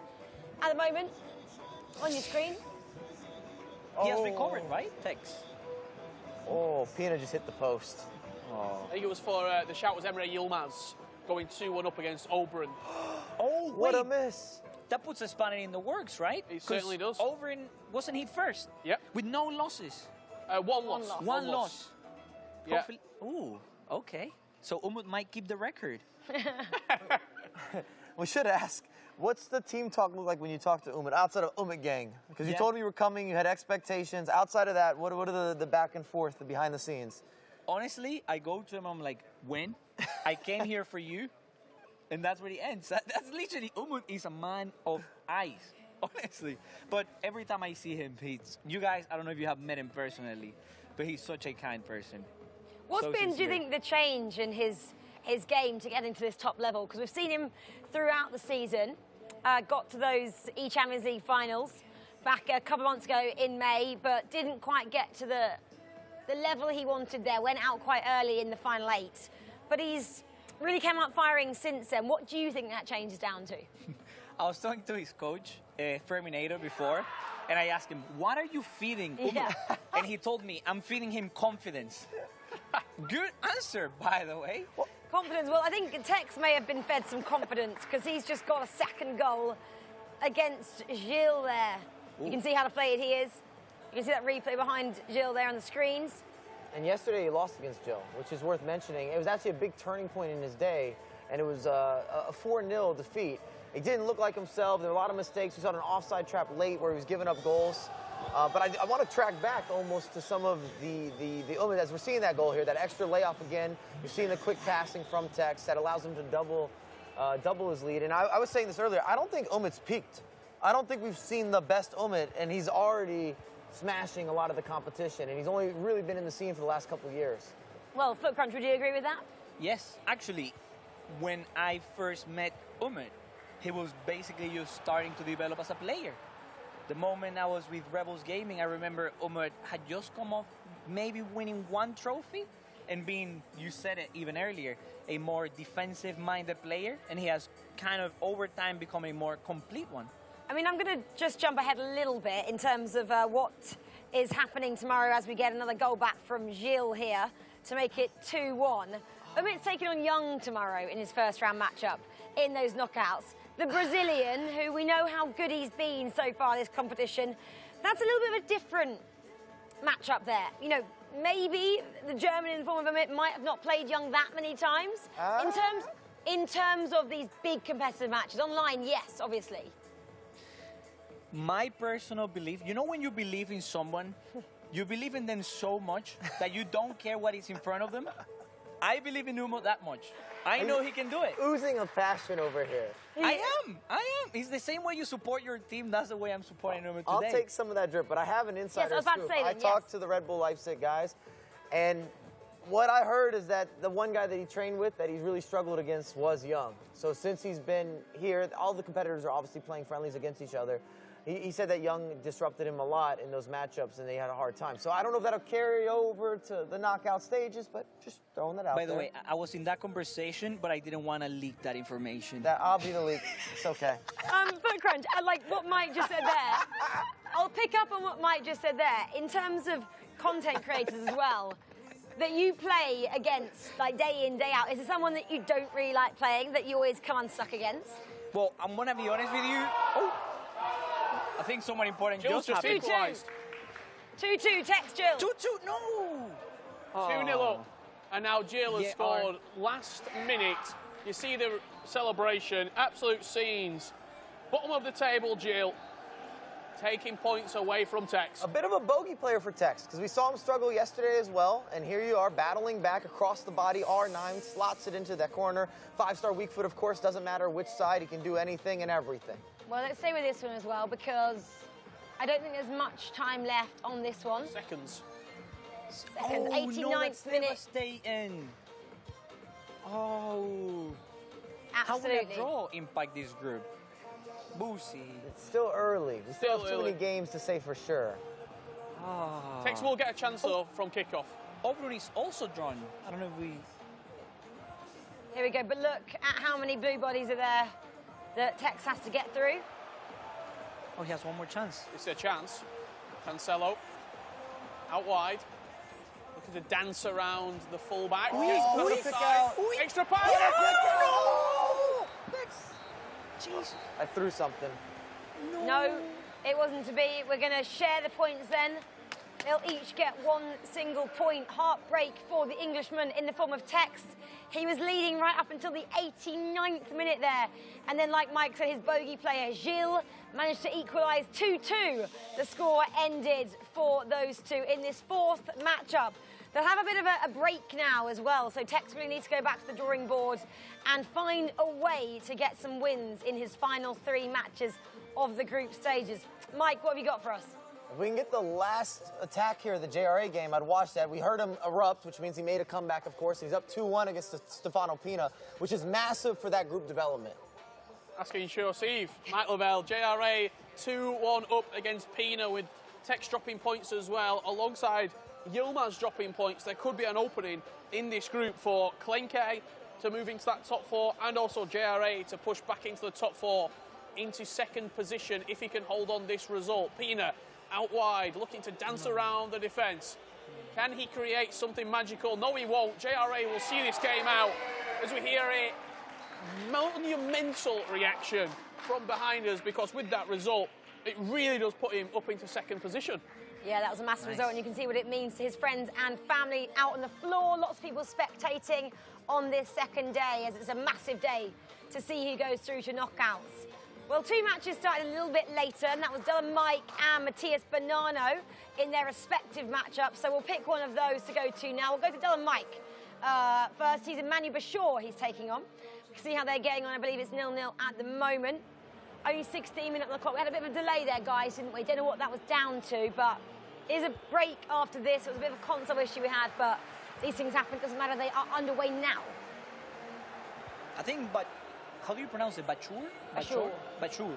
at the moment, on your screen. He has recovered, right, Tex? Oh, Pina just hit the post. I think it was for, the shout was Emre Yilmaz going 2-1 up against Oberon. Oh, what a miss. That puts a spanner in the works, right? It certainly does. Oberon, wasn't he first? Yep. With no losses? One loss. One loss. Yeah. Hopefully. Ooh, okay. So Umut might keep the record. We should ask, what's the team talk look like when you talk to Umut, outside of Umut gang? Because you told me you were coming, you had expectations. Outside of that, what are the back and forth, the behind the scenes? Honestly, I go to him, I'm like, when? I came here for you. And that's where it ends. That's literally, Umut is a man of ice, honestly. But every time I see him, you guys, I don't know if you have met him personally, but he's such a kind person. What's been, do you think, the change in his game to get into this top level? Because we've seen him throughout the season, got to those E-Champions League finals back a couple of months ago in May, but didn't quite get to the level he wanted there, went out quite early in the final 8. But he's really came out firing since then. What do you think that change is down to? I was talking to his coach, Ferminator, before, and I asked him, what are you feeding Umut? Yeah. And he told me, I'm feeding him confidence. Good answer, by the way. Confidence. Well, I think Tex may have been fed some confidence because he's just got a second goal against Gilles there. Ooh. You can see how deflated he is. You can see that replay behind Gilles there on the screens. And yesterday he lost against Jill, which is worth mentioning. It was actually a big turning point in his day, and it was a 4-0 defeat. He didn't look like himself. There were a lot of mistakes. We saw an offside trap late where he was giving up goals. But I want to track back almost to some of the as we're seeing that goal here, that extra layoff again. You're seeing the quick passing from Tex that allows him to double his lead. And I was saying this earlier, I don't think Umut's peaked. I don't think we've seen the best Umut, and he's already smashing a lot of the competition, and he's only really been in the scene for the last couple of years. Well, Foot Crunch, would you agree with that? Yes, actually, when I first met Umut, he was basically just starting to develop as a player. The moment I was with Rebels Gaming, I remember Umut had just come off maybe winning one trophy and being, you said it even earlier, a more defensive-minded player, and he has kind of over time become a more complete one. I mean, I'm going to just jump ahead a little bit in terms of what is happening tomorrow as we get another goal back from Gilles here to make it 2-1. Umut's taking on Young tomorrow in his first round matchup in those knockouts. The Brazilian, who we know how good he's been so far this competition, that's a little bit of a different matchup there. You know, maybe the German in the form of Umut might have not played Young that many times. In terms of these big competitive matches. Online, yes, obviously. My personal belief, you know when you believe in someone, you believe in them so much that you don't care what is in front of them? I believe in Umut that much. I know he can do it. Oozing of passion over here. I am. It's the same way you support your team, that's the way I'm supporting Umut today. I'll take some of that drip, but I have an insider scoop. I talked to the Red Bull Leipzig guys, and what I heard is that the one guy that he trained with that he really struggled against was Young. So since he's been here, all the competitors are obviously playing friendlies against each other. He said that Young disrupted him a lot in those matchups and they had a hard time. So I don't know if that'll carry over to the knockout stages, but just throwing that out there. By the way, I was in that conversation, but I didn't want to leak that information. I'll be the leak. It's okay. But Crunch, like what Mike just said there, I'll pick up on what Mike just said there. In terms of content creators as well, that you play against, like day in, day out, is there someone that you don't really like playing, that you always come unstuck against? Well, I'm going to be honest with you. I think someone important Gilles just happened. 2-2, text Gilles. 2-2, no! 2-0 up. And now Gilles has scored last minute. You see the celebration, absolute scenes. Bottom of the table, Gilles, taking points away from Tex. A bit of a bogey player for Tex, because we saw him struggle yesterday as well, and here you are battling back across the body, R9, slots it into that corner. 5-star weak foot, of course, doesn't matter which side, he can do anything and everything. Well, let's stay with this one as well, because I don't think there's much time left on this one. Seconds. 89th minute. Devastating. Oh. Absolutely. How will that draw impact this group? Boosie. It's still early. We still have too many games to say for sure. Tex will get a chance, though, from kickoff. Obrun is also drawn. I don't know if we... Here we go, but look at how many blue bodies are there that Tex has to get through. Oh, he has one more chance. It's a chance. Cancelo, out wide. Looking to dance around the fullback. Extra pass! Jesus. I threw something. No, it wasn't to be. We're going to share the points then. They'll each get one single point. Heartbreak for the Englishman in the form of Tex. He was leading right up until the 89th minute there. And then, like Mike said, his bogey player, Gilles, managed to equalise 2-2. The score ended for those two in this fourth matchup. They'll have a bit of a break now as well, so Tex really needs to go back to the drawing board and find a way to get some wins in his final 3 matches of the group stages. Mike, what have you got for us? If we can get the last attack here of the JRA game, I'd watch that. We heard him erupt, which means he made a comeback, of course. He's up 2-1 against Stefano Pina, which is massive for that group development. Asking Sure Steve, Mike Lavelle, JRA 2-1 up against Pina with Tex dropping points as well, alongside Yilmaz dropping points. There could be an opening in this group for Klenke to move into that top 4 and also JRA to push back into the top 4 into second position if he can hold on this result. Pina out wide, looking to dance around the defence. Can he create something magical? No, he won't. JRA will see this game out as we hear a monumental reaction from behind us, because with that result, it really does put him up into second position. Yeah, that was a massive result, and you can see what it means to his friends and family out on the floor. Lots of people spectating on this second day, as it's a massive day to see who goes through to knockouts. Well, 2 matches started a little bit later, and that was Dylan Mike and Matthias Bonanno in their respective matchups. So we'll pick one of those to go to now. We'll go to Dylan Mike. First, he's Emmanuel Bashor he's taking on. We can see how they're getting on. I believe it's 0-0 at the moment. Only 16 minutes on the clock. We had a bit of a delay there, guys, didn't we? Don't know what that was down to, but there's a break after this. It was a bit of a console issue we had, but these things happen. It doesn't matter. They are underway now. I think, but how do you pronounce it? Bachur? Bachur.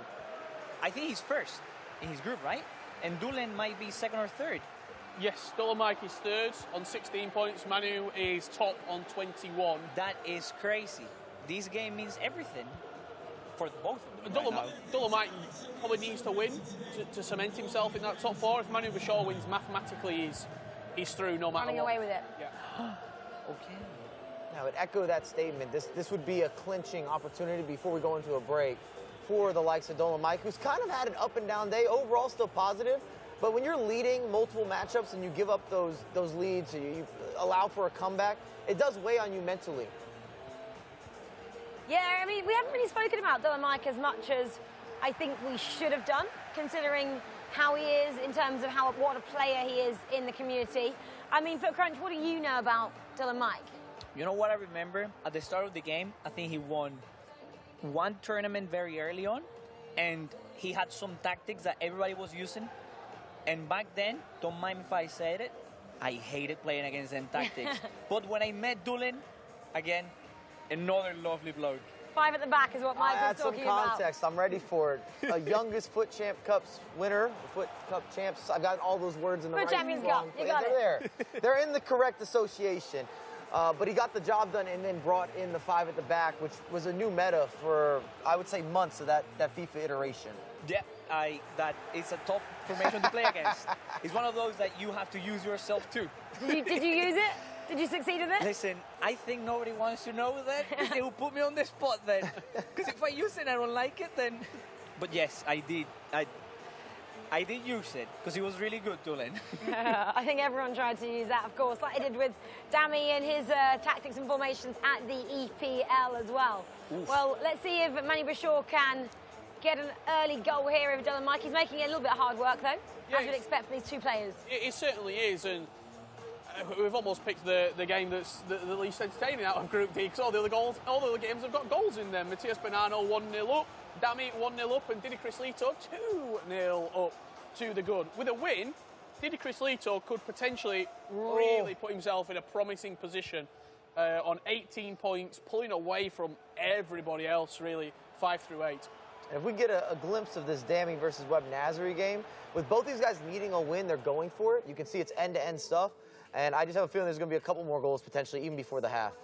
I think he's first in his group, right? And Dulen might be second or third. Yes, Dolomite is third on 16 points. Manu is top on 21. That is crazy. This game means everything for both of them. Dolomite probably needs to win to cement himself in that top four. If Manu Bashar wins, mathematically he's through no matter Running what. away with it. Yeah. Okay. I would echo that statement. This would be a clinching opportunity before we go into a break for the likes of Dolomite, who's kind of had an up and down day. Overall, still positive. But when you're leading multiple matchups and you give up those leads, you allow for a comeback, it does weigh on you mentally. Yeah, I mean, we haven't really spoken about Dolomite as much as I think we should have done, considering how he is in terms of what a player he is in the community. I mean, Foot Crunch, what do you know about Dolomite? You know what I remember? At the start of the game, I think he won one tournament very early on, and he had some tactics that everybody was using. And back then, don't mind if I said it, I hated playing against them tactics. But when I met Dulen, again, another lovely bloke. 5 at the back is what Michael's talking about. I had some context. I'm ready for it. A youngest Foot Champ Cups winner, Foot Cup champs. I got all those words in the Foot right Champions wrong Cup. You place. got They're it. there. They're in the correct association. But he got the job done and then brought in the 5 at the back, which was a new meta for, I would say, months of that FIFA iteration. Yeah, that is a tough formation to play against. It's one of those that you have to use yourself too. Did you use it? Did you succeed with it? Listen, I think nobody wants to know that. They will put me on the spot then. Because if I use it and I don't like it, then... But yes, I did. I did use it because it was really good, Dulen. I think everyone tried to use that, of course, like I did with Dami and his tactics and formations at the EPL as well. Oof. Well, let's see if Manny Bashar can get an early goal here over Dolomite. He's making it a little bit hard work, though, as we'd expect from these two players. It certainly is, and we've almost picked the game that's the least entertaining out of Group D, because all the other games have got goals in them. Matthias Bonanno 1-0 up, Dami 1-0 up, and Didi Crislito 2-0 up to the good. With a win, Didi Crislito could potentially really put himself in a promising position on 18 points, pulling away from everybody else, really, 5 through 8. If we get a glimpse of this Dami versus Webb Nasri game, with both these guys needing a win, they're going for it. You can see it's end-to-end stuff. And I just have a feeling there's going to be a couple more goals potentially, even before the half.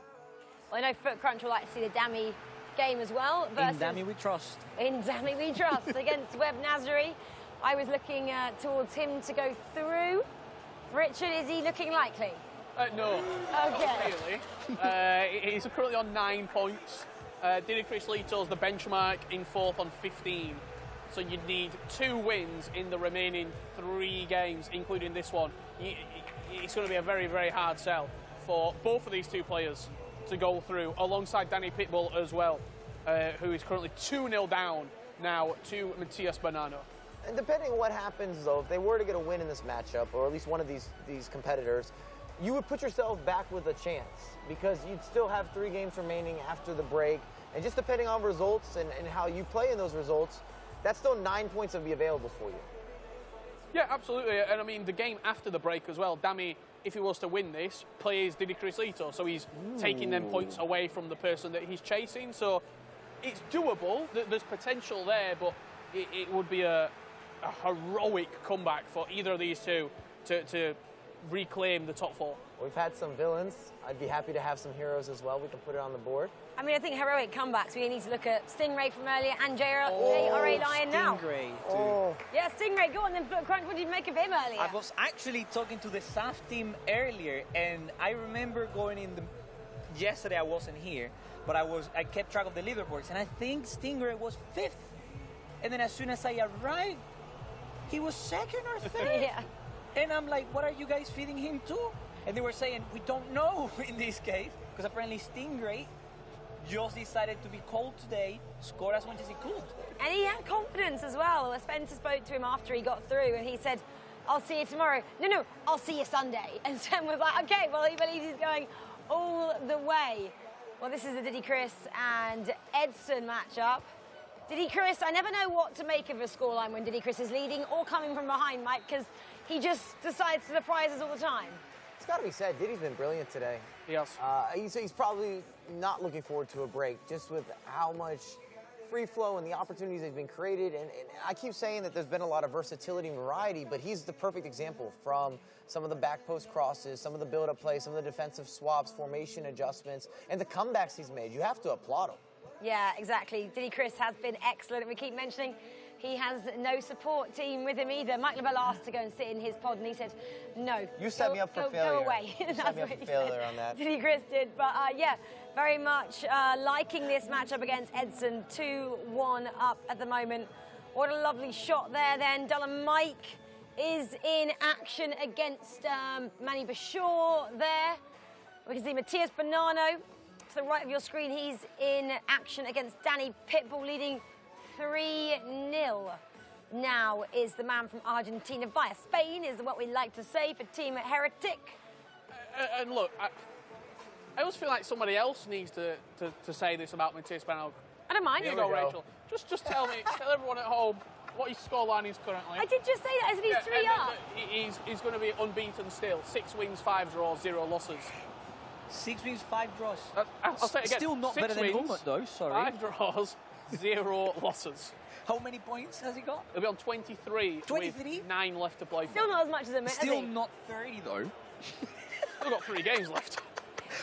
Well, I know Foot Crunch will like to see the Dami game as well. In Dami we trust. In Dami we trust against Webb Nasri. I was looking towards him to go through. Richard, is he looking likely? No. Okay. Not really. He's currently on 9 points. Didi Crislito's the benchmark in 4th on 15. So you'd need 2 wins in the remaining 3 games, including this one. It's going to be a very, very hard sell for both of these two players to go through, alongside Danny Pitbull as well, who is currently 2-0 down now to Matthias Bonanno. And depending on what happens, though, if they were to get a win in this matchup, or at least one of these competitors, you would put yourself back with a chance, because you'd still have 3 games remaining after the break. And just depending on results and how you play in those results, that's still 9 points that would be available for you. Yeah, absolutely. And I mean, the game after the break as well, Dami, if he was to win this, plays Didi Crislito. So he's taking them points away from the person that he's chasing. So it's doable. There's potential there, but it would be a heroic comeback for either of these two to reclaim the top 4. We've had some villains. I'd be happy to have some heroes as well. We can put it on the board. I mean, I think heroic comebacks, we need to look at Stingray from earlier and JRA Lion now. Stingray, too. Oh. Yeah, Stingray, go on then, Crunch, what did you make of him earlier? I was actually talking to the SAF team earlier, and I remember going in yesterday I wasn't here, but I kept track of the leaderboards, and I think Stingray was 5th. And then as soon as I arrived, he was 2nd or 3rd. Yeah. And I'm like, what are you guys feeding him to? And they were saying, we don't know in this case, because apparently Stingray just decided to be cold today, score as much as he could. And he had confidence as well. Spencer spoke to him after he got through, and he said, I'll see you tomorrow. No, I'll see you Sunday. And Sven was like, okay, well, he believes he's going all the way. Well, this is the Didi Chris and Edson matchup. Didi Chris, I never know what to make of a scoreline when Didi Chris is leading or coming from behind, Mike, because he just decides to surprise us all the time. It's got to be said, Diddy's been brilliant today. Yes. He's probably not looking forward to a break, just with how much free flow and the opportunities that have been created. And I keep saying that there's been a lot of versatility and variety, but he's the perfect example from some of the back post crosses, some of the build-up plays, some of the defensive swaps, formation adjustments, and the comebacks he's made. You have to applaud him. Yeah, exactly. Diddy Chris has been excellent. We keep mentioning he has no support team with him either. Mike Lavelle asked to go and sit in his pod, and he said, no. You set me up for failure. Go away. You set me up for failure on that. Diddy Chris did. But, yeah, very much liking this matchup against Edson. 2-1 up at the moment. What a lovely shot there then. Dylan Mike is in action against Manny Bashaw there. We can see Matthias Bonanno. To the right of your screen, he's in action against Danny Pitbull, leading 3-0. Now is the man from Argentina via Spain, is what we like to say for Team Heretic. And look, I always feel like somebody else needs to say this about Matthias Bonanno. I don't mind. Here you go, Rachel. Just tell everyone at home what his scoreline is currently. I did just say that. I said he's 3 up. He's going to be unbeaten still. 6 wins, 5 draws, 0 losses. 6 wins, 5 draws. I'll say it again. Still not 6 better than wins, Umut, though. Sorry. 5 draws, 0 losses. How many points has he got? He'll be on 23. 23? With 9 left to play for. Still not as much as Umut, Still not 30, though. Still got 3 games left.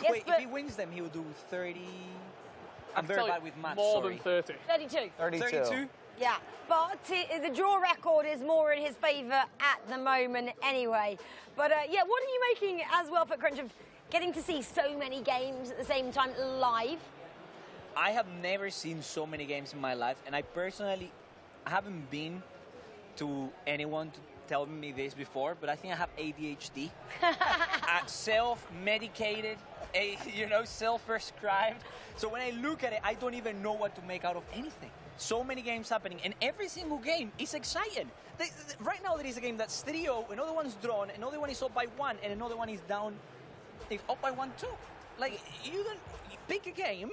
Yes, Wait, if he wins them, he will do 30. I'm very bad with maths. More than 30. 32. 32. Yeah, but the draw record is more in his favour at the moment anyway. But yeah, what are you making as well, FootCrunch, of getting to see so many games at the same time live? I have never seen so many games in my life, and I personally haven't been to anyone to tell me this before, but I think I have ADHD. Self-medicated, self-prescribed. So when I look at it, I don't even know what to make out of anything. So many games happening, and every single game is exciting. Right now there is a game that's 3-0, another one's drawn, another one is up by 1, and another one is down, up by 1 too. Like, you pick a game,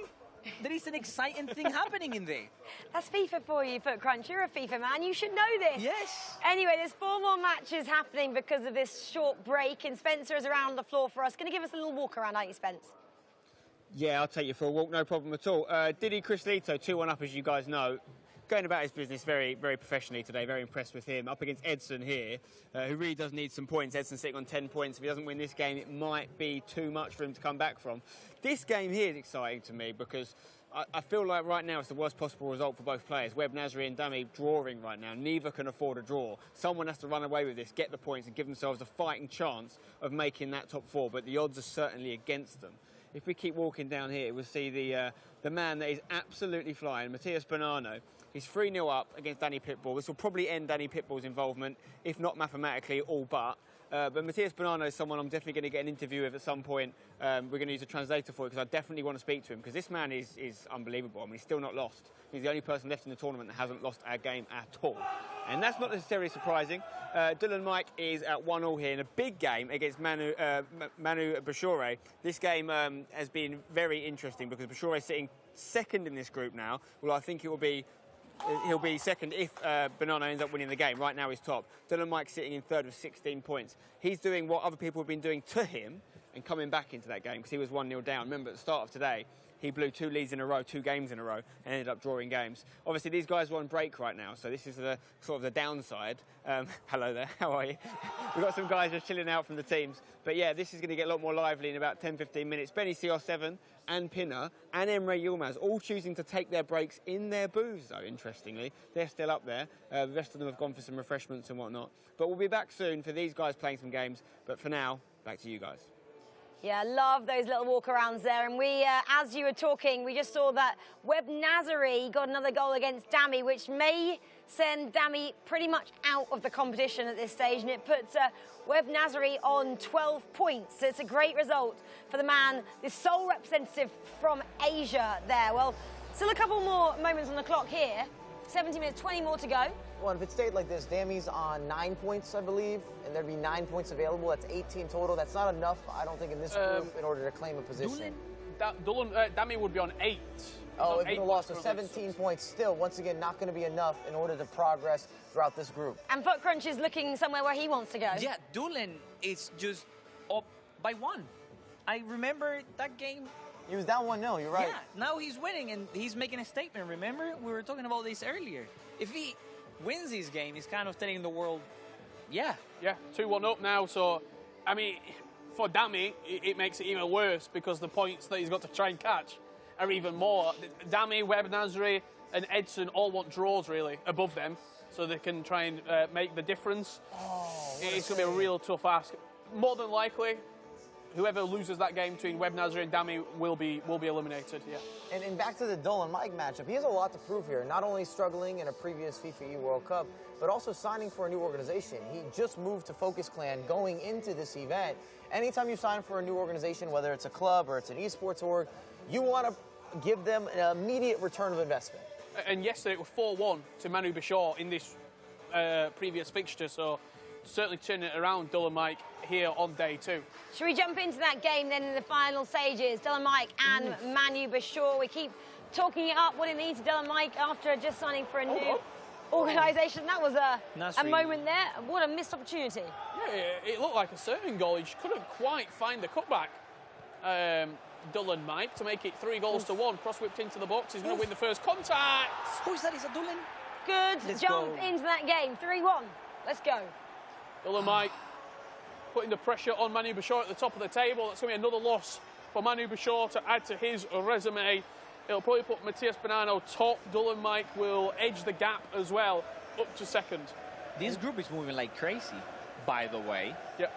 there is an exciting thing happening in there. That's FIFA for you, FootCrunch. You're a FIFA man. You should know this. Yes. Anyway, there's 4 more matches happening because of this short break, and Spencer is around the floor for us. Going to give us a little walk around, aren't you, Spence? Yeah, I'll take you for a walk, no problem at all. Diddy Crislito, 2-1 up, as you guys know. Going about his business very, very professionally today. Very impressed with him. Up against Edson here, who really does need some points. Edson sitting on 10 points. If he doesn't win this game, it might be too much for him to come back from. This game here is exciting to me because I feel like right now it's the worst possible result for both players. Webb Nasri and Dami drawing right now. Neither can afford a draw. Someone has to run away with this, get the points, and give themselves a fighting chance of making that top 4. But the odds are certainly against them. If we keep walking down here, we'll see the man that is absolutely flying, Matthias Bonanno. He's 3-0 up against Danny Pitbull. This will probably end Danny Pitbull's involvement, if not mathematically, all but. But Matthias Bonanno is someone I'm definitely going to get an interview with at some point. We're going to use a translator for it because I definitely want to speak to him because this man is unbelievable. I mean, he's still not lost. He's the only person left in the tournament that hasn't lost a game at all. And that's not necessarily surprising. Dylan Mike is at 1-1 here in a big game against Manu Bashore. This game has been very interesting because Bashore is sitting second in this group now. Well, I think he'll be second if Bonanno ends up winning the game. Right now he's top. Dylan Mike sitting in third with 16 points. He's doing what other people have been doing to him and coming back into that game because he was 1-0 down. Remember, at the start of today, he blew 2 leads in a row, 2 games in a row, and ended up drawing games. Obviously, these guys are on break right now, so this is the sort of the downside. Hello there, how are you? We've got some guys just chilling out from the teams. But yeah, this is going to get a lot more lively in about 10-15 minutes. Benny CR7 and Pinner and Emre Yilmaz all choosing to take their breaks in their booths, though, interestingly. They're still up there. The rest of them have gone for some refreshments and whatnot. But we'll be back soon for these guys playing some games. But for now, back to you guys. Yeah, love those little walk-arounds there. And we, as you were talking, we just saw that Webb Nasri got another goal against Dami, which may send Dami pretty much out of the competition at this stage. And it puts Webb Nasri on 12 points. So it's a great result for the man, the sole representative from Asia there. Well, still a couple more moments on the clock here. 17 minutes, 20 more to go. Well, if it stayed like this, Dami's on 9 points, I believe, and there'd be 9 points available. That's 18 total. That's not enough, I don't think, in this group in order to claim a position. Dami would be on 8. Oh, if he lost, so 17 points still, once again, not going to be enough in order to progress throughout this group. And FootCrunch is looking somewhere where he wants to go. Yeah, Doolin is just up by 1. I remember that game. He was down 1-0, you're right. Yeah, now he's winning and he's making a statement. Remember, we were talking about this earlier. If he wins this game, he's kind of telling the world, yeah. Yeah, 2-1 up now, so, I mean, for Dami, it makes it even worse because the points that he's got to try and catch are even more. Dami, Webb Nasri, and Edson all want draws, really, above them, so they can try and make the difference. It's going to be a real tough ask. More than likely, whoever loses that game between Webb Nasri and Dami will be eliminated, yeah. And back to the Dolan Mike matchup, he has a lot to prove here. Not only struggling in a previous FIFAe World Cup, but also signing for a new organization. He just moved to Focus Clan going into this event. Anytime you sign for a new organization, whether it's a club or it's an esports org, you want to give them an immediate return of investment. And yesterday it was 4-1 to Manu Bashar in this previous fixture, so certainly turning it around, Dolan Mike, here on day 2. Should we jump into that game then in the final stages? Dolan Mike and Manu Bashar. We keep talking it up what it means to Dolan Mike after just signing for a new organisation. That was a moment there. What a missed opportunity. Yeah, it looked like a certain goal. He just couldn't quite find the cutback. Dolan Mike to make it 3-1. Cross whipped into the box. He's going to win the first contact. Who is that? Is that Dolan? Good jump into that game. 3-1. Let's go. Dolan Mike putting the pressure on Manu Bashar at the top of the table. That's going to be another loss for Manu Bashar to add to his resume. It'll probably put Matias Bonanno top. Dolan Mike will edge the gap as well, up to second. This group is moving like crazy, by the way. Yep.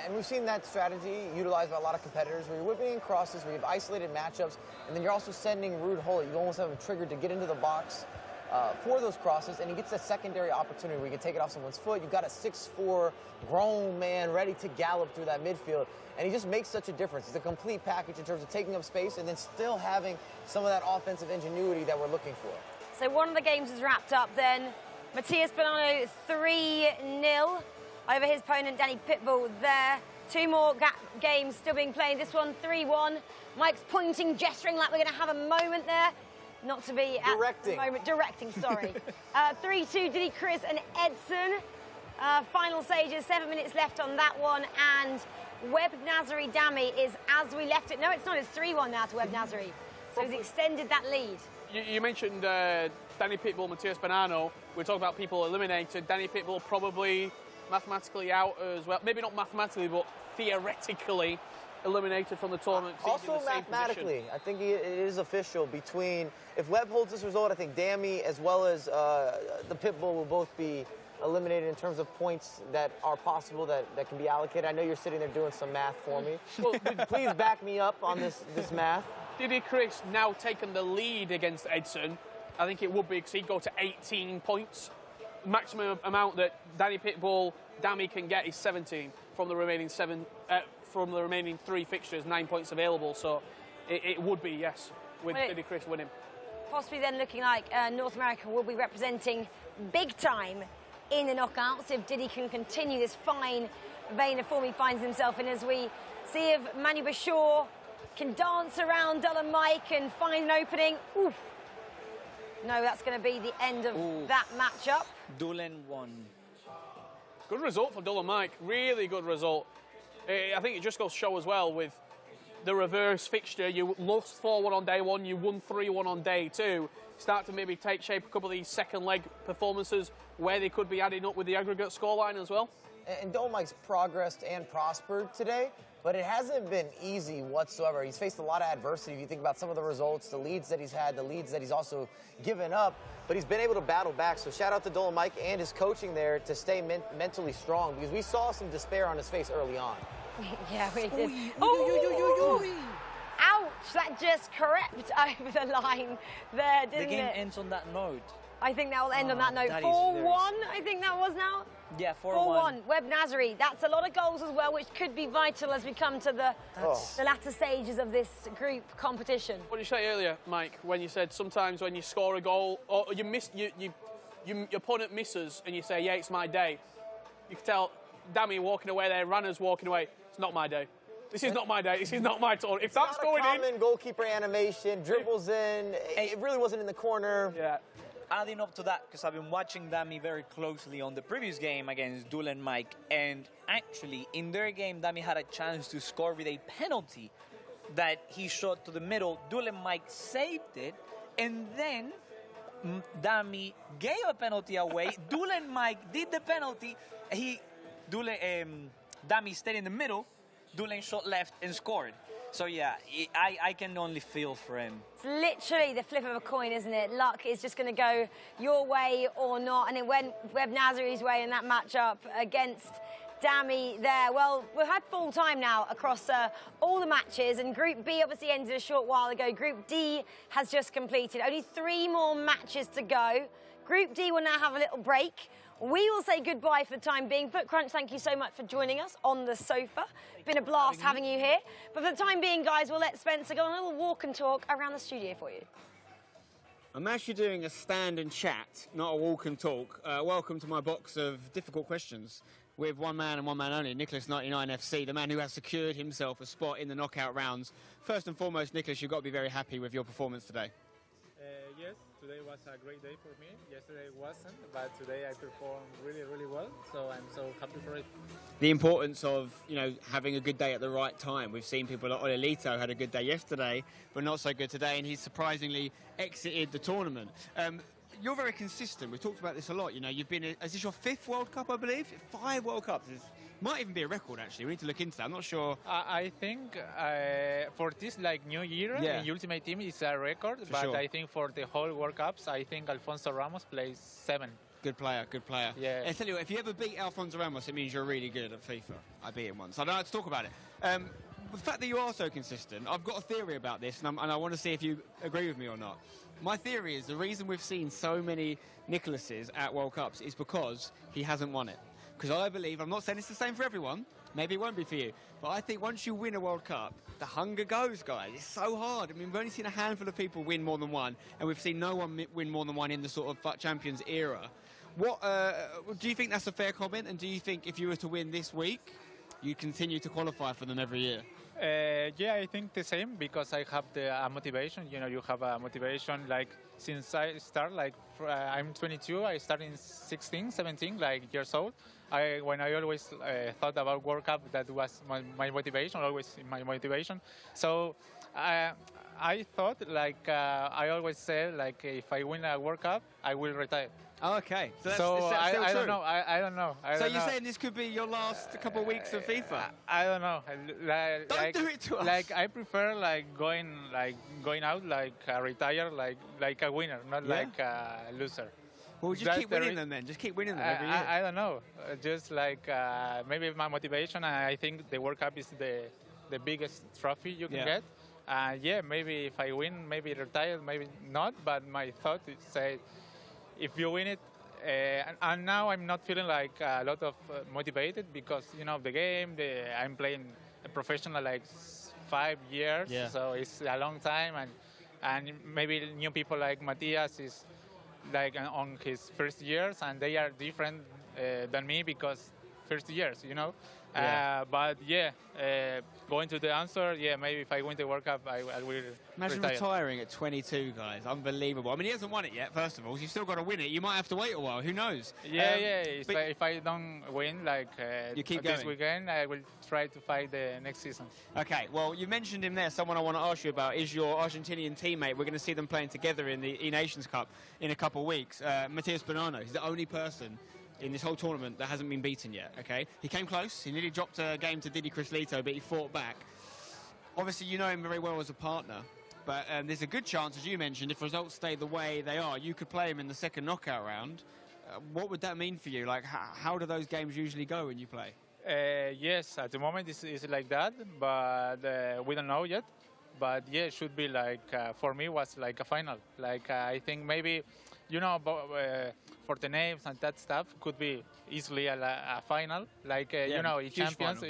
And we've seen that strategy utilized by a lot of competitors where you're whipping in crosses, where you have isolated matchups, and then you're also sending Ruud Gullit. You almost have him triggered to get into the box for those crosses, and he gets a secondary opportunity where you can take it off someone's foot. You've got a 6'4" grown man ready to gallop through that midfield, and he just makes such a difference. It's a complete package in terms of taking up space and then still having some of that offensive ingenuity that we're looking for. So one of the games is wrapped up then. Matias Bonanno 3-0 over his opponent, Danny Pitbull there. 2 more games still being played. This one 3-1. Mike's pointing, gesturing like we're going to have a moment there. Not to be at the moment. Directing, sorry. 3-2, Diddy, Chris and Edson. Final stages, 7 minutes left on that one. And Webb Nasri Dami is as we left it. No, it's not. It's 3-1 now to Webb Nasri. So he's extended that lead. You mentioned Danny Pitbull, Matias Bonanno. We're talking about people eliminated. Danny Pitbull probably mathematically out as well. Maybe not mathematically, but theoretically eliminated from the tournament. Also mathematically, I think it is official between, if Webb holds this result, I think Dami as well as the Pitbull will both be eliminated in terms of points that are possible that can be allocated. I know you're sitting there doing some math for me. Well, please back me up on this math. Diddy Chris now taken the lead against Edson. I think it would be because he'd go to 18 points. Maximum amount that Danny Pitbull, Dami can get is 17 from the remaining 3 fixtures, 9 points available. So it would be, yes, with Diddy Chris winning. Possibly then looking like North America will be representing big time in the knockouts if Diddy can continue this fine vein of form he finds himself in, as we see if Manu Bashar can dance around Dolan Mike and find an opening. Oof. No, that's going to be the end of that matchup. Dolan won. Good result for Dolan Mike. Really good result. I think it just goes to show as well with the reverse fixture. You lost 4-1 on day 1. You won 3-1 on day 2. Start to maybe take shape a couple of these second leg performances where they could be adding up with the aggregate scoreline as well. And Dolan Mike's progressed and prospered today, but it hasn't been easy whatsoever. He's faced a lot of adversity. If you think about some of the results, the leads that he's had, the leads that he's also given up, but he's been able to battle back. So shout out to Dolan Mike and his coaching there to stay mentally strong, because we saw some despair on his face early on. Yeah, we did. Ouch! That just crept over the line there, didn't it? The game ends on that note. I think that will end on that note. 4-1, I think that was now. Yeah, 4-1. Webb Nasri. That's a lot of goals as well, which could be vital as we come to the latter stages of this group competition. What did you say earlier, Mike, when you said sometimes when you score a goal or you miss, your opponent misses and you say, yeah, it's my day. You can tell Dami walking away there, Ranner's walking away. It's not my day. This is not my day. This is not my turn. If that's going in, common goalkeeper animation, dribbles in. It really wasn't in the corner. Yeah. adding up to that, because I've been watching Dami very closely on the previous game against Dul and Mike, and actually in their game, Dami had a chance to score with a penalty that he shot to the middle. Dul and Mike saved it, and then Dami gave a penalty away. Dul and Mike did the penalty. Dami stayed in the middle. Dul shot left and scored. So yeah, I can only feel for him. It's literally the flip of a coin, isn't it? Luck is just going to go your way or not, and it went Webb Nazari's way in that matchup against Dami there. Well, we've had full time now across all the matches, and Group B obviously ended a short while ago. Group D has just completed. Only 3 more matches to go. Group D will now have a little break. We will say goodbye for the time being. Foot Crunch, thank you so much for joining us on the sofa. It's been a blast having you here. But for the time being, guys, we'll let Spencer go on a little walk and talk around the studio for you. I'm actually doing a stand and chat, not a walk and talk. Welcome to my box of difficult questions with one man and one man only, Nicholas 99 FC, the man who has secured himself a spot in the knockout rounds. First and foremost, Nicholas, you've got to be very happy with your performance today. Yes, today was a great day for me. Yesterday wasn't, but today I performed really, really well, so I'm so happy for it. The importance of, having a good day at the right time. We've seen people like Olelito had a good day yesterday, but not so good today, and he's surprisingly exited the tournament. You're very consistent. We've talked about this a lot. You've been, is this your 5th World Cup, I believe? 5 World Cups. Might even be a record, actually. We need to look into that. I'm not sure. I think for this new year, the Ultimate Team is a record, but sure. I think for the whole World Cups, I think Alfonso Ramos plays 7. Good player, good player. Yeah. I tell you what, if you ever beat Alfonso Ramos, it means you're really good at FIFA. I beat him once. I don't know how to talk about it. The fact that you are so consistent, I've got a theory about this, and I want to see if you agree with me or not. My theory is the reason we've seen so many Nicholases at World Cups is because he hasn't won it. Because I believe, I'm not saying it's the same for everyone, maybe it won't be for you, but I think once you win a World Cup, the hunger goes, guys. It's so hard. I mean, we've only seen a handful of people win more than one, and we've seen no one win more than one in the sort of FUT Champions era. What do you think that's a fair comment, and do you think if you were to win this week, you'd continue to qualify for them every year? Yeah, I think the same, because I have the motivation. You have a motivation, since I start, I'm 22, I started in 16, 17, years old. When I always thought about World Cup, that was my motivation, always my motivation. So I thought, I always said, if I win a World Cup, I will retire. Oh, okay. So I don't know. I don't know. So you're saying this could be your last couple of weeks of FIFA? I don't know. Don't do it to us. I prefer going out retire like a winner, not like a loser. Well, just keep winning them then. Just keep winning them every year. I don't know. Just maybe my motivation. I think the World Cup is the biggest trophy you can get. Yeah, maybe if I win, maybe retire, maybe not. But my thought is say, if you win it, and now I'm not feeling a lot of motivated because the game. I'm playing a professional 5 years, so it's a long time, and maybe new people like Matias is on his first years, and they are different than me because first years, But going to the answer, maybe if I win the World Cup, I will Imagine retire. retiring at 22, guys. Unbelievable. I mean, he hasn't won it yet, first of all. So you've still got to win it. You might have to wait a while. Who knows? If I don't win, you keep this going. weekend, I will try to fight the next season. Okay, well, you mentioned him there. Someone I want to ask you about is your Argentinian teammate. We're going to see them playing together in the E-Nations Cup in a couple of weeks. Matias Bonanno. He's the only person in this whole tournament that hasn't been beaten yet, okay? He came close. He nearly dropped a game to Didi Crislito, but he fought back. Obviously, you know him very well as a partner, but there's a good chance, as you mentioned, if results stay the way they are, you could play him in the second knockout round. What would that mean for you? How do those games usually go when you play? Yes, at the moment it's like that, but we don't know yet. But yeah, it should be for me was like a final. I think maybe, for the names and that stuff could be easily a final. In champions, final,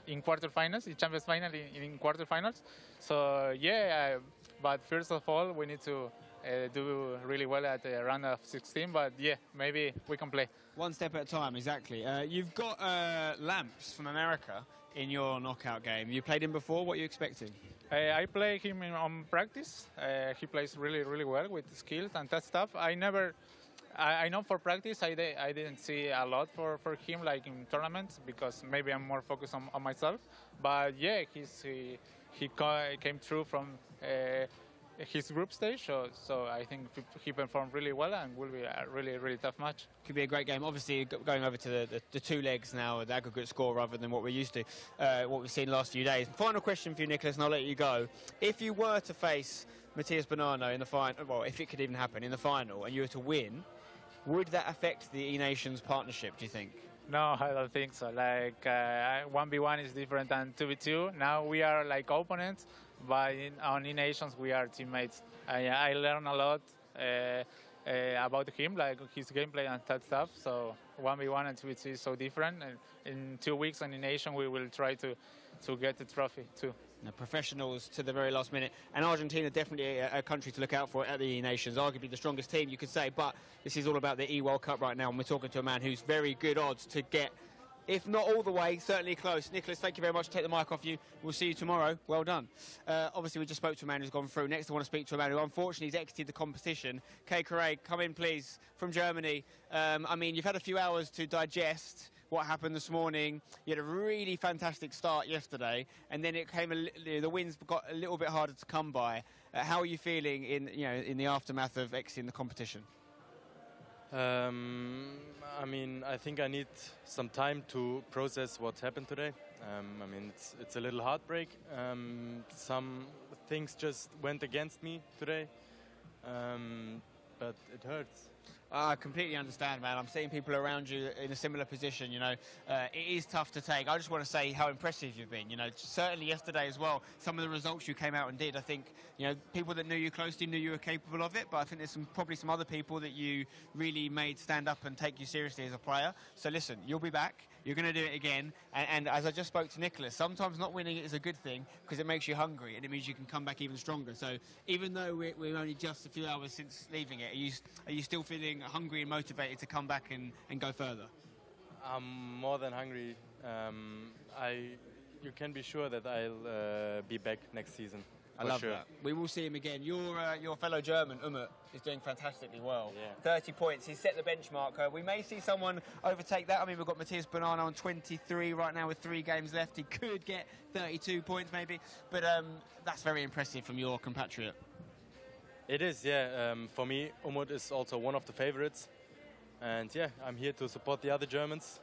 in quarterfinals, in champions final, in quarterfinals. So yeah, but first of all, we need to do really well at the round of 16. But yeah, maybe we can play. One step at a time, exactly. You've got Lamps from America in your knockout game. You played him before. What are you expecting? I play him on practice. He plays really, really well with skills and that stuff. I know for practice I didn't see a lot for him like in tournaments because maybe I'm more focused on myself. But yeah, he came through from his group stage, so I think he performed really well and will be a really, really tough match. Could be a great game. Obviously, going over to the two legs now, the aggregate score rather than what we're used to, what we've seen the last few days. Final question for you, Nicholas, and I'll let you go. If you were to face Matías Bonanno in the final, well, if it could even happen in the final, and you were to win, would that affect the E-Nations partnership, do you think? No, I don't think so. Like 1v1 is different than 2v2. Now we are like opponents, but on E-Nations we are teammates. I learned a lot about him, like his gameplay and that stuff. So 1v1 and 2v2 is so different. And in 2 weeks on E-Nation we will try to get the trophy too. The professionals to the very last minute, and Argentina definitely a country to look out for at the E-Nations, arguably the strongest team you could say, but this is all about the E-World Cup right now, and we're talking to a man who's very good odds to get, if not all the way, certainly close. Nicholas, thank you very much. Take the mic off you. We'll see you tomorrow. Well done. Obviously, we just spoke to a man who's gone through. Next, I want to speak to a man who unfortunately has exited the competition. Kay Correa, come in, please, from Germany. I mean, you've had a few hours to digest what happened this morning. You had a really fantastic start yesterday, and then it came the wins got a little bit harder to come by. How are you feeling in the aftermath of exiting the competition? I mean, I think I need some time to process what happened today. I mean, it's a little heartbreak. Some things just went against me today, but it hurts. I completely understand, man. I'm seeing people around you in a similar position, It is tough to take. I just want to say how impressive you've been. Certainly yesterday as well, some of the results you came out and did, I think, people that knew you closely knew you were capable of it, but I think there's probably some other people that you really made stand up and take you seriously as a player. So listen, you'll be back. You're going to do it again. And as I just spoke to Nicholas, sometimes not winning it is a good thing because it makes you hungry and it means you can come back even stronger. So even though we're only just a few hours since leaving it, are you still feeling hungry and motivated to come back and go further? I'm more than hungry. You can be sure that I'll be back next season. I love that. We will see him again. Your fellow German, Umut, is doing fantastically well. Yeah. 30 points. He's set the benchmark. We may see someone overtake that. I mean, we've got Matías Bonanno on 23 right now with 3 games left. He could get 32 points maybe, but that's very impressive from your compatriot. It is, yeah. For me, Umut is also one of the favorites. And yeah, I'm here to support the other Germans.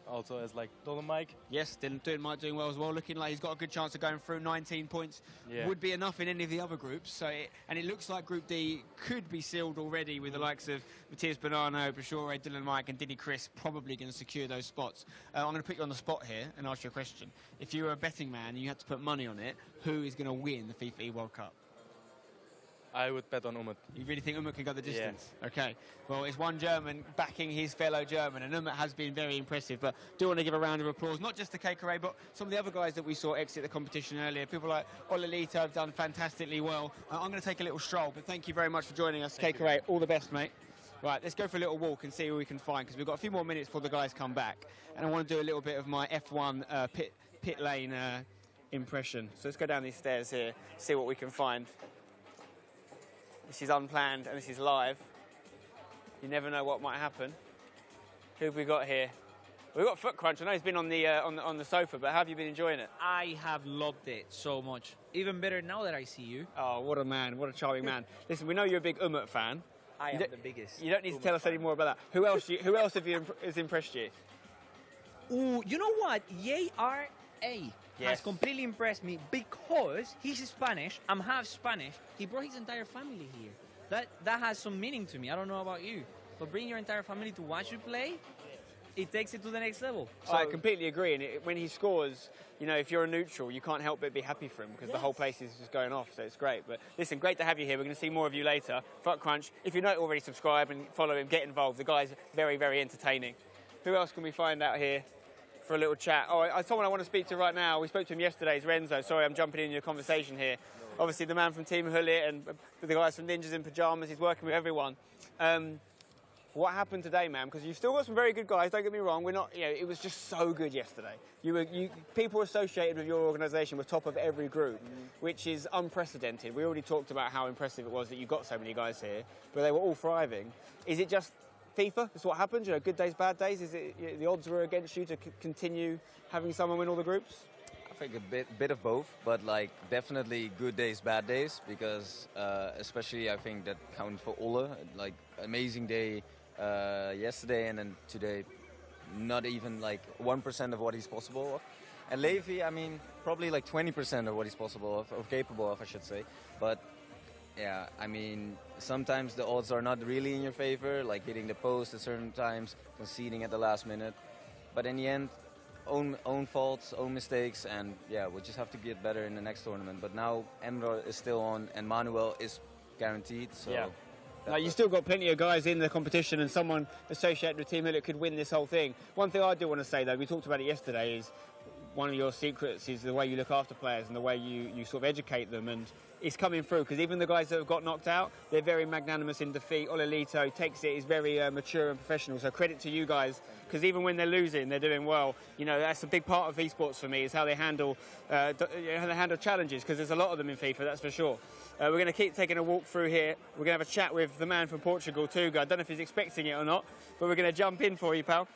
Also as like Dolomite. Yes, doing well as well. Looking like he's got a good chance of going through. 19 points would be enough in any of the other groups. So, it looks like Group D could be sealed already with the likes of Matías Bonanno, Bashore, Dylan Mike and Diddy Chris probably going to secure those spots. I'm going to put you on the spot here and ask you a question. If you were a betting man and you had to put money on it, who is going to win the FIFAe World Cup? I would bet on Umut. You really think Umut can go the distance? Yeah. Okay. Well, it's one German backing his fellow German, and Umut has been very impressive. But do want to give a round of applause, not just to Kay Correa, but some of the other guys that we saw exit the competition earlier. People like Olalita have done fantastically well. I'm going to take a little stroll, but thank you very much for joining us. Kay Correa, all the best, mate. Right, let's go for a little walk and see who we can find, because we've got a few more minutes before the guys come back. And I want to do a little bit of my F1 pit lane impression. So let's go down these stairs here, see what we can find. This is unplanned and this is live. You never know what might happen. Who have we got here? We've got Foot Crunch. I know he's been on the sofa, but how have you been enjoying it? I have loved it so much. Even better now that I see you. Oh, what a man. What a charming man. Listen, we know you're a big Umut fan. I am the biggest. You don't need to tell us any more about that. Who else has impressed you? Ooh, you know what? JRA has completely impressed me because he's Spanish. I'm half Spanish. He brought his entire family here. That has some meaning to me. I don't know about you, but bring your entire family to watch you play, it takes it to the next level. So, I completely agree. And when he scores, if you're a neutral, you can't help but be happy for him because the whole place is just going off. So it's great. But listen, great to have you here. We're going to see more of you later. Foot Crunch. If you're not already, subscribe and follow him. Get involved. The guy's very, very entertaining. Who else can we find out here for a little chat? Oh, someone I want to speak to right now. We spoke to him yesterday. It's Renzo. Sorry, I'm jumping in your conversation here. Obviously, the man from Team Hullet and the guys from Ninjas in Pyjamas. He's working with everyone. what happened today, man? Because you've still got some very good guys. Don't get me wrong. We're not. You know, it was just so good yesterday. People associated with your organisation were top of every group, which is unprecedented. We already talked about how impressive it was that you got so many guys here, but they were all thriving. Is it just FIFA? Is what happens? You know, good days, bad days. Is it the odds were against you to continue having someone win all the groups? I think a bit of both, but like definitely good days, bad days, because especially I think that counted for Olle. Like amazing day yesterday, and then today, not even like 1% of what he's possible of. And Levi, I mean, probably like 20% of what he's possible of, or capable of, I should say. But yeah, I mean, sometimes the odds are not really in your favor, like hitting the post at certain times, conceding at the last minute. But in the end, own faults, own mistakes, and yeah, we just have to get better in the next tournament. But now Emre is still on, and Manuel is guaranteed. So yeah. Now, you still got plenty of guys in the competition, and someone associated with Team Hillett could win this whole thing. One thing I do want to say, though, we talked about it yesterday, is one of your secrets is the way you look after players and the way you sort of educate them, and it's coming through, because even the guys that have got knocked out, they're very magnanimous in defeat. Olelito takes it, is very mature and professional, so credit to you guys, because even when they're losing, they're doing well. You know, that's a big part of esports for me, is how they handle challenges, because there's a lot of them in FIFA, that's for sure. We're going to keep taking a walk through here. We're going to have a chat with the man from Portugal, Tuga. I don't know if he's expecting it or not, but we're going to jump in for you, pal.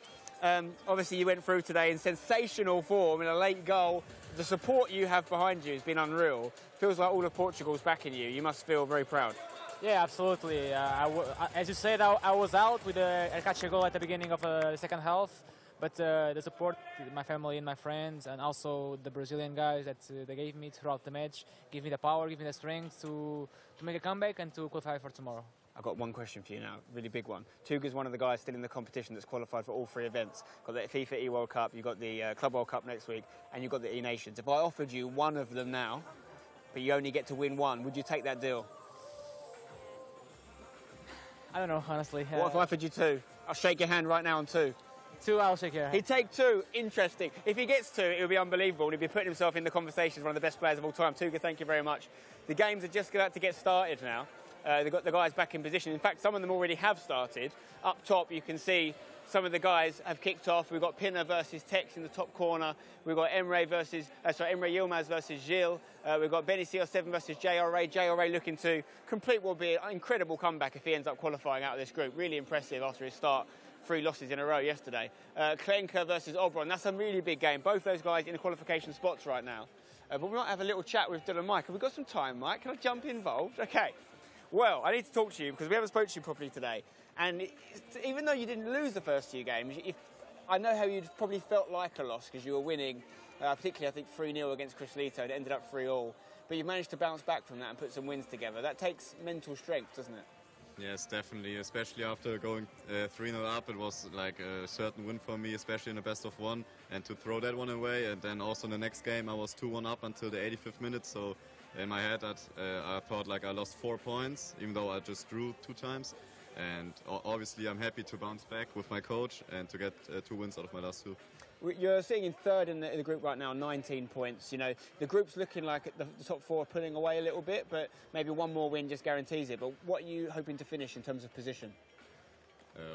Obviously, you went through today in sensational form in a late goal. The support you have behind you has been unreal. Feels like all of Portugal's backing you. You must feel very proud. Yeah, absolutely. As you said, I was out with a catch goal at the beginning of the second half, but the support, my family and my friends, and also the Brazilian guys that they gave me throughout the match, give me the power, give me the strength to make a comeback and to qualify for tomorrow. I've got one question for you now, really big one. Tuga's one of the guys still in the competition that's qualified for all three events. Got the FIFAe World Cup, you've got the Club World Cup next week, and you've got the E-Nations. If I offered you one of them now, but you only get to win one, would you take that deal? I don't know, honestly. What if I offered you two? I'll shake your hand right now on two. Two, I'll shake your hand. He'd take two. Interesting. If he gets two, it would be unbelievable. He'd be putting himself in the conversation as one of the best players of all time. Tuga, thank you very much. The games are just about to get started now. They've got the guys back in position. In fact, some of them already have started. Up top, you can see some of the guys have kicked off. We've got Pinner versus Tex in the top corner. We've got Emre Yilmaz versus Gilles. We've got Benny CR7 versus JRA. JRA looking to complete what will be an incredible comeback if he ends up qualifying out of this group. Really impressive after his start. 3 losses in a row yesterday. Klenka versus Obron. That's a really big game. Both those guys in the qualification spots right now. But we might have a little chat with Dylan Mike. Have we got some time, Mike? Can I jump involved? Okay. Well, I need to talk to you because we haven't spoken to you properly today. And even though you didn't lose the first 2 games, I know how you'd probably felt like a loss because you were winning, particularly I think 3-0 against Chris Lito. It ended up 3-3. But you managed to bounce back from that and put some wins together. That takes mental strength, doesn't it? Yes, definitely. Especially after going 3-0 up, it was like a certain win for me, especially in the best of 1. And to throw that one away, and then also in the next game, I was 2-1 up until the 85th minute. So in my head, I thought like I lost 4 points, even though I just drew 2 times. And obviously, I'm happy to bounce back with my coach and to get 2 wins out of my last 2. You're sitting in 3rd in the group right now, 19 points. You know, the group's looking like the top 4 are pulling away a little bit, but maybe one more win just guarantees it. But what are you hoping to finish in terms of position?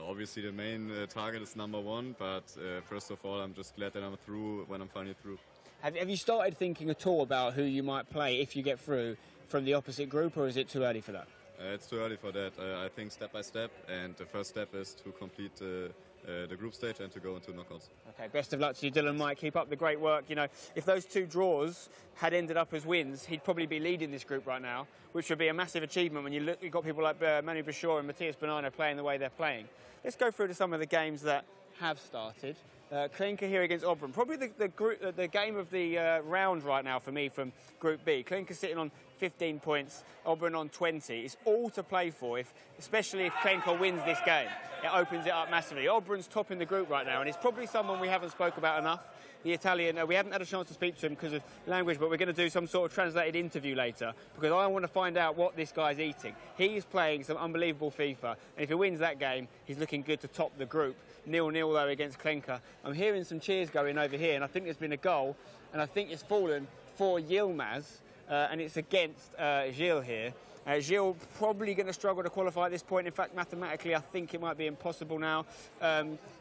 Obviously, the main target is number 1, but first of all, I'm just glad that I'm through when I'm finally through. Have you started thinking at all about who you might play if you get through from the opposite group, or is it too early for that? It's too early for that. I think step by step, and the first step is to complete the group stage and to go into knockouts. Okay, best of luck to you, Dylan. Mike, keep up the great work. You know, if those 2 draws had ended up as wins, he'd probably be leading this group right now, which would be a massive achievement when you've got people like Manu Bashir and Matthias Bonanno playing the way they're playing. Let's go through to some of the games that have started. Klenka here against Obron. Probably the game of the round right now for me from Group B. Klenka sitting on 15 points, Obron on 20. It's all to play for, especially if Klenka wins this game. It opens it up massively. Obron's top in the group right now, and it's probably someone we haven't spoke about enough. The Italian, we haven't had a chance to speak to him because of language, but we're going to do some sort of translated interview later because I want to find out what this guy's eating. He's playing some unbelievable FIFA, and if he wins that game, he's looking good to top the group. 0-0 though against Klenka. I'm hearing some cheers going over here, and I think there's been a goal, and I think it's fallen for Yilmaz, and it's against Gilles here. Gilles probably going to struggle to qualify at this point. In fact, mathematically, I think it might be impossible now.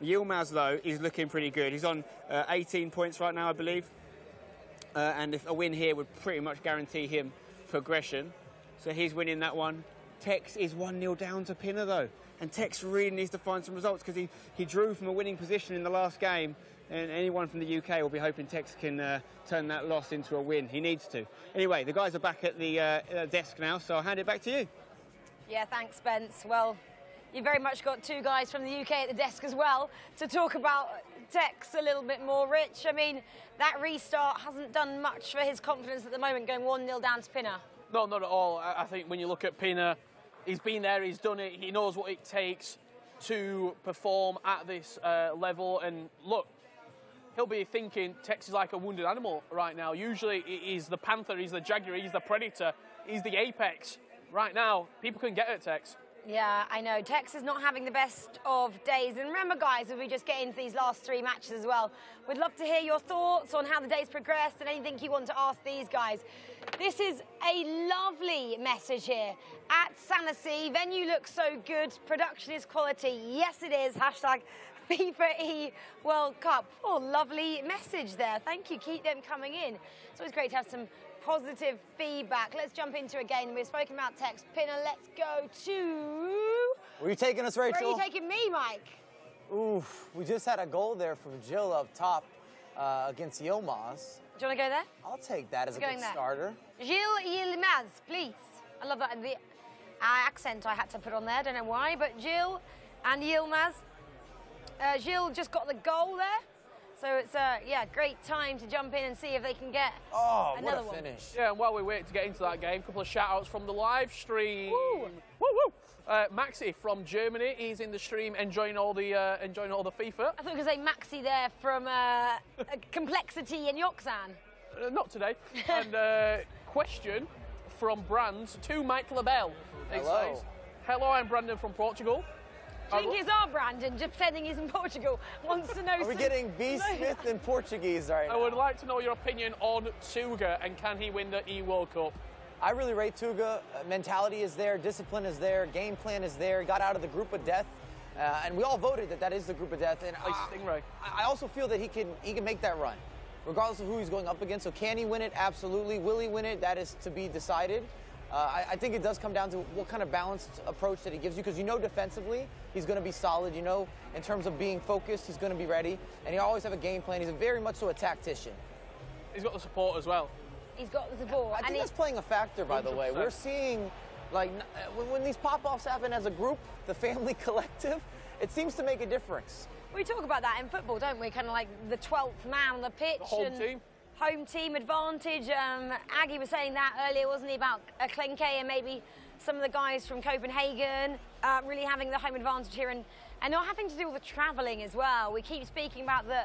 Yilmaz, though, is looking pretty good. He's on 18 points right now, I believe. And if a win here would pretty much guarantee him progression. So he's winning that one. Tex is 1-0 down to Pinner, though. And Tex really needs to find some results because he drew from a winning position in the last game. And anyone from the UK will be hoping Tex can turn that loss into a win. He needs to. Anyway, the guys are back at the desk now, so I'll hand it back to you. Yeah, thanks, Spence. Well, you very much got two guys from the UK at the desk as well to talk about Tex a little bit more. Rich, I mean, that restart hasn't done much for his confidence at the moment, going 1-0 down to Pinner. No, not at all. I think when you look at Pinner, he's been there, he's done it, he knows what it takes to perform at this level. And look, he'll be thinking Tex is like a wounded animal right now. Usually he's the panther, he's the jaguar, he's the predator, he's the apex. Right now, people can get at Tex. Yeah, I know. Tex is not having the best of days. And remember, guys, as we just get into these last three matches as well, we'd love to hear your thoughts on how the day's progressed and anything you want to ask these guys. This is a lovely message here. At Sanssouci, venue looks so good, production is quality. Yes, it is. Hashtag FIFAe World Cup. Oh, lovely message there. Thank you. Keep them coming in. It's always great to have some positive feedback. Let's jump into a game. We've spoken about Tex. Pinner, let's go to... Where are you taking us, Rachel? Where are you taking me, Mike? Oof, we just had a goal there from Gilles up top against Yilmaz. Do you want to go there? I'll take that as a good starter. Gilles Yilmaz, please. I love that. The accent I had to put on there, don't know why, but Gilles and Yilmaz. Gilles just got the goal there. So it's yeah, great time to jump in and see if they can get another one. Finish. Yeah, and while we wait to get into that game, a couple of shout-outs from the live stream. Woo! Woo, woo. Maxi from Germany, he's in the stream enjoying all the FIFA. I thought you were going to say Maxi there from Complexity in Yoxan. Not today. And question from Brands to Mike LaBelle. Hello. Says, hello, I'm Brandon from Portugal. Do you think it's our Brandon, just pretending he's in Portugal, wants to know... Are we getting B. Smith in Portuguese right now? I would like to know your opinion on Tuga and can he win the E-World Cup? I really rate Tuga. Mentality is there, discipline is there, game plan is there. Got out of the group of death, and we all voted that is the group of death. And Stingray. I also feel that he can make that run, regardless of who he's going up against. So can he win it? Absolutely. Will he win it? That is to be decided. I think it does come down to what kind of balanced approach that he gives you, because you know defensively he's going to be solid. You know, in terms of being focused, he's going to be ready, and he always have a game plan. He's very much so a tactician. He's got the support as well. He's got the support. I think that's playing a factor, by the way. 100%. We're seeing, like, when these pop-offs happen as a group, the family collective, it seems to make a difference. We talk about that in football, don't we? Kind of like the 12th man on the pitch. The home team. Home team advantage. Aggie was saying that earlier, wasn't he, about Klenke and maybe some of the guys from Copenhagen really having the home advantage here and not having to do all the travelling as well. We keep speaking about the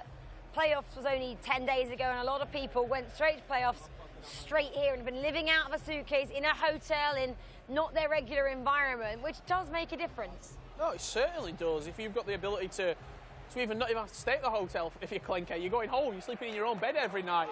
playoffs was only 10 days ago and a lot of people went straight to playoffs straight here and have been living out of a suitcase in a hotel in not their regular environment, which does make a difference. No, it certainly does. If you've got the ability to even not even have to stay at the hotel if you're Klenke. You're going home, you're sleeping in your own bed every night.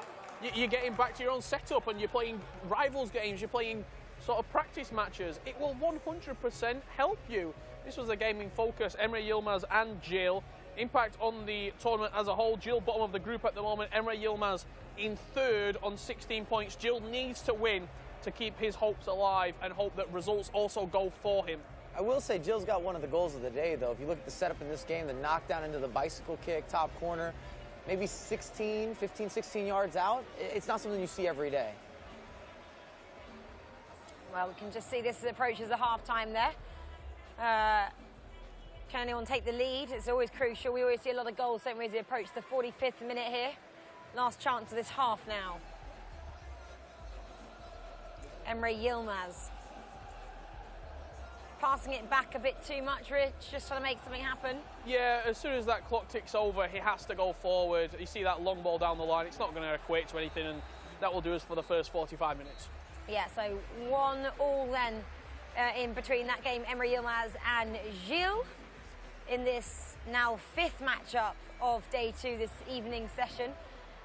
You're getting back to your own setup and you're playing rivals games, you're playing sort of practice matches. It will 100% help you. This was a game in focus. Emre Yilmaz and Gilles. Impact on the tournament as a whole. Gilles bottom of the group at the moment. Emre Yilmaz in third on 16 points. Gilles needs to win to keep his hopes alive and hope that results also go for him. I will say Gilles got one of the goals of the day, though. If you look at the setup in this game, the knockdown into the bicycle kick, top corner, maybe 15, 16 yards out. It's not something you see every day. Well, we can just see this approaches the half-time there. Can anyone take the lead? It's always crucial. We always see a lot of goals, don't we, as we approach the 45th minute here. Last chance of this half now. Emre Yilmaz. Passing it back a bit too much, Rich, just trying to make something happen. Yeah, as soon as that clock ticks over, he has to go forward. You see that long ball down the line, it's not going to equate to anything, and that will do us for the first 45 minutes. Yeah, so 1-1 then in between that game, Emre Yilmaz and Gilles, in this now 5th matchup of day 2, this evening session.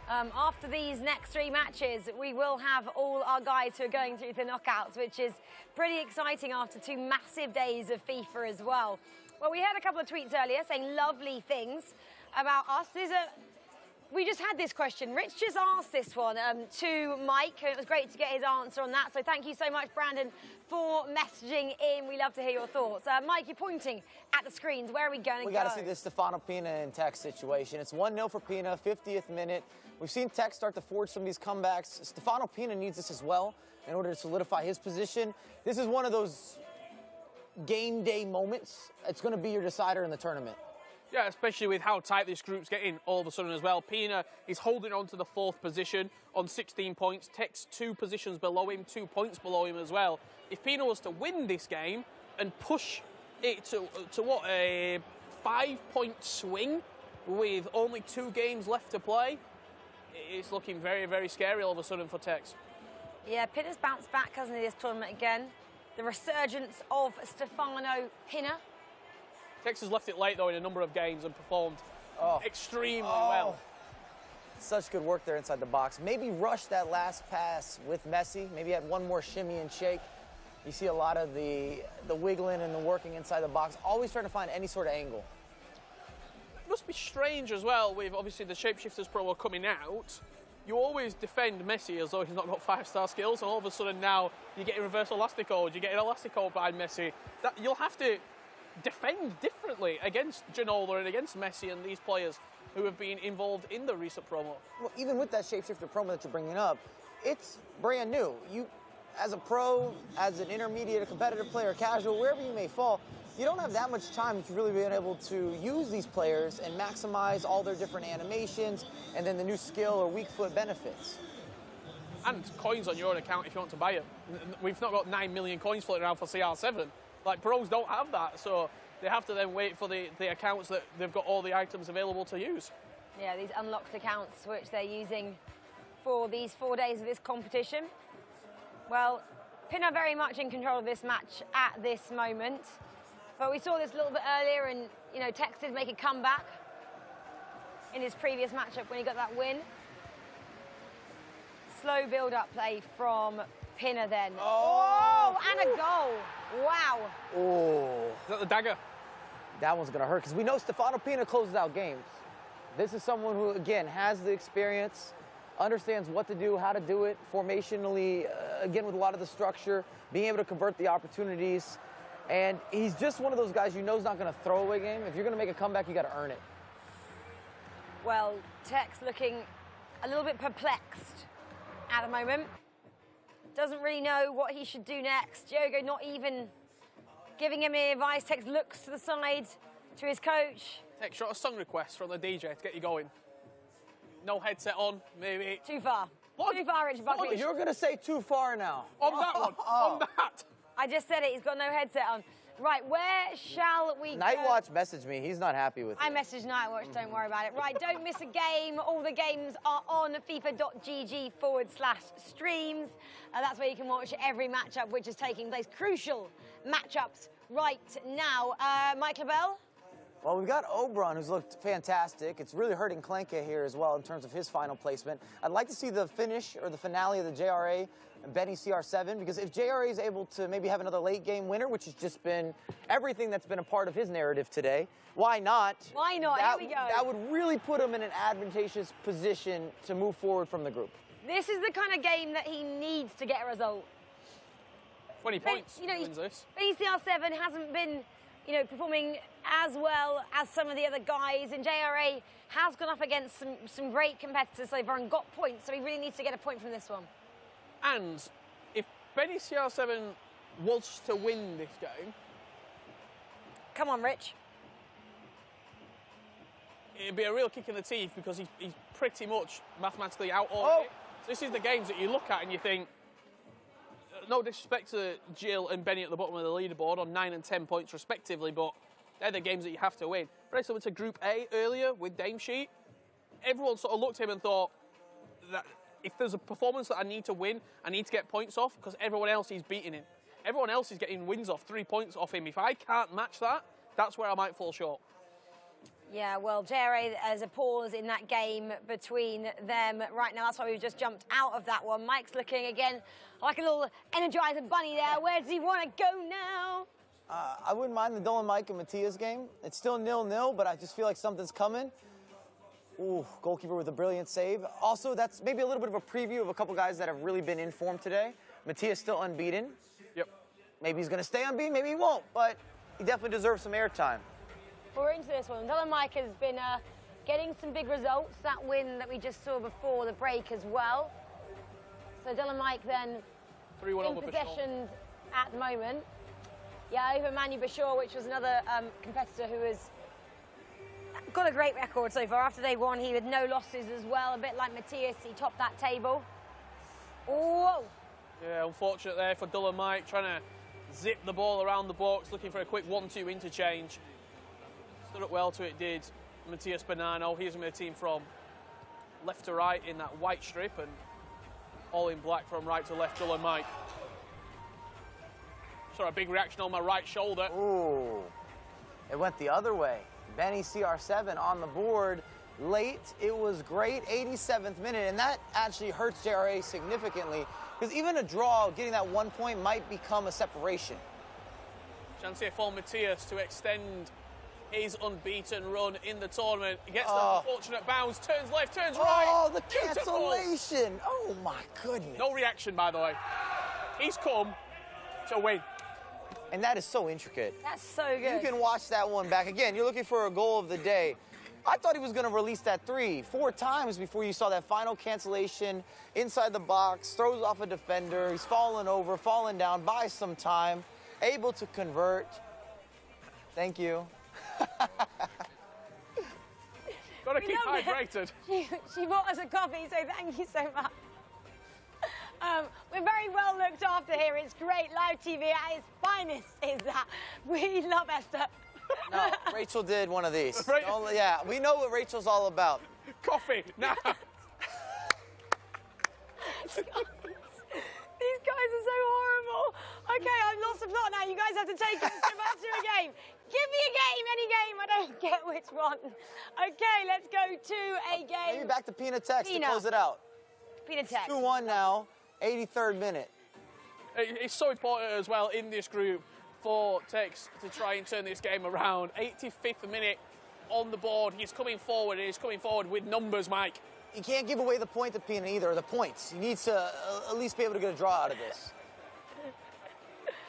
After these next 3 matches, we will have all our guys who are going through the knockouts, which is pretty exciting after 2 massive days of FIFA as well. Well, we had a couple of tweets earlier saying lovely things about us. We just had this question. Rich just asked this one to Mike, and it was great to get his answer on that. So thank you so much, Brandon, for messaging in. We love to hear your thoughts. Mike, you're pointing at the screens. Where are we going to go? We got to see this Stefano Pina and Tex situation. It's 1-0 for Pina, 50th minute. We've seen Tex start to forge some of these comebacks. Stefano Pina needs this as well in order to solidify his position. This is one of those game day moments. It's going to be your decider in the tournament. Yeah, especially with how tight this group's getting all of a sudden as well. Pina is holding on to the 4th position on 16 points. Tex 2 positions below him, 2 points below him as well. If Pina was to win this game and push it to what, a 5-point swing with only 2 games left to play, it's looking very, very scary all of a sudden for Tex. Yeah, Pina's bounced back, hasn't he, this tournament again? The resurgence of Stefano Pina. Tex has left it late, though, in a number of games and performed extremely well. Such good work there inside the box. Maybe rushed that last pass with Messi. Maybe had one more shimmy and shake. You see a lot of the wiggling and the working inside the box, always trying to find any sort of angle. It must be strange as well with, obviously, the Shapeshifters Pro coming out. You always defend Messi as though he's not got 5-star skills, and all of a sudden now you get a reverse elastico, you get an elastico by Messi. You'll have to defend differently against Ginola and against Messi and these players who have been involved in the recent promo. Well, even with that Shapeshifter promo that you're bringing up, it's brand new. You, as a pro, as an intermediate, a competitive player, casual, wherever you may fall, you don't have that much time to really be able to use these players and maximize all their different animations and then the new skill or weak foot benefits. And coins on your own account if you want to buy them. We've not got 9 million coins floating around for CR7. Like, pros don't have that, so they have to then wait for the accounts that they've got all the items available to use. Yeah, these unlocked accounts which they're using for these 4 days of this competition. Well, Pina very much in control of this match at this moment. But we saw this a little bit earlier, and, you know, Tex did make a comeback in his previous matchup when he got that win. Slow build-up play from Pina then. Oh, and a goal. Wow. Oh. Is that the dagger? That one's going to hurt because we know Stefano Pina closes out games. This is someone who, again, has the experience, understands what to do, how to do it, formationally, again, with a lot of the structure, being able to convert the opportunities. And he's just one of those guys you know is not going to throw away game. If you're going to make a comeback, you got to earn it. Well, Tex looking a little bit perplexed at the moment. Doesn't really know what he should do next. Diogo not even giving him any advice. Tex looks to the side to his coach. Tex, shot a song request from the DJ to get you going. No headset on, maybe. Too far. What? Too far, Richard Buckley. You're going to say too far now. On that one. On that. I just said it. He's got no headset on. Right, where shall we go? Nightwatch messaged me. He's not happy with it. I messaged Nightwatch. Don't worry about it. Right, don't miss a game. All the games are on FIFA.gg/streams. That's where you can watch every matchup which is taking place. Crucial matchups right now. Mike LaBelle? Well, we've got Oberon, who's looked fantastic. It's really hurting Klenke here as well in terms of his final placement. I'd like to see the finish or the finale of the JRA and Benny CR7, because if JRA is able to maybe have another late game winner, which has just been everything that's been a part of his narrative today, why not? Why not? Here we go. That would really put him in an advantageous position to move forward from the group. This is the kind of game that he needs to get a result. 20 points, you know, wins this. Benny CR7 hasn't been, you know, performing as well as some of the other guys, and JRA has gone up against some great competitors so far and got points, so he really needs to get a point from this one. And if Benny CR7 was to win this game... Come on, Rich. It'd be a real kick in the teeth because he's pretty much mathematically out already. So this is the games that you look at and you think, no disrespect to Jill and Benny at the bottom of the leaderboard on 9 and 10 points respectively, but they're the games that you have to win. Very similar to Group A earlier with Dame Sheet. Everyone sort of looked at him and thought that if there's a performance that I need to win, I need to get points off because everyone else is beating him. Everyone else is getting wins off, 3 points off him. If I can't match that, that's where I might fall short. Yeah, well, JRA, there's a pause in that game between them right now. That's why we've just jumped out of that one. Mike's looking again like a little Energizer bunny there. Where does he want to go now? I wouldn't mind the Dylan, Mike, and Matthias game. It's still 0-0, but I just feel like something's coming. Ooh, goalkeeper with a brilliant save. Also, that's maybe a little bit of a preview of a couple guys that have really been in form today. Matthias still unbeaten. Yep. Maybe he's going to stay unbeaten, maybe he won't, but he definitely deserves some airtime. We're into this one. Dylan Mike has been getting some big results. That win that we just saw before the break as well. So Dylan Mike then 3-1 in possession at the moment. Yeah, over Manu Bashir, which was another competitor who has got a great record so far. After day one, he had no losses as well. A bit like Matthias, he topped that table. Whoa! Yeah, unfortunate there for Dylan Mike, trying to zip the ball around the box, looking for a quick 1-2 interchange. Stood up well to it, did Matthias Bonanno. He's with the team from left to right in that white strip, and all in black from right to left, Dylan Mike. Saw a big reaction on my right shoulder. Ooh, it went the other way. Benny CR7 on the board late. It was great, 87th minute, and that actually hurts JRA significantly, because even a draw, getting that 1 point might become a separation. Chance here for Matthias to extend his unbeaten run in the tournament. He gets that unfortunate bounce, turns left, turns right. Oh, the Beautiful. cancellation. Oh, my goodness. No reaction, by the way. He's come to win. And that is so intricate. That's so good. You can watch that one back. Again, you're looking for a goal of the day. I thought he was going to release that 3-4 times before you saw that final cancellation inside the box, throws off a defender. He's fallen over, fallen down, buys some time, able to convert. Thank you. Gotta keep hydrated. She bought us a coffee, so thank you so much. We're very well looked after here. It's great live TV at its finest, is that. We love Esther. No, Rachel did one of these. Yeah, we know what Rachel's all about. Coffee, now. These guys are so horrible. Okay, I've lost the plot now. You guys have to take us back to a game. Give me a game, any game. I don't get which one. Okay, let's go to a game. Maybe back to Pina Tex to close it out. Pina Tex. 2-1 now, 83rd minute. It's so important as well in this group for Tex to try and turn this game around. 85th minute on the board. He's coming forward, and he's coming forward with numbers, Mike. You can't give away the point to Pina either, or the points. He needs to at least be able to get a draw out of this.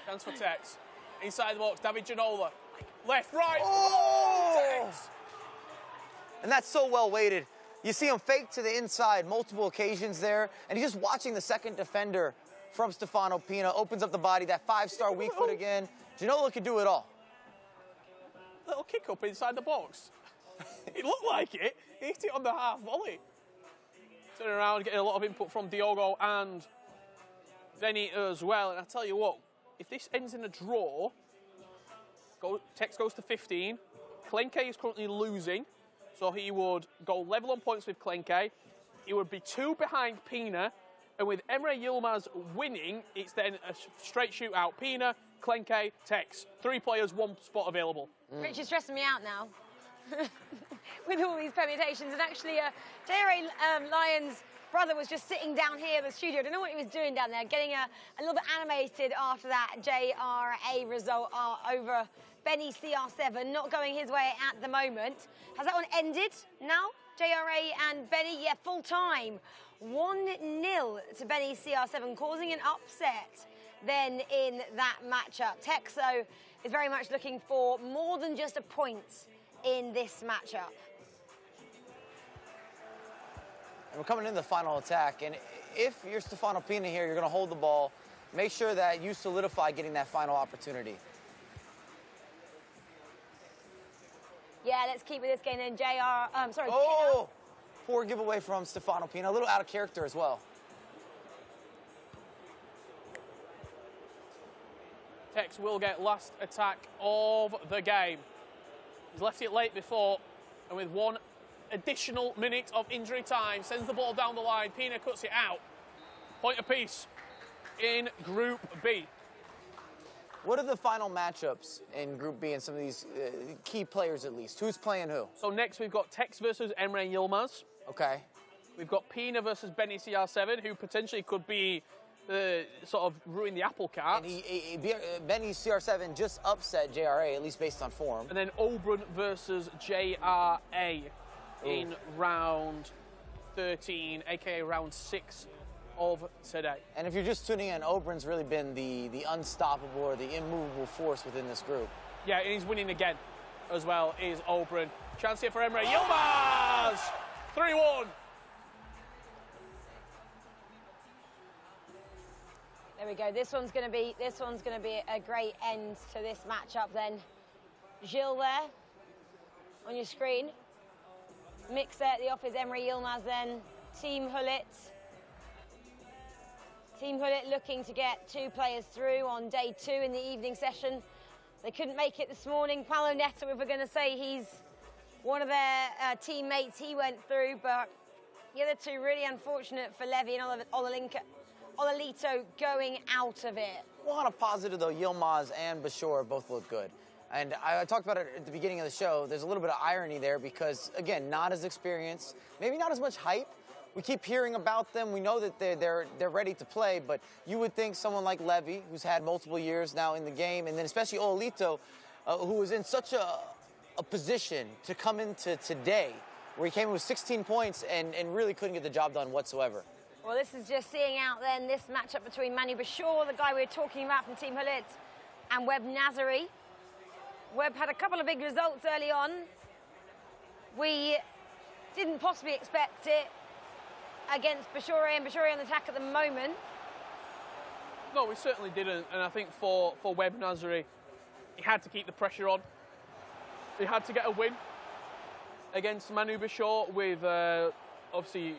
Chance for Tex. Inside the box, David Ginola. Left, right. Oh! Tex. And that's so well weighted. You see him fake to the inside multiple occasions there, and he's just watching the second defender from Stefano Pina, opens up the body, that 5-star weak foot again. Ginola can do it all. Little kick up inside the box. It looked like it. He hit it on the half volley. Turning around, getting a lot of input from Diogo and Benny as well. And I tell you what, if this ends in a draw, Tex goes to 15. Klenke is currently losing, so he would go level on points with Klenke. He would be 2 behind Pina, and with Emre Yilmaz winning, it's then a straight shootout. Pina, Klenke, Tex. 3 players, 1 spot available. Rich is stressing me out now with all these permutations. And actually, JRA Lyons' brother was just sitting down here in the studio. I don't know what he was doing down there, getting a little bit animated after that JRA result over Benny CR7, not going his way at the moment. Has that one ended now? JRA and Benny, yeah, full time. 1-0 to Benny CR7, causing an upset then in that matchup. Texo is very much looking for more than just a point in this matchup. And we're coming into the final attack, and if you're Stefano Pina here, you're going to hold the ball. Make sure that you solidify getting that final opportunity. Yeah, let's keep with this game then. Oh, poor giveaway from Stefano Pina. A little out of character as well. Tex will get last attack of the game. He's left it late before, and with 1 additional minute of injury time, sends the ball down the line. Pina cuts it out. Point apiece in Group B. What are the final matchups in Group B and some of these key players at least? Who's playing who? So next we've got Tex versus Emre Yilmaz. Okay. We've got Pina versus Benny CR7, who potentially could be sort of ruin the apple cart. And Benny CR7 just upset JRA, at least based on form. And then Oberon versus JRA in round 13, aka round 6 of today. And if you're just tuning in, Oberon's really been the unstoppable or the immovable force within this group. Yeah, and he's winning again as well, is Oberon. Chance here for Emre Yilmaz! 3-1. There we go. This one's going to be a great end to this matchup then. Gilles there on your screen. Mix there at the office, Emre Yilmaz then. Team Hullet. Team Hullet looking to get 2 players through on day 2 in the evening session. They couldn't make it this morning. Paolo Neto, if we're going to say he's one of their teammates, he went through, but the other 2 really unfortunate for Levy and Ololito going out of it. Well, on a positive though, Yilmaz and Bashor both look good. And I talked about it at the beginning of the show. There's a little bit of irony there because, again, not as experienced, maybe not as much hype. We keep hearing about them. We know that they're ready to play, but you would think someone like Levy, who's had multiple years now in the game, and then especially Ololito, who was in such a position to come into today, where he came in with 16 points and really couldn't get the job done whatsoever. Well, this is just seeing out then this matchup between Manu Bashor, the guy we were talking about from Team Hullet, and Webb Nazari. Webb had a couple of big results early on. We didn't possibly expect it against Bashore, and Bashore on the attack at the moment. No, we certainly didn't, and I think for Webb Nazari, he had to keep the pressure on. He had to get a win against Manu Bashore with, obviously,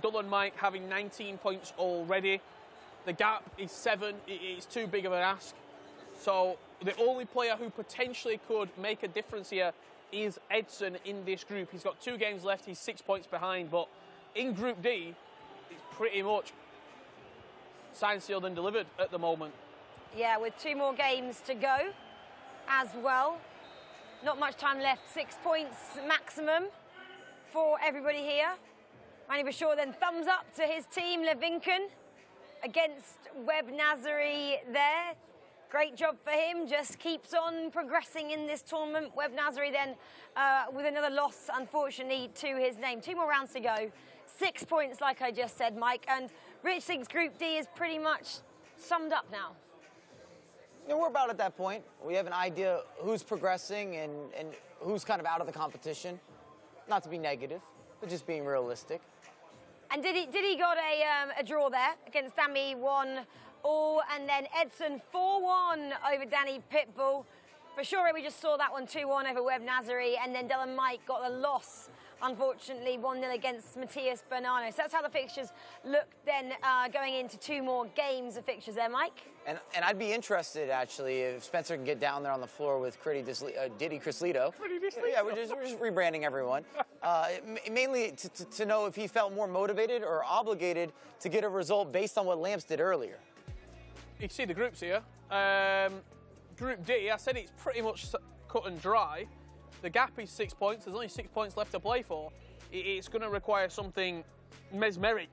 Dulan Mike having 19 points already. The gap is 7. It's too big of an ask. So the only player who potentially could make a difference here is Edson in this group. He's got 2 games left. He's 6 points behind. But in Group D, it's pretty much signed, sealed and delivered at the moment. Yeah, with 2 more games to go as well. Not much time left. 6 points maximum for everybody here. Manu Bashor then thumbs up to his team, Levinken, against Webb Nazari there. Great job for him, just keeps on progressing in this tournament. Webb Nazari then with another loss, unfortunately, to his name. 2 more rounds to go. 6 points, like I just said, Mike. And Rich thinks Group D is pretty much summed up now. You know, we're about at that point. We have an idea who's progressing and who's kind of out of the competition. Not to be negative, but just being realistic. And did he got a draw there against Dami 1-all, and then Edson 4-1 over Danny Pitbull. For sure, we just saw that one 2-1 over Webb Nazari, and then Dylan Mike got the loss, unfortunately, 1-0 against Matthias Bernano. So that's how the fixtures look then going into 2 more games of fixtures there, Mike. And I'd be interested, actually, if Spencer can get down there on the floor with Diddy Crislito. Yeah, we're just rebranding everyone. Mainly to know if he felt more motivated or obligated to get a result based on what Lamps did earlier. You can see the groups here. Group D, I said it's pretty much cut and dry. The gap is 6 points. There's only 6 points left to play for. It's going to require something mesmeric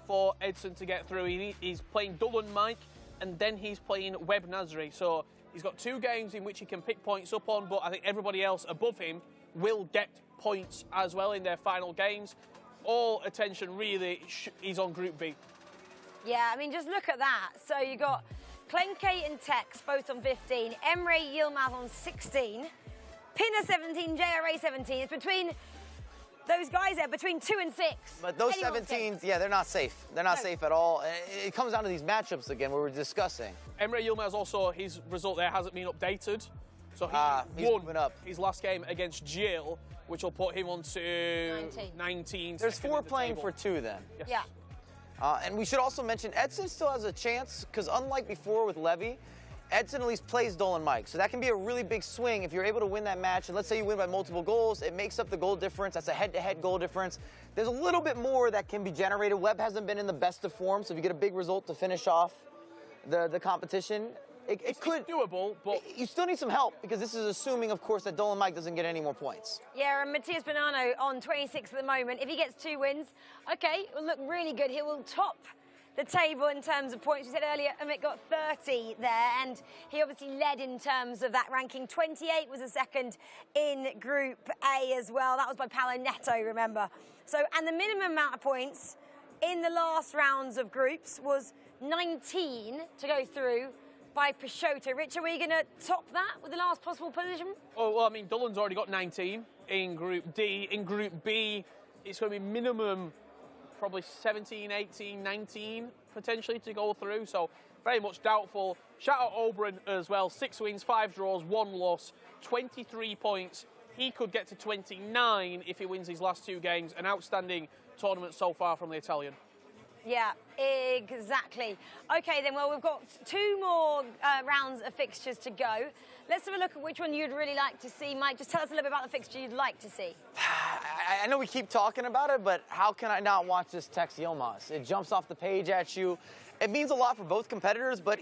for Edson to get through. He's playing Dulan Mike, and then he's playing Webb Nazari. So he's got 2 games in which he can pick points up on, but I think everybody else above him will get points as well in their final games. All attention really is on Group B. Yeah, I mean, just look at that. So you got Klenke and Tex both on 15, Emre Yilmaz on 16, Pina 17, JRA 17. It's between those guys there, between 2 and 6. But those 17s, yeah, they're not safe. They're not safe at all. It comes down to these matchups again, where we're discussing. Emre Yilmaz also, his result there hasn't been updated. So he won his last game against Jill, which will put him on to 19. There's 4 playing for 2 then. Yes. Yeah. And we should also mention Edson still has a chance, because unlike before with Levy, Edson at least plays Dolan Mike. So that can be a really big swing if you're able to win that match. And let's say you win by multiple goals, it makes up the goal difference. That's a head-to-head goal difference. There's a little bit more that can be generated. Webb hasn't been in the best of form, so if you get a big result to finish off the competition, It could it's doable, but you still need some help because this is assuming, of course, that Dolan Mike doesn't get any more points. Yeah, and Matthias Bonanno on 26 at the moment. If he gets 2 wins, okay, it will look really good. He will top the table in terms of points. We said earlier, Amit got 30 there, and he obviously led in terms of that ranking. 28 was a second in Group A as well. That was by Paolo Neto, remember. So, and the minimum amount of points in the last rounds of groups was 19 to go through by Peixoto. Rich, are we going to top that with the last possible position? Oh, well, I mean, Dolan's already got 19 in Group D. In Group B, it's going to be minimum probably 17, 18, 19 potentially to go through. So very much doubtful. Shout out Oberon as well. 6 wins, 5 draws, 1 loss, 23 points. He could get to 29 if he wins his last 2 games. An outstanding tournament so far from the Italian. Yeah, exactly. Okay, then, well, we've got 2 more rounds of fixtures to go. Let's have a look at which one you'd really like to see. Mike, just tell us a little bit about the fixture you'd like to see. I know we keep talking about it, but how can I not watch this Tex Yilmaz? It jumps off the page at you. It means a lot for both competitors, but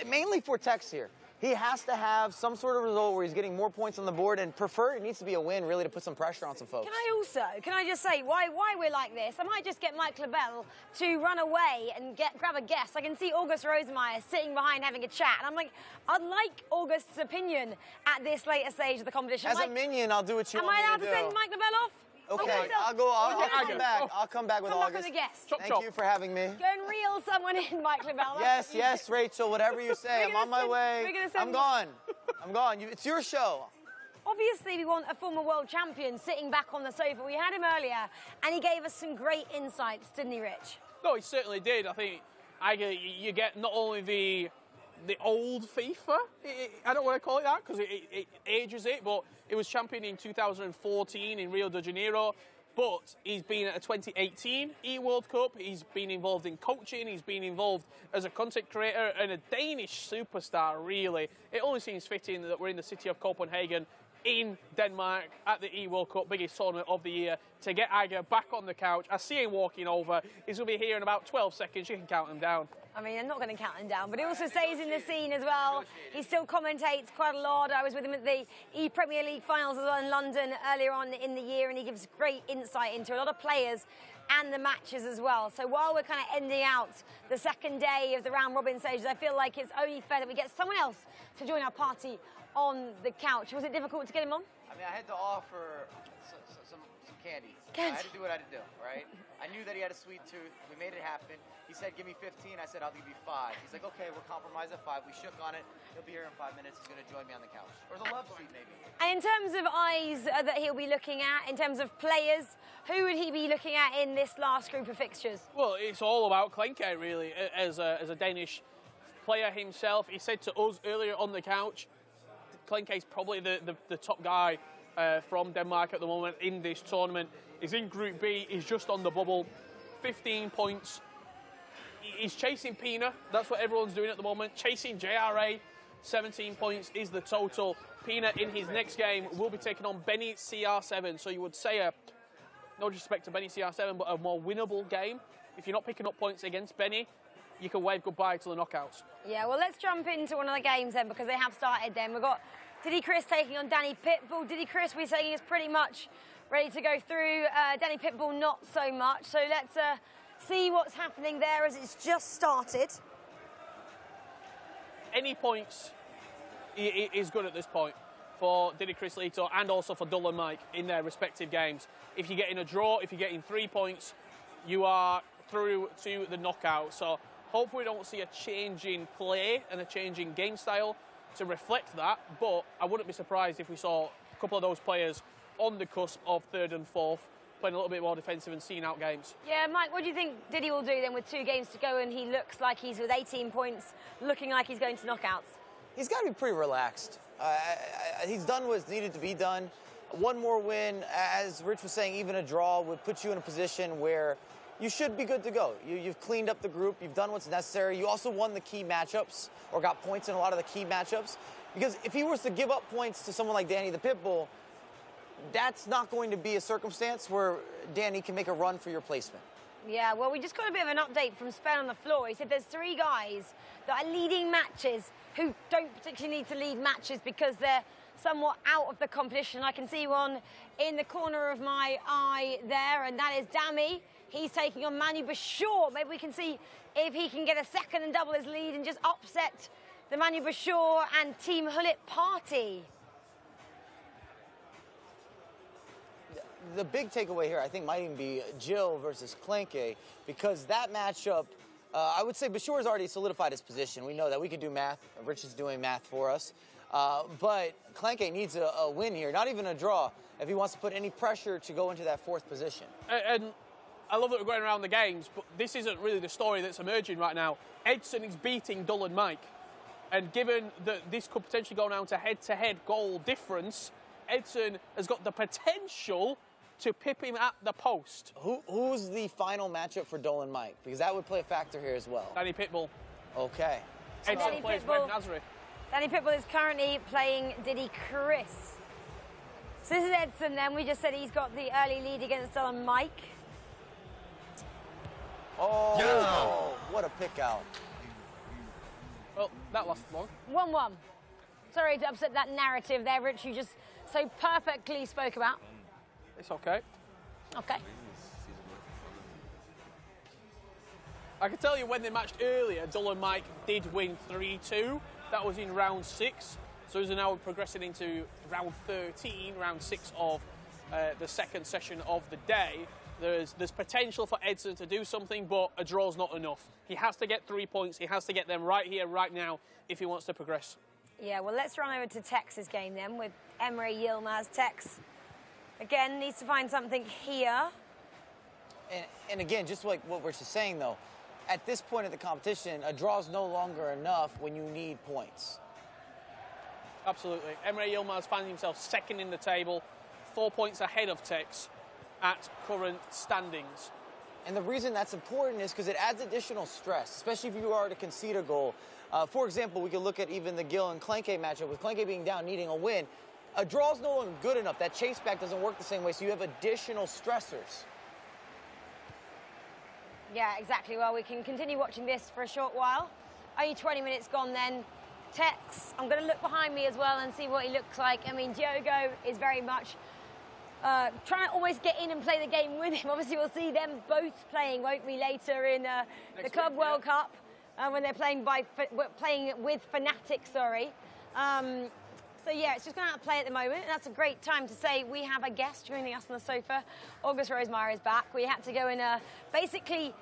mainly for Tex here. He has to have some sort of result where he's getting more points on the board, and prefer it needs to be a win, really, to put some pressure on some folks. Can I just say why we're like this? I might just get Mike Lebel to run away and grab a guest. I can see August Rosemeyer sitting behind having a chat, and I'm like, I'd like August's opinion at this later stage of the competition. As a minion, I'll do what you want me to do. Am I allowed to send Mike Lebel off? Okay, I'll come back. I'll come back with August. With a guest. Thank you for having me. Go and reel someone in, Mike Lebel. Yes, Rachel, whatever you say. I'm on my way. I'm gone. It's your show. Obviously, we want a former world champion sitting back on the sofa. We had him earlier, and he gave us some great insights, didn't he, Rich? No, he certainly did. I think you get not only the old FIFA, I don't want to call it that because it ages it, but it was champion in 2014 in Rio de Janeiro, but he's been at a 2018 E-World Cup, he's been involved in coaching, he's been involved as a content creator and a Danish superstar, really. It only seems fitting that we're in the city of Copenhagen in Denmark at the E-World Cup, biggest tournament of the year, to get Iger back on the couch. I see him walking over. He's going to be here in about 12 seconds. You can count him down. I mean, I'm not going to count him down, but he also stays in the scene as well. He still commentates quite a lot. I was with him at the E-Premier League finals as well in London earlier on in the year, and he gives great insight into a lot of players and the matches as well. So while we're kind of ending out the second day of the round-robin stages, I feel like it's only fair that we get someone else to join our party on the couch. Was it difficult to get him on? I mean, I had to offer some candy. I had to do what I had to do, right? I knew that he had a sweet tooth. We made it happen. He said, give me 15. I said, I'll give you 5. He's like, okay, we'll compromise at 5. We shook on it. He'll be here in 5 minutes. He's going to join me on the couch. Or the love seat, maybe. And in terms of eyes that he'll be looking at, in terms of players, who would he be looking at in this last group of fixtures? Well, it's all about Klenke, really, as a Danish player himself. He said to us earlier on the couch, Klenke's probably the top guy from Denmark at the moment in this tournament. He's in Group B, he's just on the bubble, 15 points. He's chasing Pina, that's what everyone's doing at the moment. Chasing JRA, 17 points is the total. Pina in his next game will be taking on Benny CR7, so you would say no disrespect to Benny CR7, but a more winnable game. If you're not picking up points against Benny, you can wave goodbye to the knockouts. Yeah, well, let's jump into one of the games then, because they have started then. We've got Diddy Chris taking on Danny Pitbull. Diddy Chris, we're saying, is pretty much ready to go through. Danny Pitbull, not so much. So let's see what's happening there as it's just started. Any points is good at this point for Diddy Chris Lito and also for Dolan Mike in their respective games. If you're getting a draw, if you're getting 3 points, you are through to the knockout. So hopefully we don't see a change in play and a change in game style to reflect that, but I wouldn't be surprised if we saw a couple of those players on the cusp of 3rd and 4th playing a little bit more defensive and seeing out games. Yeah, Mike, what do you think Diddy will do then with 2 games to go and he looks like he's with 18 points, looking like he's going to knockouts? He's got to be pretty relaxed. He's done what's needed to be done. One more win, as Rich was saying, even a draw would put you in a position where you should be good to go. You've cleaned up the group. You've done what's necessary. You also won the key matchups or got points in a lot of the key matchups. Because if he was to give up points to someone like Danny the Pitbull, that's not going to be a circumstance where Danny can make a run for your placement. Yeah, well, we just got a bit of an update from Spen on the floor. He said there's 3 guys that are leading matches who don't particularly need to lead matches because they're somewhat out of the competition. I can see one in the corner of my eye there, and that is Dami. He's taking on Manu Bashir. Maybe we can see if he can get a second and double his lead and just upset the Manu Bashir and Team Hullet party. The big takeaway here, I think, might even be Jill versus Klenke, because that matchup, I would say Bashir has already solidified his position. We know that we can do math. Rich is doing math for us. But Klenke needs a win here, not even a draw, if he wants to put any pressure to go into that 4th position. And I love that we're going around the games, but this isn't really the story that's emerging right now. Edson is beating Dull and Mike. And given that this could potentially go down to head-to-head goal difference, Edson has got the potential to pip him at the post. Who's the final matchup for Dull and Mike? Because that would play a factor here as well. Danny Pitbull. Okay. Edson plays Red Nazareth. Danny Pitbull is currently playing Diddy Chris. So this is Edson then. We just said he's got the early lead against Dull and Mike. Oh, yeah. What a pick out. Well, that lasted long. 1-1. Sorry to upset that narrative there, Rich, you just so perfectly spoke about. It's okay. Okay. I can tell you when they matched earlier, Dull and Mike did win 3-2. That was in round 6. So as we're now progressing into round 13, round 6 of the second session of the day, there's potential for Edson to do something, but a draw's not enough. He has to get 3 points. He has to get them right here, right now, if he wants to progress. Yeah, well, let's run over to Tex's game then with Emre Yilmaz. Tex, again, needs to find something here. And again, just like what we're just saying, though, at this point of the competition, a draw is no longer enough when you need points. Absolutely. Emre Yilmaz finding himself second in the table, 4 points ahead of Tex at current standings. And the reason that's important is because it adds additional stress, especially if you are to concede a goal. For example, we could look at even the Gil and Klenke matchup, with Klenke being down, needing a win. A draw is no longer good enough. That chase back doesn't work the same way, so you have additional stressors. Yeah, exactly. Well, we can continue watching this for a short while. Only 20 minutes gone then. Tex, I'm going to look behind me as well and see what he looks like. I mean, Diogo is very much trying to almost get in and play the game with him. Obviously, we'll see them both playing, won't we, later in the Club World Cup when they're playing with Fnatic, sorry. So, yeah, it's just going to play at the moment. And that's a great time to say we have a guest joining us on the sofa. August Rosemeyer is back. We had to go and basically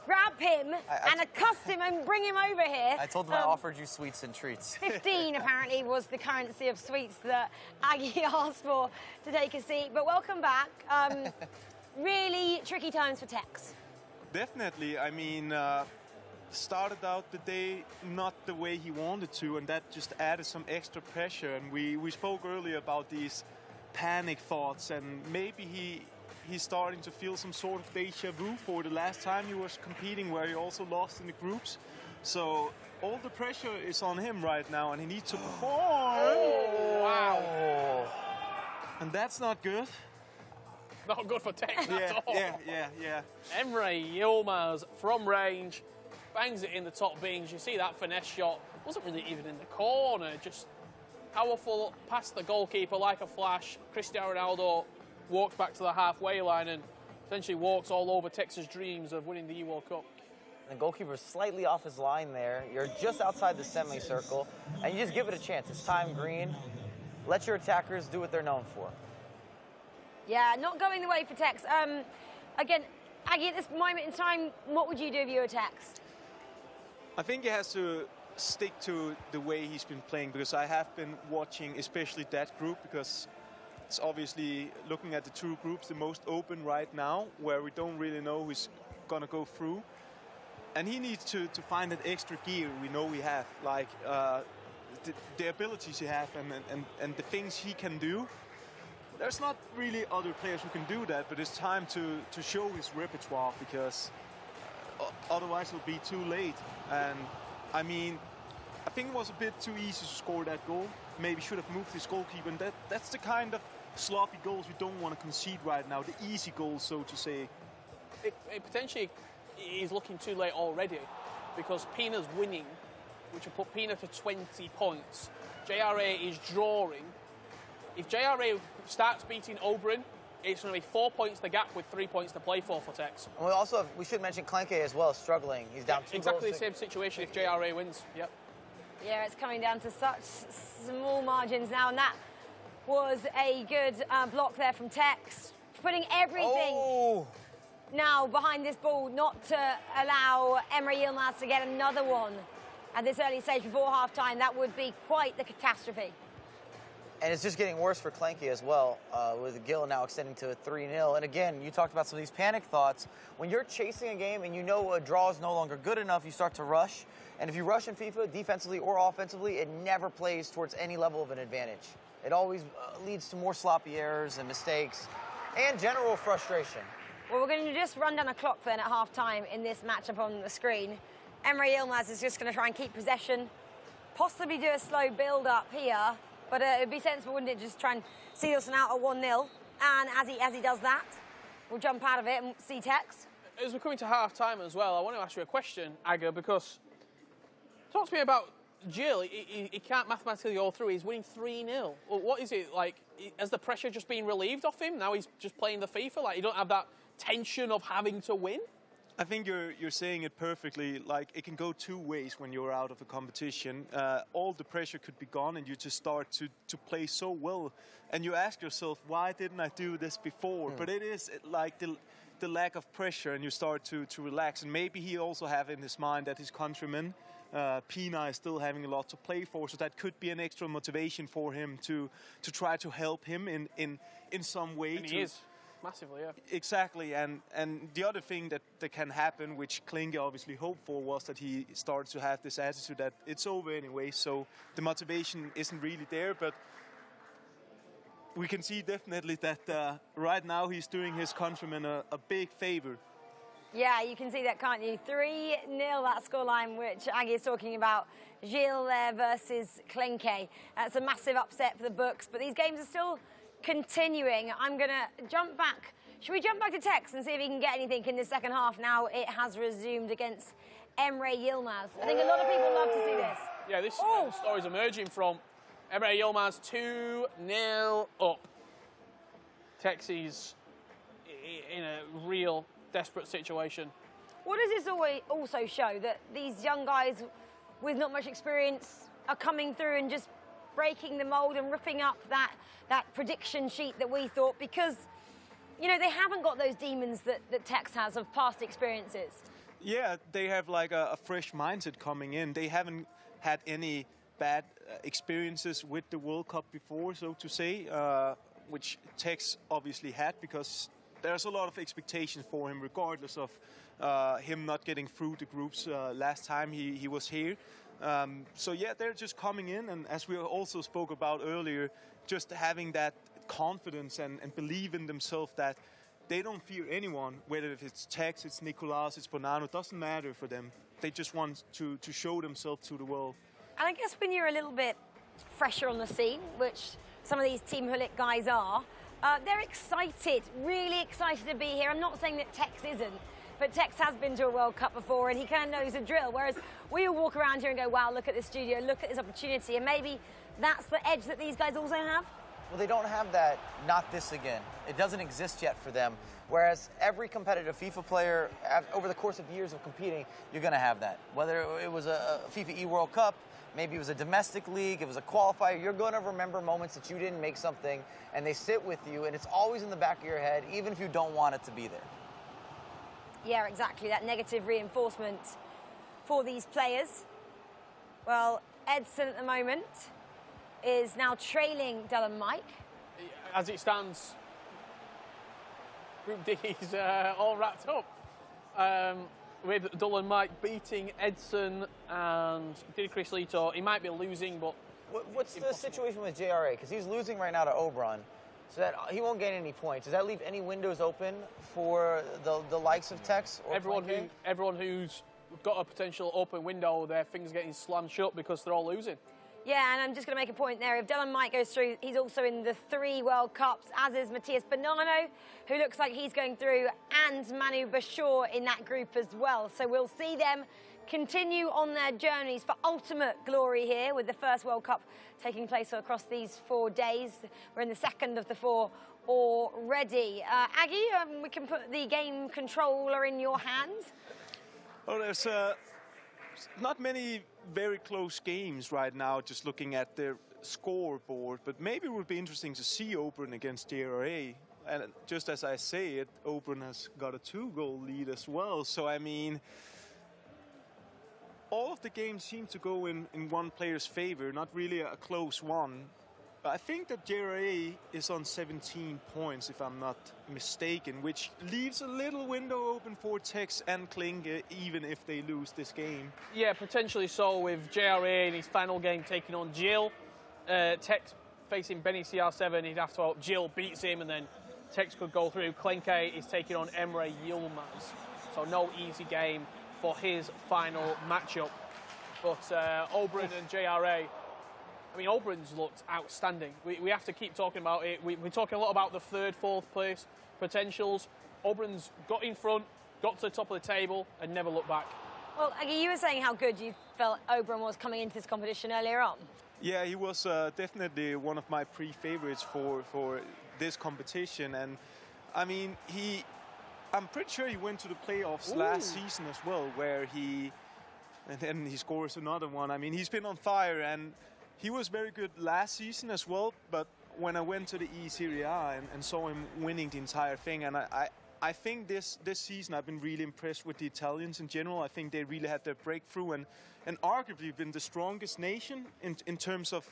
grab him and accost him and bring him over here. I told him I offered you sweets and treats. 15, apparently, was the currency of sweets that Aggie asked for to take a seat. But welcome back. Really tricky times for Tex. Definitely. I mean, started out the day not the way he wanted to, and that just added some extra pressure. And we spoke earlier about these panic thoughts, and maybe he's starting to feel some sort of deja vu for the last time he was competing, where he also lost in the groups. So all the pressure is on him right now, and he needs to perform. Oh, wow. And that's not good. Not good for Tex at all. Yeah. Emre Yilmaz from range bangs it in the top beams. You see that finesse shot. Wasn't really even in the corner. Just powerful past the goalkeeper like a flash. Cristiano Ronaldo walks back to the halfway line and essentially walks all over Texas' dreams of winning the World Cup. The goalkeeper's slightly off his line there. You're just outside the semicircle, and you just give it a chance. It's time green. Let your attackers do what they're known for. Yeah, not going the way for Tex. Again, Aggie, at this moment in time, what would you do if you were Tex? I think he has to stick to the way he's been playing, because I have been watching especially that group, because it's obviously, looking at the two groups, the most open right now, where we don't really know who's going to go through. And he needs to find that extra gear we know we have, like the abilities he has and the things he can do. There's not really other players who can do that, but it's time to show his repertoire, because otherwise it'll be too late. And I mean, I think it was a bit too easy to score that goal. Maybe should have moved his goalkeeper, and that's the kind of sloppy goals we don't want to concede right now, the easy goals, so to say. it potentially is looking too late already because Pina's winning, which will put Pina to 20 points. JRA is drawing. If JRA starts beating Oberon, it's going to be 4 points the gap with 3 points to play for Tex. And we should mention Klenke as well, struggling. He's down 2 exactly goals. The same situation if JRA wins. Yep. Yeah, it's coming down to such small margins now, and that was a good block there from Tex, putting everything now behind this ball, not to allow Emre Yilmaz to get another one at this early stage before half-time. That would be quite the catastrophe. And it's just getting worse for Klenke as well, with Gil now extending to a 3-0. And again, you talked about some of these panic thoughts. When you're chasing a game and you know a draw is no longer good enough, you start to rush. And if you rush in FIFA, defensively or offensively, it never plays towards any level of an advantage. It always leads to more sloppy errors and mistakes and general frustration. Well, we're going to just run down a clock then at half-time in this matchup on the screen. Emre Yilmaz is just going to try and keep possession, possibly do a slow build-up here. But it would be sensible, wouldn't it, just try and see us out at 1-0. And as he does that, we'll jump out of it and see Tex. As we're coming to half-time as well, I want to ask you a question, Aga, because talk to me about Gil. He can't mathematically go through. He's winning 3-0. Well, what is it like? Has the pressure just been relieved off him? Now he's just playing the FIFA? Like, you don't have that tension of having to win? I think you're saying it perfectly. Like, it can go two ways when you're out of a competition. All the pressure could be gone and you just start to play so well. And you ask yourself, why didn't I do this before? But it is like the lack of pressure, and you start to relax. And maybe he also have in his mind that his countryman, Pina, is still having a lot to play for. So that could be an extra motivation for him to try to help him in some way. And he is. Massively, yeah. Exactly, and the other thing that can happen, which Klenke obviously hoped for, was that he starts to have this attitude that it's over anyway, so the motivation isn't really there, but we can see definitely that right now he's doing his countrymen a big favor. Yeah, you can see that, can't you? 3-0, that scoreline, which Aggie is talking about. Gilles there versus Klenke. That's a massive upset for the books, but these games are still continuing. I'm going to jump back. Should we jump back to Tex and see if he can get anything in the second half? Now it has resumed against Emre Yilmaz. I think a lot of people love to see this. Yeah, this story's emerging from Emre Yilmaz 2-0 up. Tex is in a real desperate situation. What does this also show? That these young guys with not much experience are coming through and just breaking the mould and ripping up that prediction sheet that we thought, because, you know, they haven't got those demons that Tex has of past experiences. Yeah, they have like a fresh mindset coming in. They haven't had any bad experiences with the World Cup before, so to say, which Tex obviously had, because there's a lot of expectations for him, regardless of him not getting through the groups last time he was here. So yeah, they're just coming in, and as we also spoke about earlier, just having that confidence and believe in themselves that they don't fear anyone, whether if it's Tex, it's Nicolas, it's Bonanno, doesn't matter for them. They just want to show themselves to the world. And I guess when you're a little bit fresher on the scene, which some of these Team Hulik guys are, they're excited, really excited to be here. I'm not saying that Tex isn't, but Tex has been to a World Cup before and he kind of knows the drill, whereas we all walk around here and go, wow, look at this studio, look at this opportunity, and maybe that's the edge that these guys also have? Well, they don't have that, not this again. It doesn't exist yet for them. Whereas every competitive FIFA player, over the course of years of competing, you're going to have that. Whether it was a FIFAe World Cup, maybe it was a domestic league, it was a qualifier, you're going to remember moments that you didn't make something, and they sit with you, and it's always in the back of your head, even if you don't want it to be there. Yeah, exactly, that negative reinforcement for these players. Well, Edson at the moment is now trailing Dylan Mike. As it stands, Group D is all wrapped up. With Dylan Mike beating Edson and Di Crislito. He might be losing, but... What's the situation with JRA? Because he's losing right now to Oberon, so that he won't gain any points. Does that leave any windows open for the likes of Tex? Or everyone who's got a potential open window, their things getting slammed shut because they're all losing. Yeah, and I'm just going to make a point there. If Dylan Mike goes through, he's also in the 3 World Cups, as is Matthias Bonanno, who looks like he's going through, and Manu Bashir in that group as well. So we'll see them continue on their journeys for ultimate glory here, with the first World Cup taking place across these 4 days. We're in the second of the 4 already. Aggie, we can put the game controller in your hands. Well, there's not many very close games right now, just looking at the scoreboard, but maybe it would be interesting to see Oberon against JRA. And just as I say it, Oberon has got a 2-goal lead as well. So, I mean, all of the games seem to go in one player's favor, not really a close one. But I think that JRA is on 17 points, if I'm not mistaken, which leaves a little window open for Tex and Klinge, even if they lose this game. Yeah, potentially so, with JRA in his final game taking on Jill. Tex facing Benny CR7, he'd have to hope Jill beats him, and then Tex could go through. Klinke is taking on Emre Yilmaz, so no easy game for his final matchup. But Oberon and JRA, I mean, Oberon's looked outstanding. We have to keep talking about it. We're talking a lot about the 3rd, 4th place potentials. Oberon's got in front, got to the top of the table, and never looked back. Well, Aggie, you were saying how good you felt Oberon was coming into this competition earlier on. Yeah, he was definitely one of my pre-favorites for this competition. And, I mean, I'm pretty sure he went to the playoffs last season as well, where and then he scores another one. I mean, he's been on fire, and he was very good last season as well. But when I went to the E-Serie A and saw him winning the entire thing, and I think this season I've been really impressed with the Italians in general. I think they really had their breakthrough and arguably been the strongest nation in terms of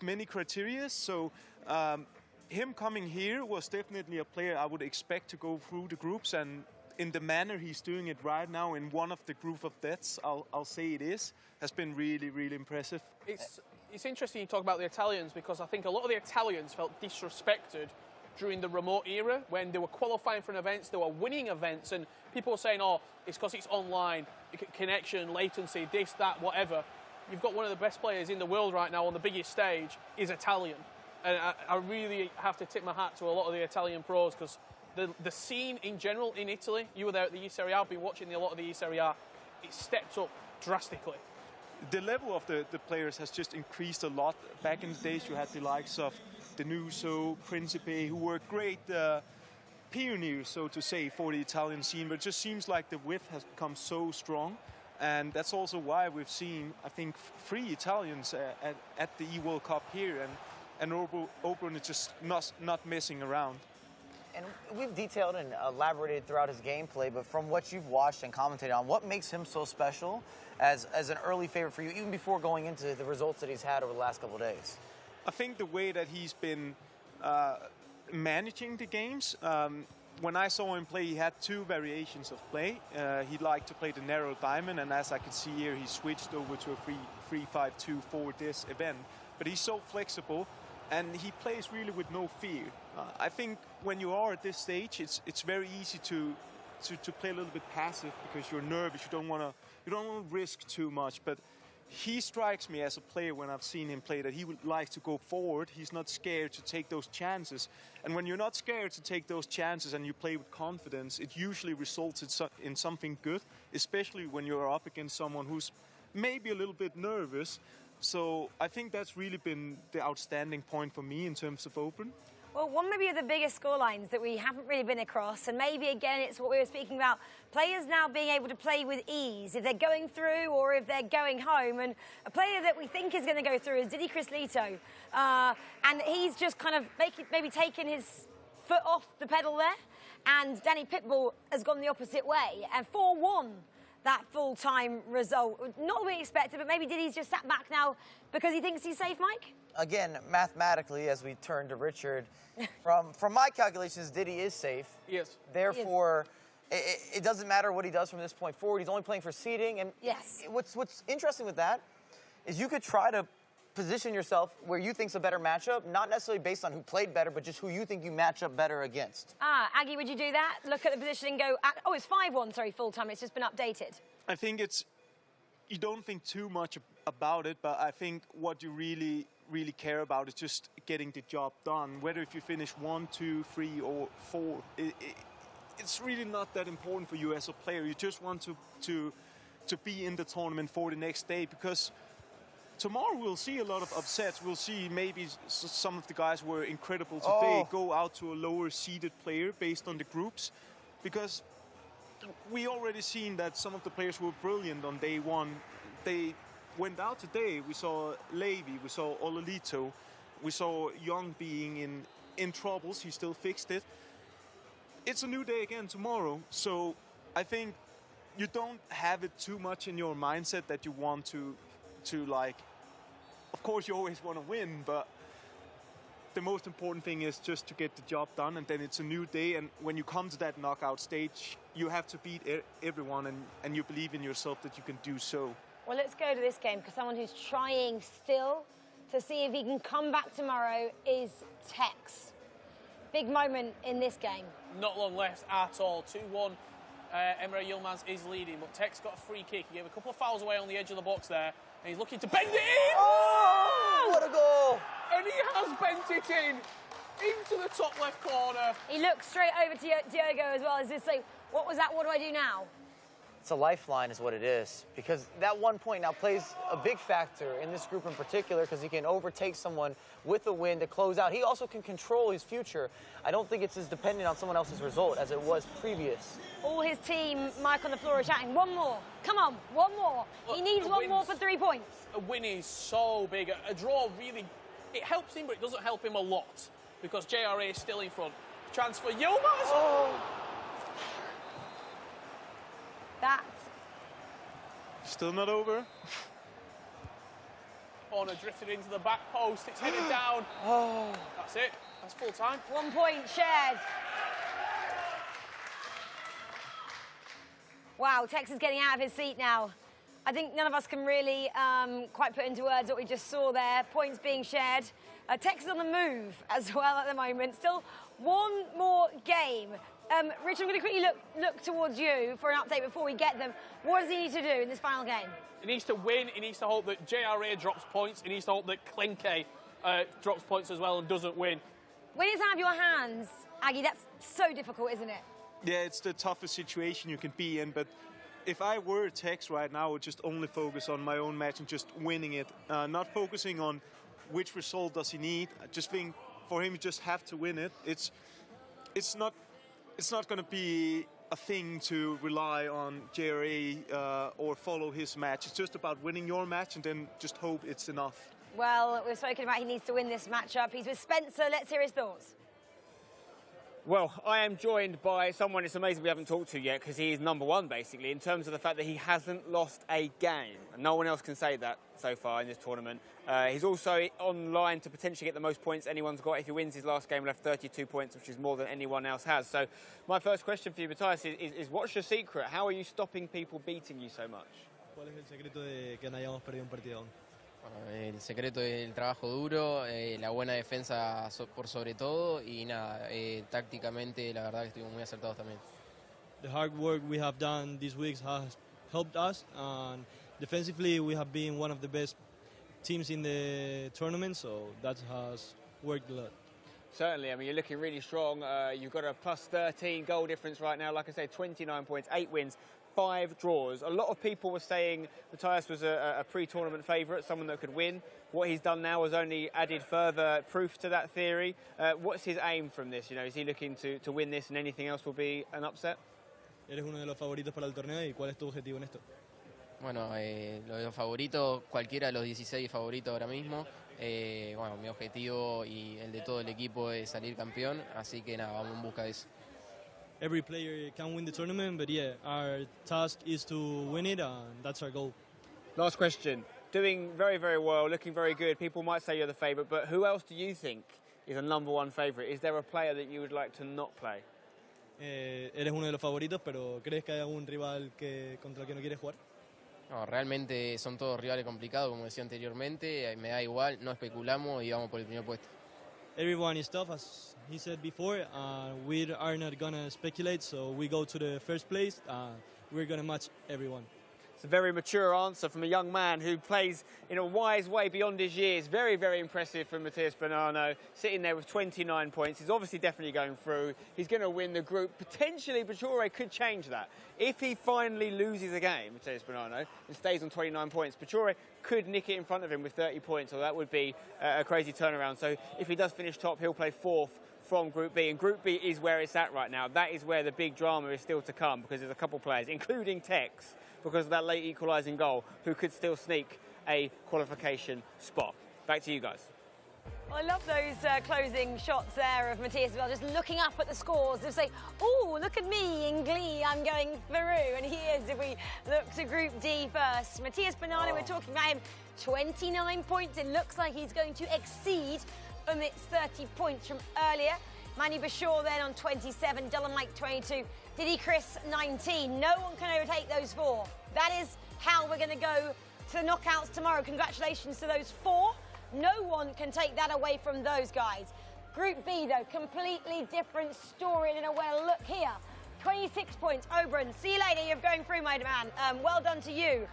many criteria. So him coming here was definitely a player I would expect to go through the groups, and in the manner he's doing it right now in one of the group of deaths, I'll say it has been really, really impressive. It's interesting you talk about the Italians, because I think a lot of the Italians felt disrespected during the remote era when they were qualifying for events, they were winning events, and people were saying, oh, it's because it's online, connection, latency, this, that, whatever. You've got one of the best players in the world right now on the biggest stage is Italian. And I really have to tip my hat to a lot of the Italian pros, because the scene in general in Italy, you were there at the E-Serie A, I've been watching a lot of the E-Serie A, it stepped up drastically. The level of the players has just increased a lot. Back in the days, you had the likes of Denuso, Principe, who were great pioneers, so to say, for the Italian scene. But it just seems like the width has become so strong. And that's also why we've seen, I think, 3 Italians at the E-World Cup here. And Oberon is just not messing around. And we've detailed and elaborated throughout his gameplay, but from what you've watched and commentated on, what makes him so special as an early favorite for you, even before going into the results that he's had over the last couple of days? I think the way that he's been managing the games. When I saw him play, he had 2 variations of play. He liked to play the narrow diamond, and as I can see here, he switched over to a 3-5-2 for this event. But he's so flexible, and he plays really with no fear. I think when you are at this stage, it's very easy to play a little bit passive because you're nervous. You don't want to risk too much. But he strikes me as a player, when I've seen him play, that he would like to go forward. He's not scared to take those chances. And when you're not scared to take those chances and you play with confidence, it usually results in something good, especially when you're up against someone who's maybe a little bit nervous. So I think that's really been the outstanding point for me in terms of Open. Well, one maybe of the biggest scorelines that we haven't really been across, and maybe again it's what we were speaking about, players now being able to play with ease if they're going through or if they're going home. And a player that we think is going to go through is Didi Crislito, and he's just kind of maybe taken his foot off the pedal there, and Danny Pitbull has gone the opposite way and 4-1 that full-time result. Not what we expected, but maybe Didi's just sat back now because he thinks he's safe, Mike? Again, mathematically, as we turn to Richard, from my calculations, Didi is safe. Yes. Therefore, it doesn't matter what he does from this point forward. He's only playing for seeding. And yes. What's interesting with that is you could try to position yourself where you think's a better matchup, not necessarily based on who played better, but just who you think you match up better against. Aggie, would you do that? Look at the position and go, oh, it's 5-1, sorry, full-time. It's just been updated. I think it's you don't think too much about it, but I think what you really care about is just getting the job done. Whether if you finish 1, 2, 3, or 4, it's really not that important for you as a player. You just want to be in the tournament for the next day, because tomorrow we'll see a lot of upsets. We'll see maybe some of the guys who were incredible today go out to a lower seeded player based on the groups, because we already seen that some of the players who were brilliant on day one, they went out today. We saw Levy, we saw Ololito, we saw Young being in troubles. He still fixed it. It's a new day again tomorrow, so I think you don't have it too much in your mindset that you want to like, of course you always want to win, but the most important thing is just to get the job done, and then it's a new day, and when you come to that knockout stage, you have to beat everyone, and you believe in yourself that you can do so. Well, let's go to this game, because someone who's trying still to see if he can come back tomorrow is Tex. Big moment in this game. Not long left at all. 2-1. Emre Yilmaz is leading, but Tex got a free kick. He gave a couple of fouls away on the edge of the box there, and he's looking to bend it in! Oh! What a goal! And he has bent it in into the top left corner. He looks straight over to Diogo as well, as if to say, what was that? What do I do now? It's a lifeline is what it is, because that 1 point now plays a big factor in this group in particular, because he can overtake someone with a win to close out. He also can control his future. I don't think it's as dependent on someone else's result as it was previous. All his team, Mike on the floor, are shouting, one more. Come on, one more. He needs one more for 3 points. A win is so big. A draw really, it helps him, but it doesn't help him a lot, because JRA is still in front. Chance for Yilmaz. Oh. That's still not over. Corner drifted into the back post. It's headed down. Oh. That's it. That's full time. 1 point shared. Wow, Tex is getting out of his seat now. I think none of us can really quite put into words what we just saw there. Points being shared. Tex is on the move as well at the moment. Still one more game. Rich, I'm going to quickly look towards you for an update before we get them. What does he need to do in this final game? He needs to win. He needs to hope that JRA drops points. He needs to hope that Klenke drops points as well and doesn't win. When it's out of your hands, Aggie, that's so difficult, isn't it? Yeah, it's the toughest situation you can be in, but if I were Tex right now, I would just only focus on my own match and just winning it, not focusing on which result does he need. I just think for him, you just have to win it. It's not going to be a thing to rely on JRA or follow his match. It's just about winning your match and then just hope it's enough. Well, we've spoken about he needs to win this matchup. He's with Spencer. Let's hear his thoughts. Well, I am joined by someone it's amazing we haven't talked to yet, because he is number one, basically, in terms of the fact that he hasn't lost a game. And no one else can say that so far in this tournament. He's also online to potentially get the most points anyone's got. If he wins his last game, he'll have 32 points, which is more than anyone else has. So my first question for you, Matthias, is what's your secret? How are you stopping people beating you so much? ¿Cuál es el secreto de que no hayamos perdido un partido aún? El secreto es el trabajo duro, la buena defensa por sobre todo y nada, tácticamente la verdad que estuvimos muy acertados también. The hard work we have done these weeks has helped us, and defensively we have been one of the best teams in the tournament, so that has worked a lot. Certainly, I mean, you're looking really strong. You've got a plus 13 goal difference right now. Like I say, 29 points, 8 wins, 5 draws. A lot of people were saying Matthias was a pre-tournament favourite, someone that could win. What he's done now has only added further proof to that theory. What's his aim from this? You know, is he looking to win this and anything else will be an upset? Eres uno de los favoritos para el torneo, ¿y cuál es tu objetivo en esto? Bueno, lo de los favoritos, cualquiera de los 16 favoritos ahora mismo. Bueno, mi objetivo y el de todo el equipo es salir campeón, así que nada, vamos en busca de eso. Every player can win the tournament, but yeah, our task is to win it, and that's our goal. Last question. Doing very, very well, looking very good. People might say you're the favourite, but who else do you think is a number one favourite? Is there a player that you would like to not play? Eres uno de los favoritos, pero ¿crees que hay algún rival contra el que no quieres jugar? No, realmente son todos rivales complicados, como decía anteriormente. Me da igual, no especulamos y vamos por el primer puesto. Everyone is tough, as he said before. We are not going to speculate, so we go to the first place. We're going to match everyone. It's a very mature answer from a young man who plays in a wise way beyond his years. Very, very impressive from Matías Bonanno, sitting there with 29 points. He's obviously definitely going through. He's going to win the group. Potentially, Pachore could change that. If he finally loses a game, Matías Bonanno, and stays on 29 points, Pachore could nick it in front of him with 30 points, so that would be a crazy turnaround. So if he does finish top, he'll play fourth from Group B, and Group B is where it's at right now. That is where the big drama is still to come, because there's a couple players, including Tex, because of that late equalising goal, who could still sneak a qualification spot. Back to you guys. Well, I love those closing shots there of Matías as well, just looking up at the scores and say, oh, look at me in glee, I'm going through. And he is, if we look to Group D first. Matías Bonanno, we're talking about him, 29 points. It looks like he's going to exceed Umit's 30 points from earlier. Manny Bashor then on 27, Dylan Mike 22, Diddy Chris 19. No one can overtake those four. That is how we're going to go to the knockouts tomorrow. Congratulations to those four. No one can take that away from those guys. Group B, though, completely different story in a way. Look here, 26 points. Oberon, see you later. You're going through, my man. Well done to you.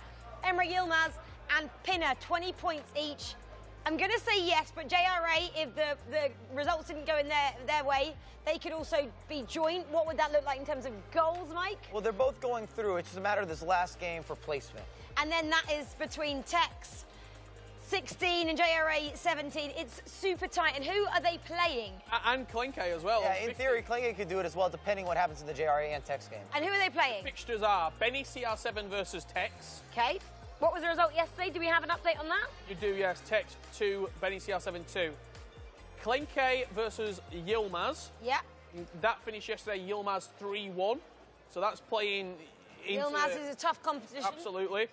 Emre Yilmaz and Pinner, 20 points each. I'm going to say yes, but JRA, if the results didn't go in their way, they could also be joint. What would that look like in terms of goals, Mike? Well, they're both going through. It's just a matter of this last game for placement. And then that is between Tex 16 and JRA 17. It's super tight. And who are they playing? And Klenke as well. Yeah, in theory, Klenke could do it as well, depending what happens in the JRA and Tex game. And who are they playing? Fixtures are Benny CR7 versus Tex. Okay. What was the result yesterday? Do we have an update on that? You do, yes. Tex 2, Benny CR7 2. Klenke versus Yilmaz. Yeah. That finished yesterday, Yilmaz 3-1. So that's playing into... Yilmaz is a tough competition. Absolutely.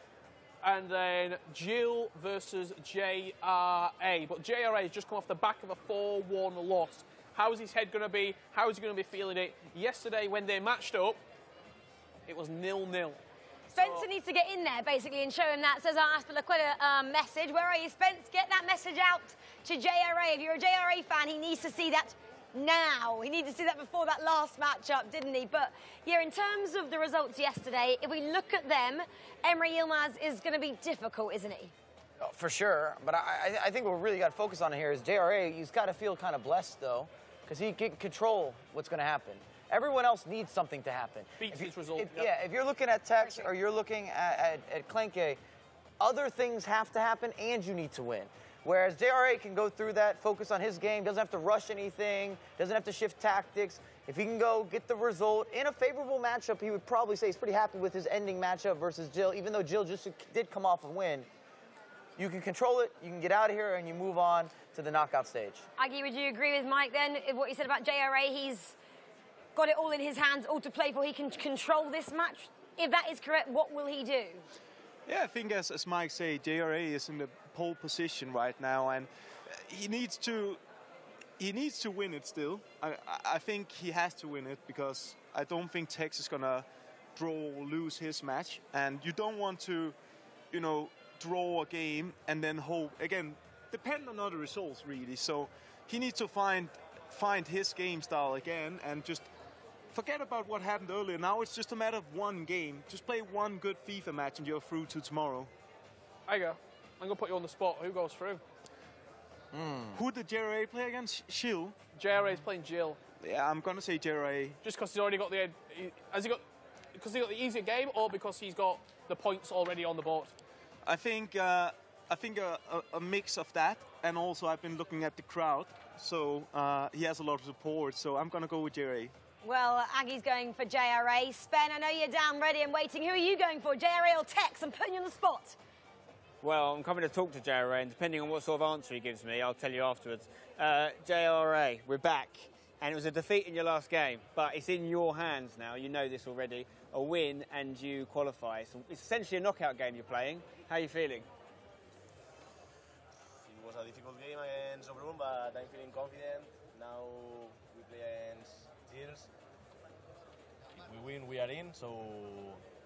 And then Jill versus JRA. But JRA has just come off the back of a 4-1 loss. How's his head going to be? How is he going to be feeling it? Yesterday, when they matched up, it was 0-0. Spencer needs to get in there, basically, and show him that. Says our Aspilicueta message. Where are you, Spence? Get that message out to JRA. If you're a JRA fan, he needs to see that now. He needed to see that before that last matchup, didn't he? But, yeah, in terms of the results yesterday, if we look at them, Emre Yilmaz is going to be difficult, isn't he? Oh, for sure. But I think what we really got to focus on here is JRA. He's got to feel kind of blessed, though, because he can control what's going to happen. Everyone else needs something to happen. Beats his result. If you're looking at Tex or you're looking at Klenke, other things have to happen and you need to win. Whereas JRA can go through that, focus on his game, doesn't have to rush anything, doesn't have to shift tactics. If he can go get the result in a favorable matchup, he would probably say he's pretty happy with his ending matchup versus Jill, even though Jill just did come off a win. You can control it, you can get out of here, and you move on to the knockout stage. Aggie, would you agree with Mike then? What you said about JRA, he's got it all in his hands, all to play for. He can control this match. If that is correct, what will he do? Yeah, I think as Mike said, JRA is in the pole position right now, and he needs to win it still. I think he has to win it because I don't think Tex is gonna lose his match, and you don't want to, draw a game and then hope again. Depend on other results really. So he needs to find his game style again and just forget about what happened earlier. Now it's just a matter of one game. Just play one good FIFA match and you're through to tomorrow. There you go. I'm going to put you on the spot. Who goes through? Who did JRA play against? Jill? JRA is playing Jill. Yeah, I'm going to say JRA. Just because he's already got because he got the easier game or because he's got the points already on the board? I think a mix of that, and also I've been looking at the crowd, so he has a lot of support, so I'm going to go with JRA. Well, Aggie's going for JRA. Spen, I know you're down ready and waiting. Who are you going for, JRA or Tex? I'm putting you on the spot. Well, I'm coming to talk to JRA, and depending on what sort of answer he gives me, I'll tell you afterwards. JRA, we're back. And it was a defeat in your last game, but it's in your hands now. You know this already. A win and you qualify. So it's essentially a knockout game you're playing. How are you feeling? It was a difficult game against Obrun, but I'm feeling confident. Now we play against Tears. If we win, we are in, so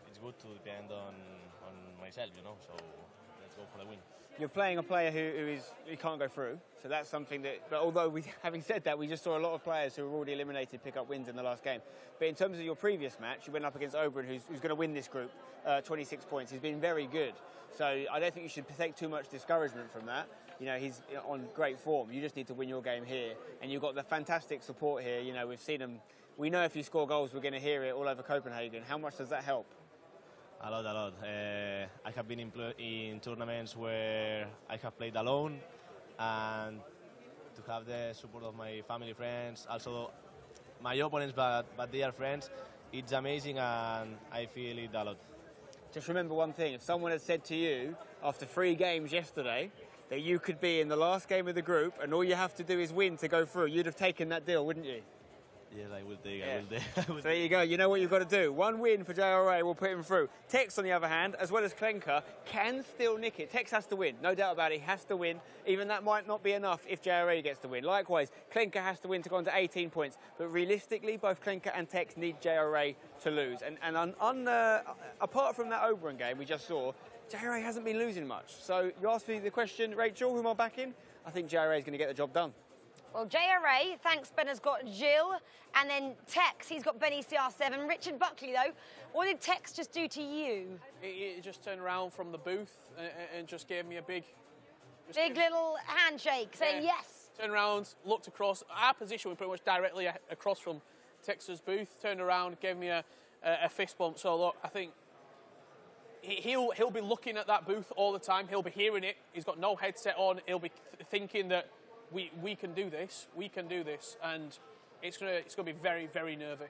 it's good to depend on myself, So let's go for the win. You're playing a player who can't go through, so that's something that. But although having said that, we just saw a lot of players who were already eliminated pick up wins in the last game. But in terms of your previous match, you went up against Oberon, who's going to win this group, 26 points. He's been very good, so I don't think you should take too much discouragement from that. You know, he's on great form. You just need to win your game here, and you've got the fantastic support here. You know, we've seen him. We know if you score goals, we're going to hear it all over Copenhagen. How much does that help? A lot, a lot. I have been in tournaments where I have played alone, and to have the support of my family, friends, also my opponents, but they are friends, it's amazing, and I feel it a lot. Just remember one thing, if someone had said to you after 3 games yesterday that you could be in the last game of the group and all you have to do is win to go through, you'd have taken that deal, wouldn't you? Yes, I will take. Yeah. I will take. So there you go. You know what you've got to do. 1 win for JRA will put him through. Tex, on the other hand, as well as Klenka, can still nick it. Tex has to win. No doubt about it. He has to win. Even that might not be enough if JRA gets to win. Likewise, Klenka has to win to go on to 18 points. But realistically, both Klenka and Tex need JRA to lose. And apart from that Oberon game we just saw, JRA hasn't been losing much. So you asked me the question, Rachel, who am I backing? I think JRA is going to get the job done. Well, JRA, thanks Ben, has got Gilles, and then Tex, he's got Benny CR7. Richard Buckley, though, what did Tex just do to you? He just turned around from the booth and just gave me a big little handshake, saying yes. Turned around, looked across. Our position was pretty much directly across from Tex's booth. Turned around, gave me a fist bump. So, look, I think he'll be looking at that booth all the time. He'll be hearing it. He's got no headset on. He'll be thinking that we can do this, and it's gonna be very, very nervy.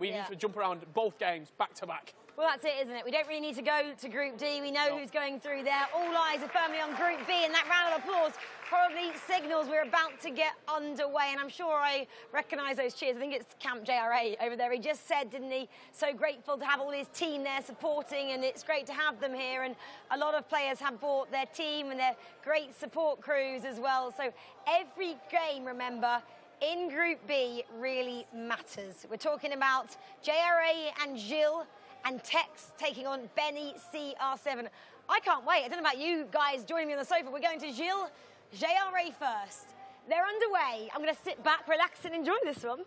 We need to jump around both games back to back. Well, that's it, isn't it? We don't really need to go to Group D. We know who's going through there. All eyes are firmly on Group B, and that round of applause probably signals we're about to get underway. And I'm sure I recognise those cheers. I think it's Camp JRA over there. He just said, didn't he? So grateful to have all his team there supporting, and it's great to have them here. And a lot of players have brought their team and their great support crews as well. So every game, remember, in Group B really matters. We're talking about JRA and Gilles, and Tex taking on Benny CR7. I can't wait. I don't know about you guys joining me on the sofa. We're going to Gilles, JRA first. They're underway. I'm going to sit back, relax, and enjoy this one.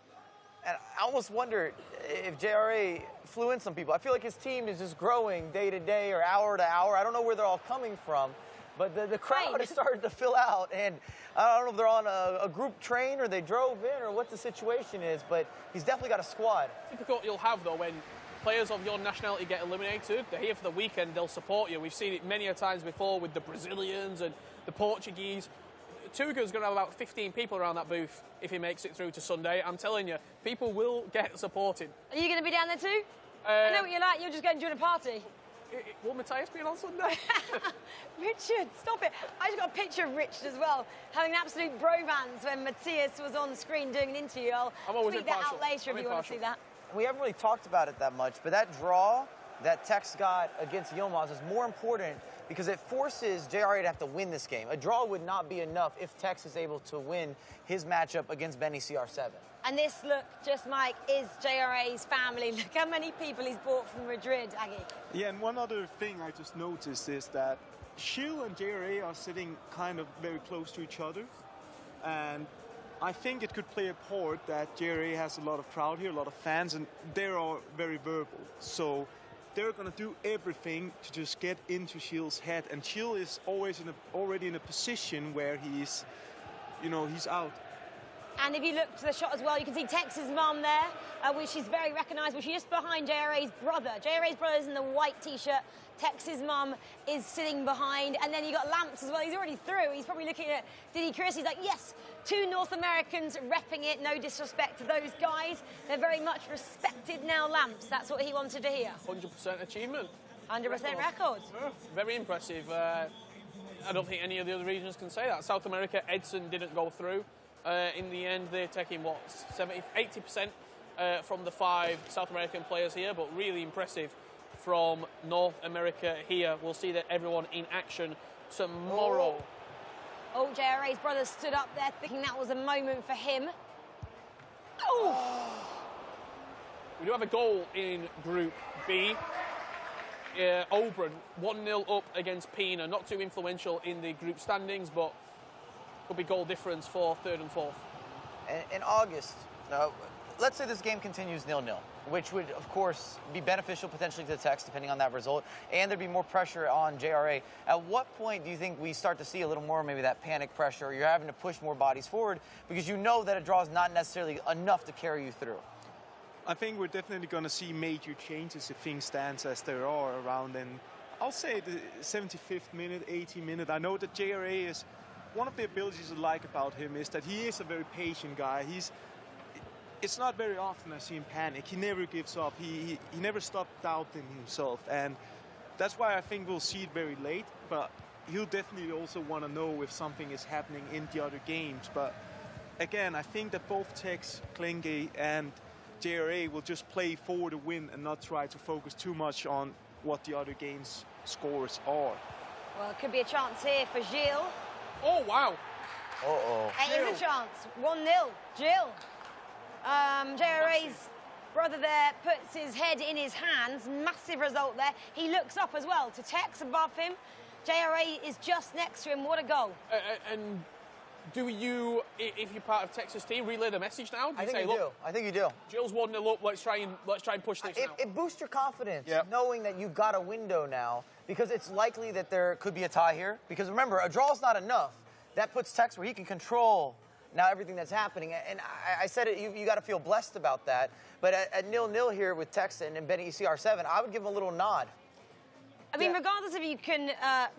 And I almost wonder if JRA flew in some people. I feel like his team is just growing day to day or hour to hour. I don't know where they're all coming from, but the crowd has started to fill out. And I don't know if they're on a group train or they drove in or what the situation is, but he's definitely got a squad. Typical you'll have, though, when players of your nationality get eliminated, they're here for the weekend, they'll support you. We've seen it many a times before with the Brazilians and the Portuguese. Tuga's going to have about 15 people around that booth if he makes it through to Sunday. I'm telling you, people will get supported. Are you going to be down there too? I know what you're like, you're just going to join a party. Will Matthias be on Sunday? Richard, stop it. I just got a picture of Richard as well, having an absolute bromance when Matthias was on screen doing an interview. I'll tweet that out later if you want to see that. We haven't really talked about it that much, but that draw that Tex got against Yilmaz is more important because it forces JRA to have to win this game. A draw would not be enough if Tex is able to win his matchup against Benny CR7. And this, look, just Mike, is JRA's family. Look how many people he's brought from Madrid, Aggie. Yeah, and one other thing I just noticed is that Gilles and JRA are sitting kind of very close to each other. And I think it could play a part that JRA has a lot of crowd here, a lot of fans, and they're all very verbal. So they're going to do everything to just get into Gilles' head. And Gilles is always already in a position where he's out. And if you look to the shot as well, you can see Tex's mum there, which is very recognisable. She's just behind JRA's brother. JRA's brother's in the white T-shirt. Tex's mum is sitting behind. And then you got Lamps as well. He's already through. He's probably looking at Diddy Chris. He's like, yes, 2 North Americans repping it. No disrespect to those guys. They're very much respected now, Lamps. That's what he wanted to hear. 100% achievement. 100% record. Yeah, very impressive. I don't think any of the other regions can say that. South America, Edson didn't go through. In the end, they're taking, 80% from the 5 South American players here, but really impressive from North America here. We'll see that everyone in action tomorrow. Oh, JRA's brother stood up there thinking that was a moment for him. Oh! We do have a goal in Group B. Oberon 1-0 up against Pina. Not too influential in the group standings, but could be goal difference for third and fourth. In August, let's say this game continues 0-0, which would, of course, be beneficial potentially to the Tex, depending on that result, and there'd be more pressure on JRA. At what point do you think we start to see a little more maybe that panic pressure, or you're having to push more bodies forward because you know that a draw is not necessarily enough to carry you through? I think we're definitely going to see major changes if things stand as they are around, and I'll say the 75th minute, 80th minute. I know that JRA is, one of the abilities I like about him is that he is a very patient guy. It's not very often I see him panic. He never gives up. He never stopped doubting himself, and that's why I think we'll see it very late, but he'll definitely also want to know if something is happening in the other games. But again, I think that both Tex, Klinge, and JRA will just play for the win and not try to focus too much on what the other games' scores are. Well, it could be a chance here for Gilles. Oh, wow. Uh-oh. It is a chance. 1-0. Gilles. JRA's brother there puts his head in his hands. Massive result there. He looks up as well to Tex above him. JRA is just next to him. What a goal. And do you, if you're part of Texas team, relay the message now? I think you do. Gilles 1-0 up. Let's try and push this now. It boosts your confidence knowing that you've got a window now, because it's likely that there could be a tie here. Because remember, a draw is not enough. That puts Tex where he can control now everything that's happening. And I said it, you got to feel blessed about that. But at 0-0 here with Tex and Benny CR7, I would give him a little nod. I mean, regardless if you can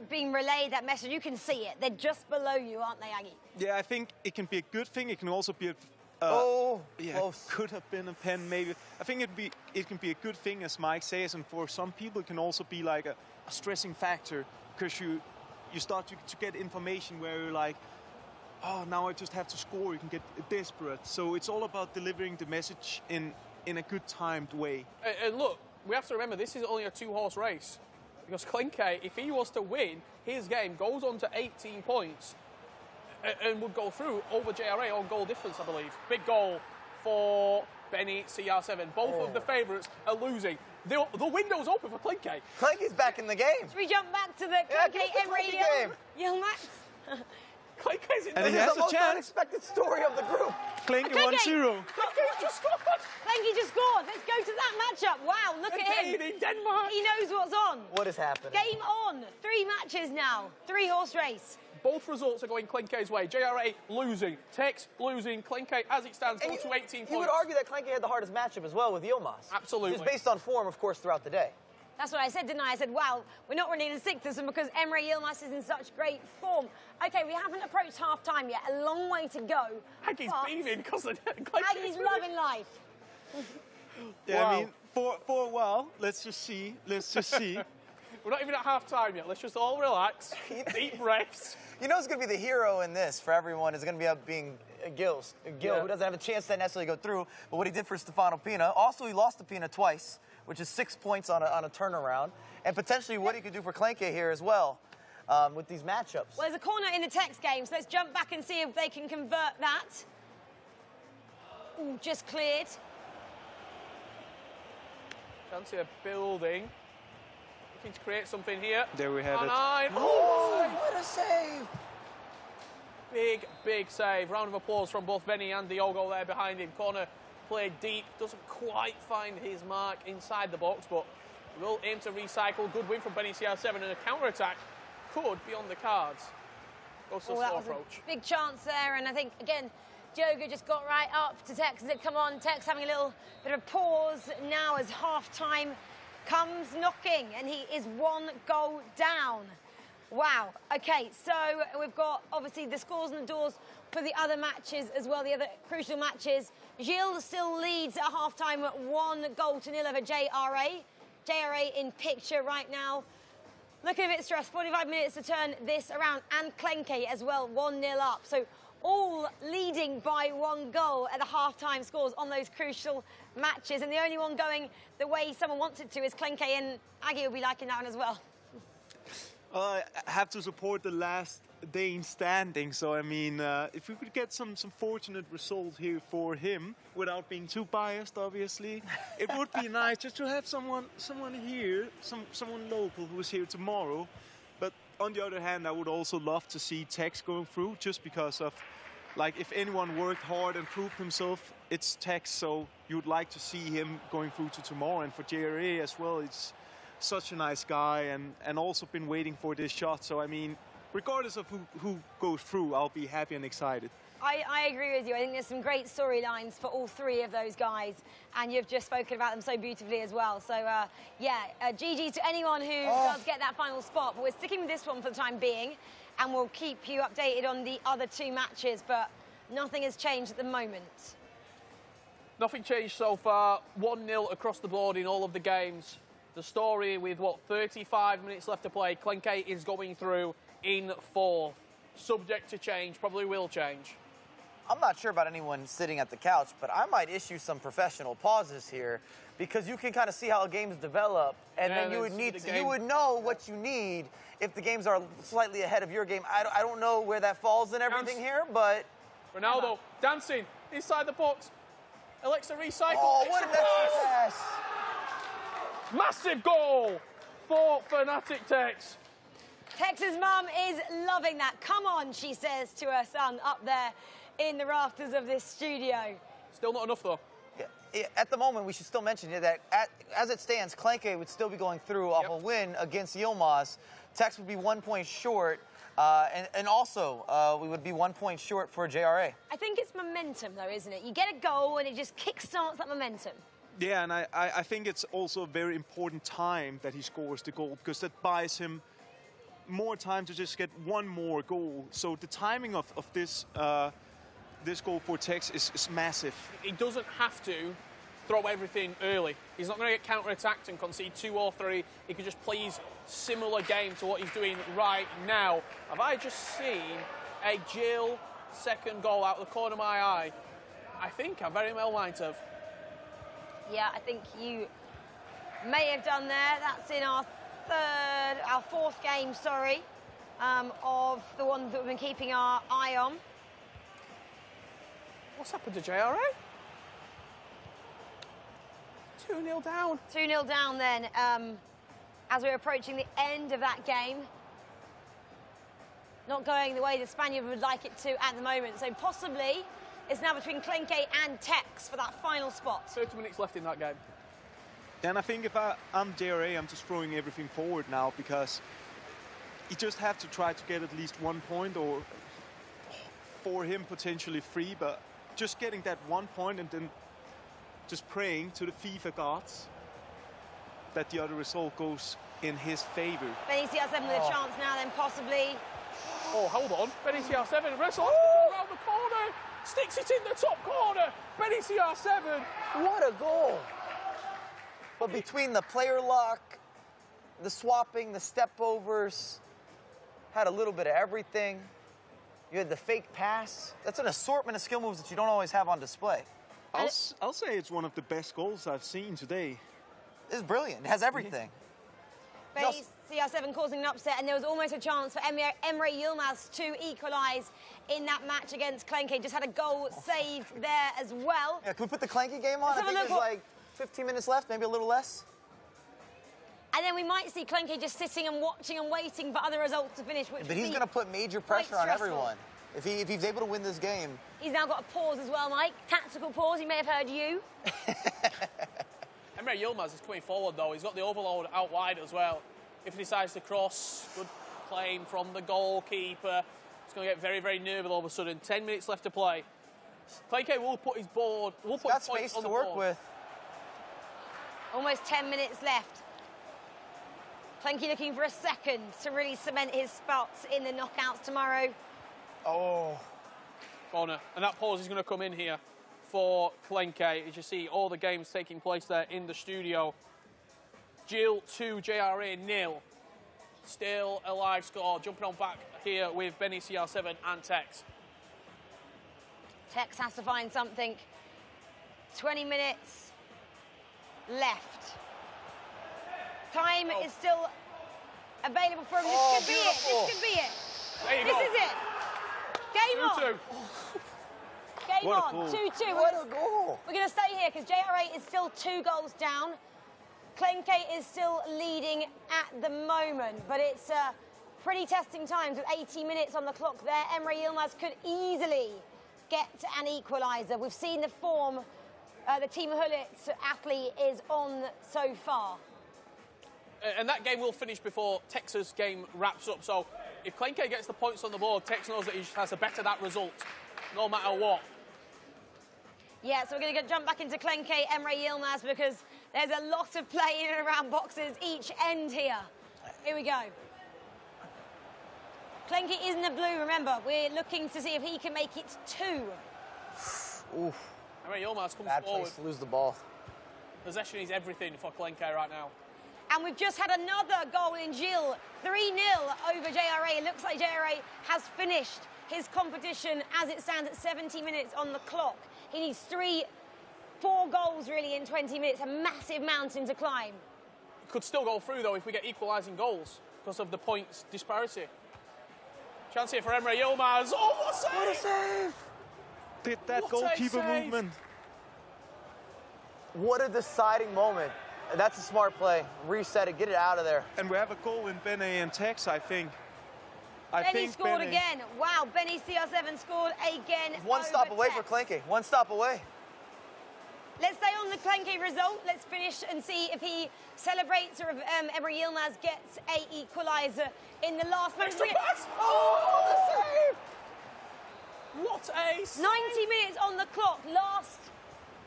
being relayed that message, you can see it. They're just below you, aren't they, Aggie? Yeah, I think it can be a good thing. It can also be a close. Could have been a pen, maybe. I think it can be a good thing, as Mike says, and for some people it can also be like a stressing factor, because you start to get information where you're like, oh, now I just have to score. You can get desperate. So it's all about delivering the message in a good timed way. And look, we have to remember this is only a 2-horse race, because Klinke, if he was to win his game, goes on to 18 points and would go through over JRA on goal difference, I believe. Big goal for Benny CR7. Both of the favourites are losing. The window's open for Klinke. Klinke's back in the game. Should we jump back to the Klinke game? Max? Klinke's in and this he is has the a most chance. unexpected story of the group. Klinke 1-0. Klinke just scored. Klinke just scored. Let's go to that matchup. Wow, look at him. in Denmark. He knows what's on. What is happening? Game on. 3 matches now. 3-horse race. Both results are going Klinke's way. JRA losing, Tex losing, Klinke, as it stands, goes to 18 points. You would argue that Klinke had the hardest matchup as well with Yilmaz. Absolutely. Just based on form, of course, throughout the day. That's what I said, didn't I? I said, wow, we're not running in sixth this one because Emre Yilmaz is in such great form. OK, we haven't approached half-time yet. A long way to go. Aggie's beaming because of Aggie's loving life. Yeah, wow. I mean, for a while, let's just see. We're not even at half-time yet. Let's just all relax. Deep breaths. You know who's going to be the hero in this for everyone is going to be up being Gil, who doesn't have a chance to necessarily go through, but what he did for Stefano Pina. Also, he lost to Pina twice, which is 6 points on a turnaround, and potentially what he could do for Klinke here as well with these matchups. Well, there's a corner in the Tex game, so let's jump back and see if they can convert that. Ooh, just cleared. Chance here building. Looking to create something here. There we have it. Oh, what a save! Big save. Round of applause from both Benny and Diogo there behind him. Corner played deep. Doesn't quite find his mark inside the box, but will aim to recycle. Good win from Benny CR7, and a counter-attack could be on the cards. Goes to a slow approach. Big chance there, and I think, again, Diogo just got right up to Tex. Come on, Tex having a little bit of a pause now as half-time comes knocking, and he is 1 goal down. Wow. OK, so we've got, obviously, the scores and the doors for the other matches as well, the other crucial matches. Gilles still leads at half-time at 1-0 over JRA. JRA in picture right now. Looking a bit stressed. 45 minutes to turn this around, and Klinke as well, 1-0 up. So all leading by 1 goal at the half-time scores on those crucial matches. And the only one going the way someone wants it to is Klinke, and Aggie will be liking that one as well. I have to support the last Dane standing. So I mean, if we could get some fortunate result here for him, without being too biased, obviously, it would be nice just to have someone here, someone local who is here tomorrow. But on the other hand, I would also love to see Tex going through, just because of, like, if anyone worked hard and proved himself, it's Tex. So you'd like to see him going through to tomorrow. And for JRA as well, it's such a nice guy, and also been waiting for this shot. So I mean, regardless of who goes through, I'll be happy and excited. I agree with you. I think there's some great storylines for all three of those guys, and you've just spoken about them so beautifully as well. So, GG to anyone who does get that final spot. But we're sticking with this one for the time being, and we'll keep you updated on the other two matches, but nothing has changed at the moment. Nothing changed so far. 1-0 across the board in all of the games. The story with, 35 minutes left to play. Klenke is going through in fourth. Subject to change, probably will change. I'm not sure about anyone sitting at the couch, but I might issue some professional pauses here, because you can kind of see how games develop, and then you would know what you need if the games are slightly ahead of your game. I don't know where that falls in everything here, but Ronaldo dancing inside the box. Alexa recycle. Oh, what an extra pass! Massive goal for Fnatic Tex. Tex's mum is loving that. Come on, she says to her son up there in the rafters of this studio. Still not enough, though. Yeah, at the moment, we should still mention here that as it stands, Klenke would still be going through off a win against Yilmaz. Tex would be 1 point short, and also we would be 1 point short for JRA. I think it's momentum, though, isn't it? You get a goal, and it just kickstarts that momentum. Yeah, and I think it's also a very important time that he scores the goal, because that buys him more time to just get one more goal. So the timing of this this goal for Tex is massive. He doesn't have to throw everything early. He's not going to get counter-attacked and concede 2 or 3. He can just play his similar game to what he's doing right now. Have I just seen a Jill second goal out of the corner of my eye? I think I very well might have. Yeah, I think you may have done there. That's in our fourth game, of the one that we've been keeping our eye on. What's happened to JRA? 2-0 down. 2-0 down then, as we're approaching the end of that game. Not going the way the Spaniard would like it to at the moment. So possibly it's now between Klenke and Tex for that final spot. 30 minutes left in that game. And I think if I'm JRA, I'm just throwing everything forward now, because you just have to try to get at least 1 point, or for him potentially 3, but just getting that 1 point and then just praying to the FIFA gods that the other result goes in his favor. Benny CR7 with a chance now then, possibly. Oh, hold on. Benny CR7 wrestles around the corner, sticks it in the top corner. Benny CR7. What a goal! But between the player lock, the swapping, the step overs, had a little bit of everything. You had the fake pass. That's an assortment of skill moves that you don't always have on display. I'll say it's one of the best goals I've seen today. It's brilliant. It has everything. Benny CR7 causing an upset, and there was almost a chance for Emre Yilmaz to equalise in that match against Klenke. Just had a goal saved there as well. Yeah, can we put the Klenke game on? I think there's like 15 minutes left, maybe a little less. And then we might see Klenke just sitting and watching and waiting for other results to finish. But he's going to put major pressure on everyone. If he's able to win this game. He's now got a pause as well, Mike. Tactical pause. He may have heard you. Emre Yilmaz is coming forward, though. He's got the overload out wide as well. If he decides to cross, good claim from the goalkeeper. It's going to get very, very nervous all of a sudden. 10 minutes left to play. Klenke will put his board. Will put his space on to the work board. with. Almost 10 minutes left. Klenke looking for a second to really cement his spots in the knockouts tomorrow. Oh. Corner. And that pause is going to come in here for Klenke. As you see, all the games taking place there in the studio. Jill 2, JRA 0. Still a live score. Jumping on back here with Benny CR7 and Tex. Tex has to find something. 20 minutes left. Time is still available for him. This could be it. This could be it. There you This go. is it. Game on. 2-2. Game What a on. goal. 2-2. What a goal. We're going to stay here because JRA is still 2 goals down. Klenke is still leading at the moment, but it's pretty testing times with 80 minutes on the clock there. Emre Yilmaz could easily get an equaliser. We've seen the form the Team Hullet athlete is on so far. And that game will finish before Texas' game wraps up. So if Klenke gets the points on the board, Tex knows that he has to better that result, no matter what. Yeah, so we're going to jump back into Klenke, Emre Yilmaz, because there's a lot of play in and around boxes each end here. Here we go. Klenke is in the blue, remember. We're looking to see if he can make it 2. Oof. Emre Yilmaz comes Bad forward. place to lose the ball. Possession is everything for Klenke right now. And we've just had another goal in Gilles. 3-0 over JRA. It looks like JRA has finished his competition as it stands at 70 minutes on the clock. He needs 4 goals really in 20 minutes. A massive mountain to climb. Could still go through though if we get equalising goals because of the points disparity. Chance here for Emre Yilmaz. Oh, what a save! What a save! Did that What a goalkeeper save. movement. What a deciding moment. That's a smart play. Reset it, get it out of there. And we have a goal in Bene and Tex, I think. Benny scored again. Wow, Benny CR7 scored again. One stop over away Tex. for Klenke. One stop away. Let's stay on the Klenke result. Let's finish and see if he celebrates or if Emre Yilmaz gets a equaliser in the last moment. Extra pass! Oh, the save! What a 90 minutes on the clock. Last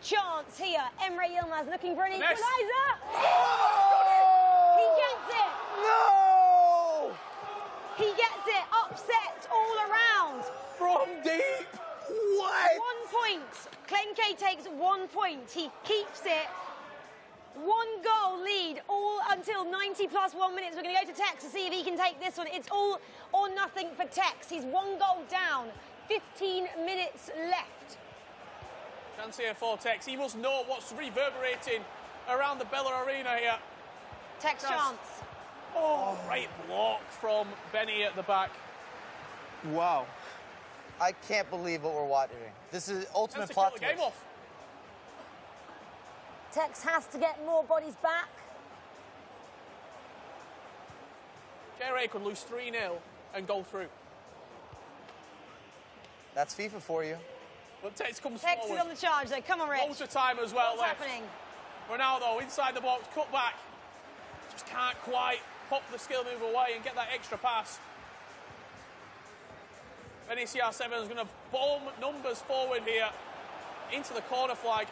chance here. Emre Yilmaz looking for an Next. equaliser. Oh! He gets it. No! He gets it. Upset all around. From deep. What? 1 point. Klenke takes 1 point. He keeps it. 1 goal lead all until 90 plus 1 minutes. We're going to go to Tex to see if he can take this one. It's all or nothing for Tex. He's 1 goal down. 15 minutes left. Chance here for Tex. He must know what's reverberating around the Bella Arena here. Tex chance. Oh, great block from Benny at the back. Wow. I can't believe what we're watching. This is ultimate Chance to plot kill the game twist. off. Tex has to get more bodies back. JRA could lose 3-0 and go through. That's FIFA for you. But Tex comes Tex forward. is on the charge though. Come on, Rich. Loads of time as well What's left. happening? Ronaldo inside the box, cut back. Just can't quite pop the skill move away and get that extra pass. Benny CR7 is going to bomb numbers forward here into the corner flag.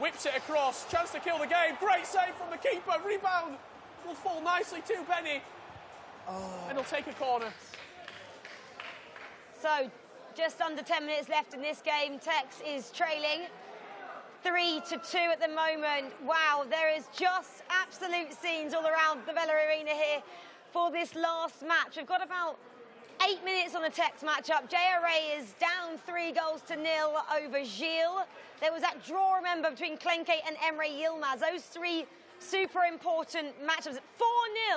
Whips it across. Chance to kill the game. Great save from the keeper. Rebound will fall nicely to Benny. And he'll take a corner. So, just under 10 minutes left in this game. Tex is trailing 3-2 at the moment. Wow, there is just absolute scenes all around the Bella Arena here for this last match. We've got about 8 minutes on the Tex matchup. JRA is down 3-0 over Gilles. There was that draw, remember, between Klenke and Emre Yilmaz. Those 3 super important matchups.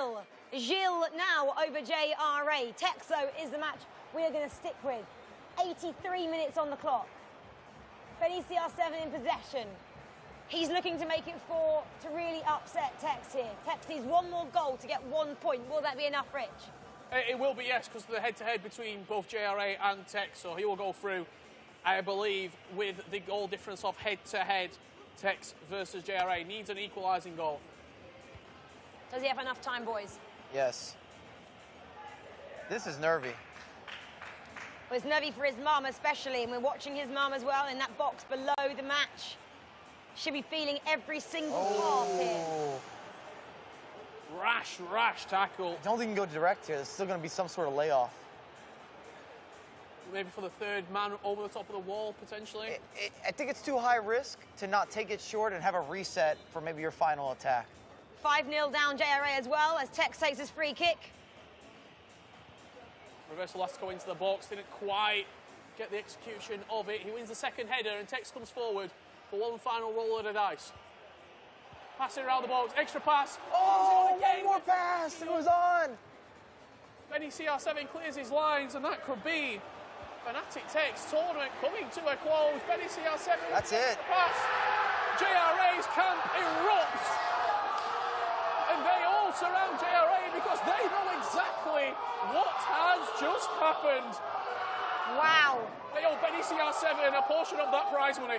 4-0 Gilles now over JRA. Tex, though, is the match we're going to stick with. 83 minutes on the clock. Benny CR7 in possession. He's looking to make it 4 to really upset Tex here. Tex needs 1 more goal to get 1 point. Will that be enough, Rich? It will be, yes, because of the head-to-head between both JRA and Tex, so he will go through, I believe, with the goal difference of head-to-head. Tex versus JRA needs an equalising goal. Does he have enough time, boys? Yes. This is nervy. Well, it's nervy for his mum especially, and we're watching his mum as well in that box below the match. She'll be feeling every single pass here. Rash tackle. I don't think he can go direct here. There's still going to be some sort of layoff. Maybe for the 3rd man over the top of the wall, potentially. I think it's too high risk to not take it short and have a reset for maybe your final attack. 5-0 down JRA as well as Tex takes his free kick. Reversal has to go into the box. Didn't quite get the execution of it. He wins the 2nd header and Tex comes forward for 1 final roll of the dice. Passing around the box. Extra pass. Oh, 1 more pass. It was on. Benny CR7 clears his lines, and that could be Fnatic Tech's tournament coming to a close. Benny CR7. That's it. Pass. JRA's camp erupts. And they all surround JRA because they know exactly what has just happened. Wow. They owe Benny CR7 a portion of that prize money.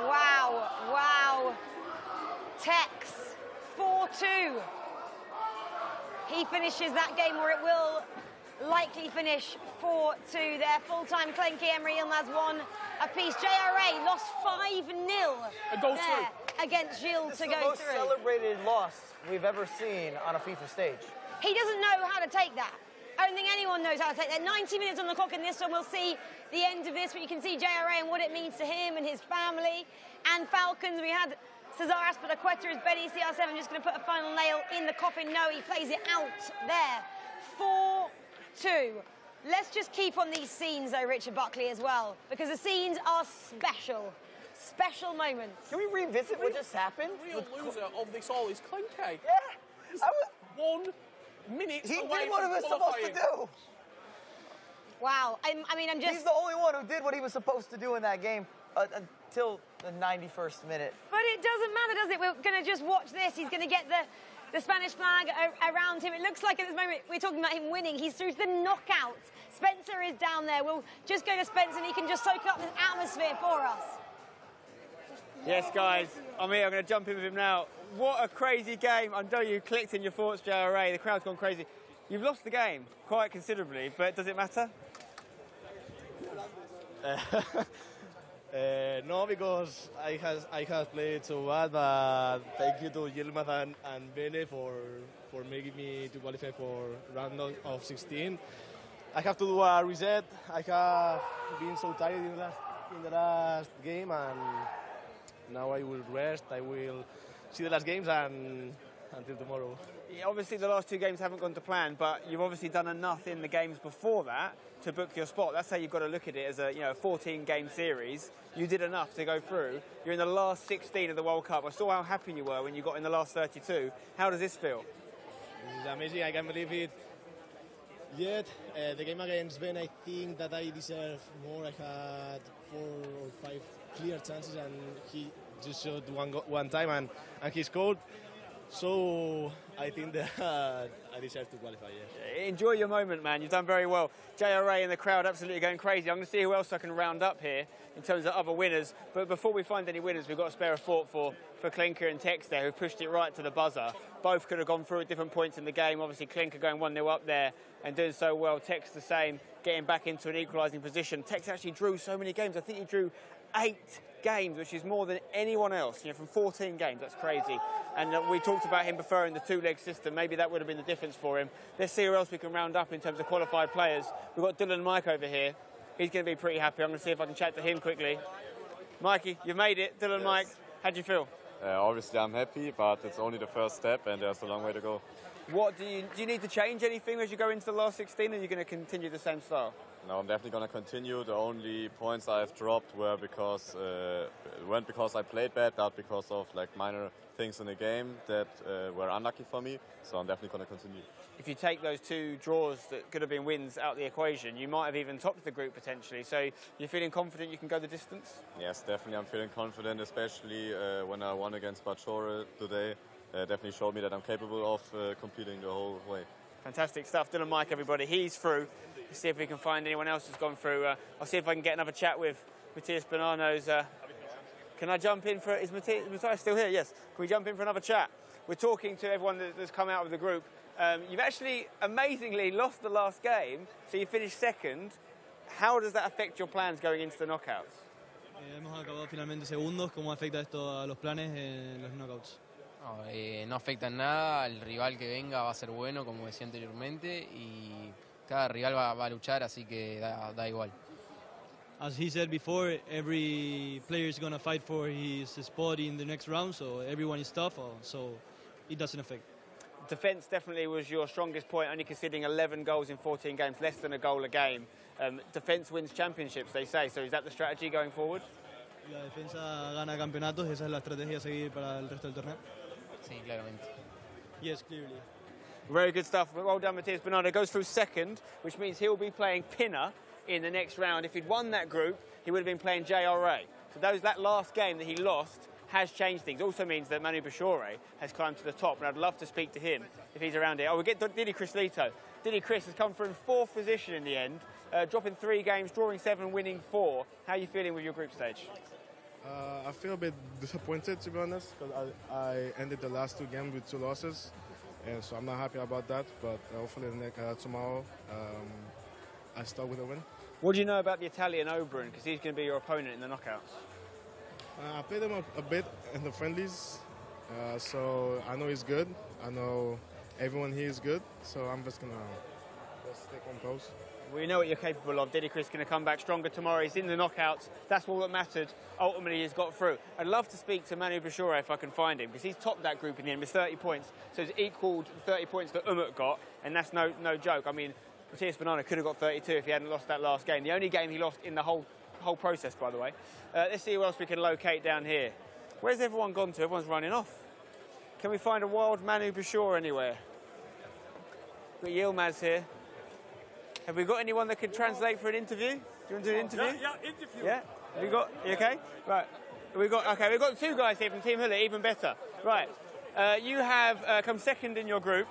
Wow, wow. Tex, 4-2. He finishes that game, or it will likely finish 4-2 there. Full-time Clenky, Emery Yilmaz won a piece. JRA lost 5-0 there against Gilles to go It's the through. most celebrated loss we've ever seen on a FIFA stage. He doesn't know how to take that. I don't think anyone knows how to take that. 90 minutes on the clock in this one. We'll see the end of this, but you can see JRA and what it means to him and his family. And Falcons, we had Cesar Aspilicueta as Benny CR7 just going to put a final nail in the coffin. No, he plays it out there. 4-2. Let's just keep on these scenes, though, Richard Buckley, as well, because the scenes are special. Special moments. Can we revisit what just happened? The real loser of this all is Clenky. Yeah. 1 minute He away did what he from was supposed to qualifying. do. Wow. I mean, I'm just... He's the only one who did what he was supposed to do in that game until the 91st minute. But it doesn't matter, does it? We're going to just watch this. He's going to get the Spanish flag around him. It looks like at this moment we're talking about him winning. He's through to the knockouts. Spencer is down there. We'll just go to Spencer and he can just soak up this atmosphere for us. Yes, guys, I'm here. I'm going to jump in with him now. What a crazy game. I know you clicked in your thoughts, JRA. The crowd's gone crazy. You've lost the game quite considerably, but does it matter? No, because I have played so bad, but thank you to Yilmaz and Bene for making me to qualify for round of 16. I have to do a reset. I have been so tired in the last game, and now I will rest. I will see the last games and until tomorrow. Yeah, obviously, the last 2 games haven't gone to plan, but you've obviously done enough in the games before that to book your spot. That's how you've got to look at it as a 14-game series. You did enough to go through. You're in the last 16 of the World Cup. I saw how happy you were when you got in the last 32. How does this feel? This is amazing. I can't believe it yet. The game against Ben, I think that I deserve more. I had 4 or 5 clear chances, and he just shot one time, and he scored. So I think that I deserve to qualify, yes. Enjoy your moment, man. You've done very well. JRA and the crowd absolutely going crazy. I'm going to see who else I can round up here in terms of other winners. But before we find any winners, we've got to spare a thought for Clinker and Tex there, who've pushed it right to the buzzer. Both could have gone through at different points in the game. Obviously, Clinker going 1-0 up there and doing so well. Tex the same, getting back into an equalising position. Tex actually drew so many games. I think he drew 8 games, which is more than anyone else, from 14 games. That's crazy. And we talked about him preferring the 2-leg system. Maybe that would have been the difference for him. Let's see who else we can round up in terms of qualified players. We've got Dylan Mike over here. He's going to be pretty happy. I'm going to see if I can chat to him quickly. Mikey, you've made it. Dylan Mike, how do you feel? Obviously, I'm happy, but it's only the first step, and there's a long way to go. What do you need to change anything as you go into the last 16, or are you going to continue the same style? No, I'm definitely going to continue. The only points I've dropped were because I played bad, not because of minor things in the game that were unlucky for me. So I'm definitely going to continue. If you take those 2 draws that could have been wins out the equation, you might have even topped the group potentially. So you're feeling confident you can go the distance? Yes, definitely. I'm feeling confident, especially when I won against Bachore today. Definitely showed me that I'm capable of competing the whole way. Fantastic stuff. Dylan Mike, everybody. He's through. Let's see if we can find anyone else who's gone through. I'll see if I can get another chat with Matthias Bonanno's. Can I jump in for... Is Matthias still here? Yes. Can we jump in for another chat? We're talking to everyone that's come out of the group. You've actually amazingly lost the last game, so you finished second. How does that affect your plans going into the knockouts? Hemos acabado finalmente segundos. ¿Cómo afecta esto a los planes en los knockouts? No afecta en nada, el rival que venga va a ser bueno, como decía anteriormente, y cada rival va a luchar, así que da igual. As he said before, every player is going to fight for his spot in the next round, so everyone is tough, so it doesn't affect. Defence definitely was your strongest point, only conceding 11 goals in 14 games, less than a goal a game. Defence wins championships, they say, so is that the strategy going forward? La defensa gana campeonatos, esa es la estrategia a seguir para el resto del torneo. Sí, claramente. Yes, clearly. Very good stuff. Well done, Matías Bernardo. Goes through second, which means he'll be playing Pinner in the next round. If he'd won that group, he would have been playing JRA. So that last game that he lost has changed things. Also means that Manu Bashore has climbed to the top, and I'd love to speak to him if he's around here. Oh, we'll get Didi Crislito. Didi Chris has come through in 4th position in the end, dropping 3 games, drawing 7, winning 4. How are you feeling with your group stage? I feel a bit disappointed, to be honest, because I ended the last 2 games with 2 losses, and so I'm not happy about that. But hopefully tomorrow I start with a win. What do you know about the Italian Oberon? Because he's going to be your opponent in the knockouts. I played him a bit in the friendlies, so I know he's good. I know everyone here is good, so I'm just going to stay composed. We know what you're capable of. Didi Chris is going to come back stronger tomorrow. He's in the knockouts. That's all that mattered. Ultimately, he's got through. I'd love to speak to Manu Bashore if I can find him, because he's topped that group in the end with 30 points. So he's equalled the 30 points that Umut got, and that's no joke. I mean, Matías Bernardo could have got 32 if he hadn't lost that last game. The only game he lost in the whole process, by the way. Let's see who else we can locate down here. Where's everyone gone to? Everyone's running off. Can we find a wild Manu Bashore anywhere? We've got Yilmaz here. Have we got anyone that can translate for an interview? Do you want to do an interview? Yeah, interview. Yeah? You okay? Right. We've got 2 guys here from Team Hullet, even better. Right. You have come second in your group,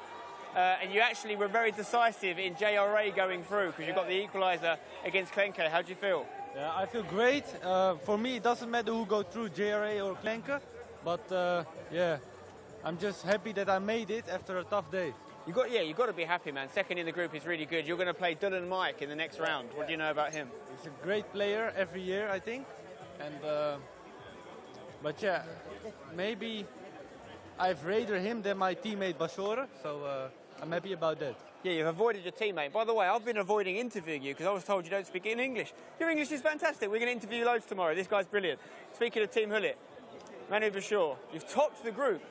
and you actually were very decisive in JRA going through, because you got the equaliser against Klenke. How do you feel? Yeah, I feel great. For me, it doesn't matter who goes through, JRA or Klenke, but yeah, I'm just happy that I made it after a tough day. You've got to be happy, man. Second in the group is really good. You're going to play Dylan Mike in the next round. What do you know about him? He's a great player every year, I think. And but yeah, maybe I've rather him than my teammate Bashore, so I'm happy about that. Yeah, you've avoided your teammate. By the way, I've been avoiding interviewing you because I was told you don't speak in English. Your English is fantastic. We're going to interview you loads tomorrow. This guy's brilliant. Speaking of Team Hullet, Manu Bashore, you've topped the group.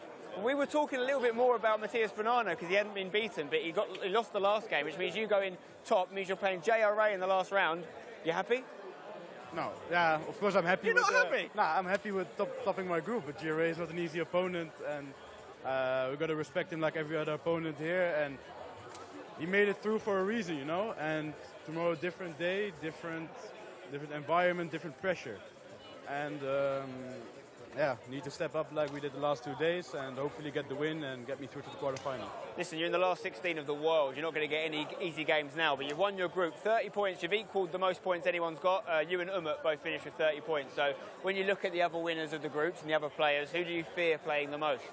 We were talking a little bit more about Matías Bernardo because he hadn't been beaten, but he lost the last game, which means you go in top, means you're playing JRA in the last round. You happy? No, yeah, of course I'm happy. You're not happy? Nah, I'm happy with topping my group, but JRA is not an easy opponent, and we've got to respect him like every other opponent here, and he made it through for a reason, you know, and tomorrow different day, different environment, different pressure, and yeah, need to step up like we did the last 2 days and hopefully get the win and get me through to the quarterfinal. Listen, you're in the last 16 of the world. You're not going to get any easy games now, but you've won your group. 30 points. You've equalled the most points anyone's got. You and Umut both finished with 30 points. So when you look at the other winners of the groups and the other players, who do you fear playing the most?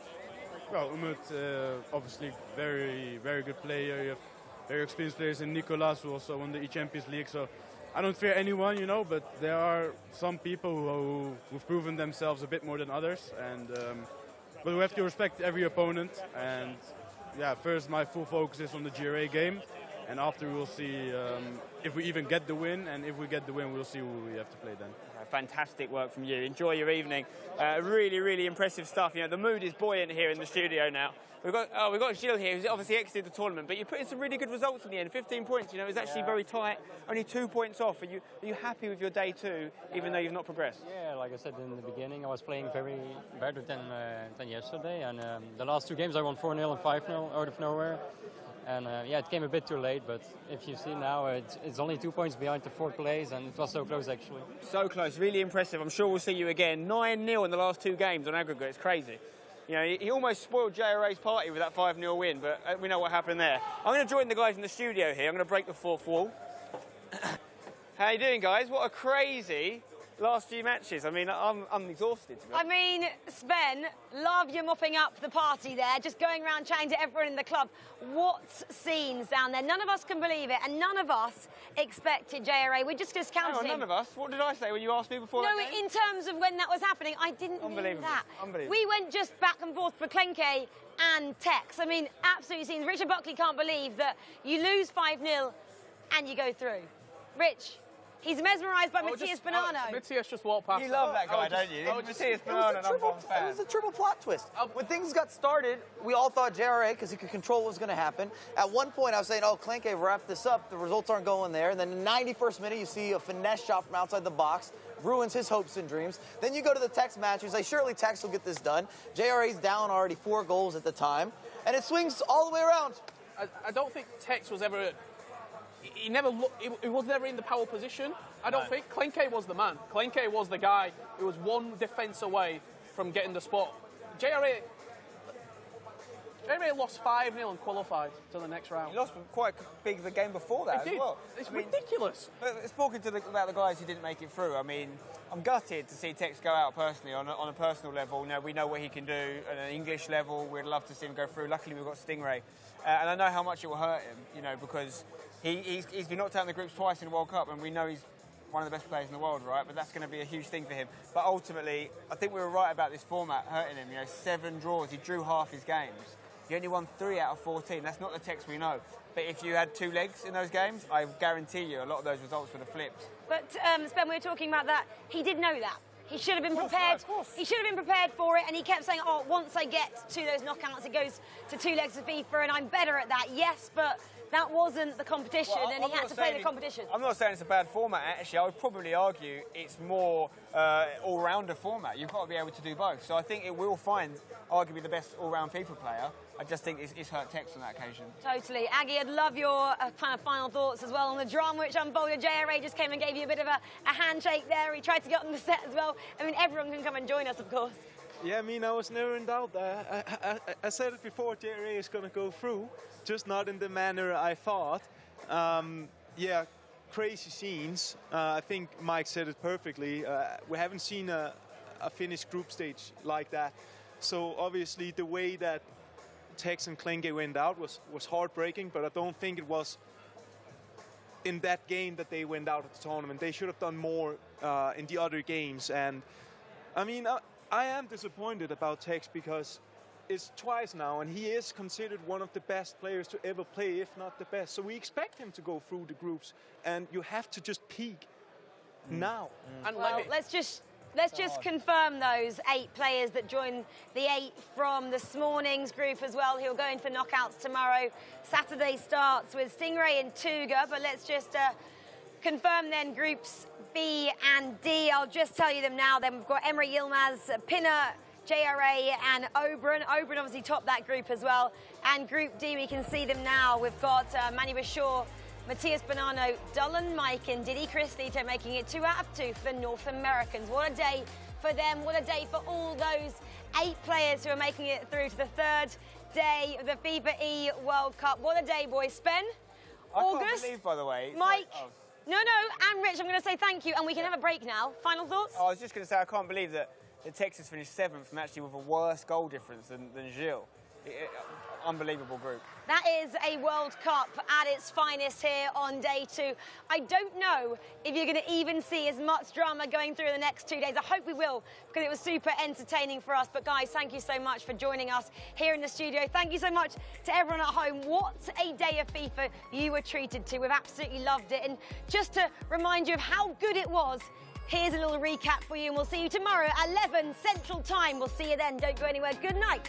Well, Umut, obviously very, very good player. You have very experienced players in Nicolas, who also won the E-Champions League. So I don't fear anyone, you know, but there are some people who've proven themselves a bit more than others. And but we have to respect every opponent. And yeah, first my full focus is on the GRA game. And after we'll see if we even get the win. And if we get the win, we'll see who we have to play then. Fantastic work from you. Enjoy your evening. Really, really impressive stuff. You know, the mood is buoyant here in the studio now. We've got Gilles here, who's obviously exited the tournament, but you put in some really good results in the end. 15 points, you know, it's actually very tight. Only 2 points off. Are you happy with your day 2, even though you've not progressed? Yeah, like I said in the beginning, I was playing very better than yesterday, and the last 2 games I won 4-0 and 5-0 out of nowhere. And yeah, it came a bit too late, but if you see now, it's only 2 points behind the 4th place, and it was so close actually. So close, really impressive. I'm sure we'll see you again. 9-0 in the last 2 games on aggregate. It's crazy. You know, he almost spoiled JRA's party with that 5-0 win, but we know what happened there. I'm going to join the guys in the studio here. I'm going to break the 4th wall. How you doing, guys? What a crazy last few matches. I mean, I'm exhausted. I mean, Sven, love you mopping up the party there, just going around chatting to everyone in the club. What scenes down there? None of us can believe it, and none of us expected JRA. We just discounted him. None of us? What did I say when you asked me before that game? In terms of when that was happening, I didn't mean that. We went just back and forth for Klenke and Tex. I mean, absolutely scenes. Richard Buckley can't believe that you lose 5-0 and you go through. Rich, he's mesmerised by Matías Bernardo. Matías just walked past. You love that guy, don't you? Matías Bernardo, it was a triple plot twist. When things got started, we all thought JRA, because he could control what was going to happen. At one point, I was saying, oh, Klenke wrapped this up. The results aren't going there. And then in the 91st minute, you see a finesse shot from outside the box. Ruins his hopes and dreams. Then you go to the Tex match. You say, surely Tex will get this done. JRA's down already 4 goals at the time. And it swings all the way around. I don't think Tex was ever. He never looked. He was never in the power position. I don't think. Klenke was the man. Klenke was the guy who was one defence away from getting the spot. JRA lost 5-0 and qualified to the next round. He lost quite big the game before that as well. It's ridiculous. Talking about the guys who didn't make it through, I mean, I'm gutted to see Tex go out personally on a personal level. You know, we know what he can do at an English level. We'd love to see him go through. Luckily, we've got Stingray. And I know how much it will hurt him, you know, because he's been knocked out in the groups twice in the World Cup, and we know he's one of the best players in the world, right? But that's going to be a huge thing for him. But ultimately, I think we were right about this format hurting him. You know, 7 draws. He drew half his games. He only won 3 out of 14. That's not the Tex we know. But if you had 2 legs in those games, I guarantee you a lot of those results would have flipped. But, Spen, we were talking about that. He did know that. He should have been prepared. He should have been prepared for it, and he kept saying, oh, once I get to those knockouts, it goes to 2 legs of FIFA, and I'm better at that. Yes, but that wasn't the competition, and he had to play the competition. I'm not saying it's a bad format, actually. I would probably argue it's more all-rounder format. You've got to be able to do both. So I think it will find arguably the best all-round FIFA player. I just think it's hurt Tex on that occasion. Totally. Aggie, I'd love your kind of final thoughts as well on the drama which unfolded. JRA just came and gave you a bit of a handshake there. He tried to get on the set as well. I mean, everyone can come and join us, of course. Yeah, I mean, I was never in doubt. I said it before, JRA is going to go through, just not in the manner I thought. Yeah, crazy scenes. I think Mike said it perfectly. We haven't seen a finished group stage like that. So obviously the way that Tex and Klenke went out was heartbreaking, but I don't think it was in that game that they went out of the tournament. They should have done more in the other games. And I mean, I am disappointed about Tex because it's twice now, and he is considered one of the best players to ever play, if not the best. So we expect him to go through the groups, and you have to just peak now. And well, let's just confirm those 8 players that joined the 8 from this morning's group as well, who will go into the knockouts tomorrow. Saturday starts with Stingray and Tuga, but let's just confirm then groups B and D. I'll just tell you them now. Then we've got Emre Yilmaz, Pinner, JRA and Oberon. Oberon obviously topped that group as well. And Group D, we can see them now. We've got Manny Bashir, Matthias Bonanno, Dolan, Mike and Didi Cristito making it 2 out of 2 for the North Americans. What a day for them. What a day for all those 8 players who are making it through to the 3rd day of the FIFAe World Cup. What a day, boys. Spen, August, can't believe, by the way. Mike, no, and Rich, I'm going to say thank you, and we can have a break now. Final thoughts? I was just going to say, I can't believe that Texas finished 7th and actually with a worse goal difference than Gilles. Unbelievable group. That is a World Cup at its finest here on day 2. I don't know if you're going to even see as much drama going through the next 2 days. I hope we will, because it was super entertaining for us. But guys, thank you so much for joining us here in the studio. Thank you so much to everyone at home. What a day of FIFA you were treated to. We've absolutely loved it. And just to remind you of how good it was, here's a little recap for you, and we'll see you tomorrow at 11 Central Time. We'll see you then. Don't go anywhere. Good night.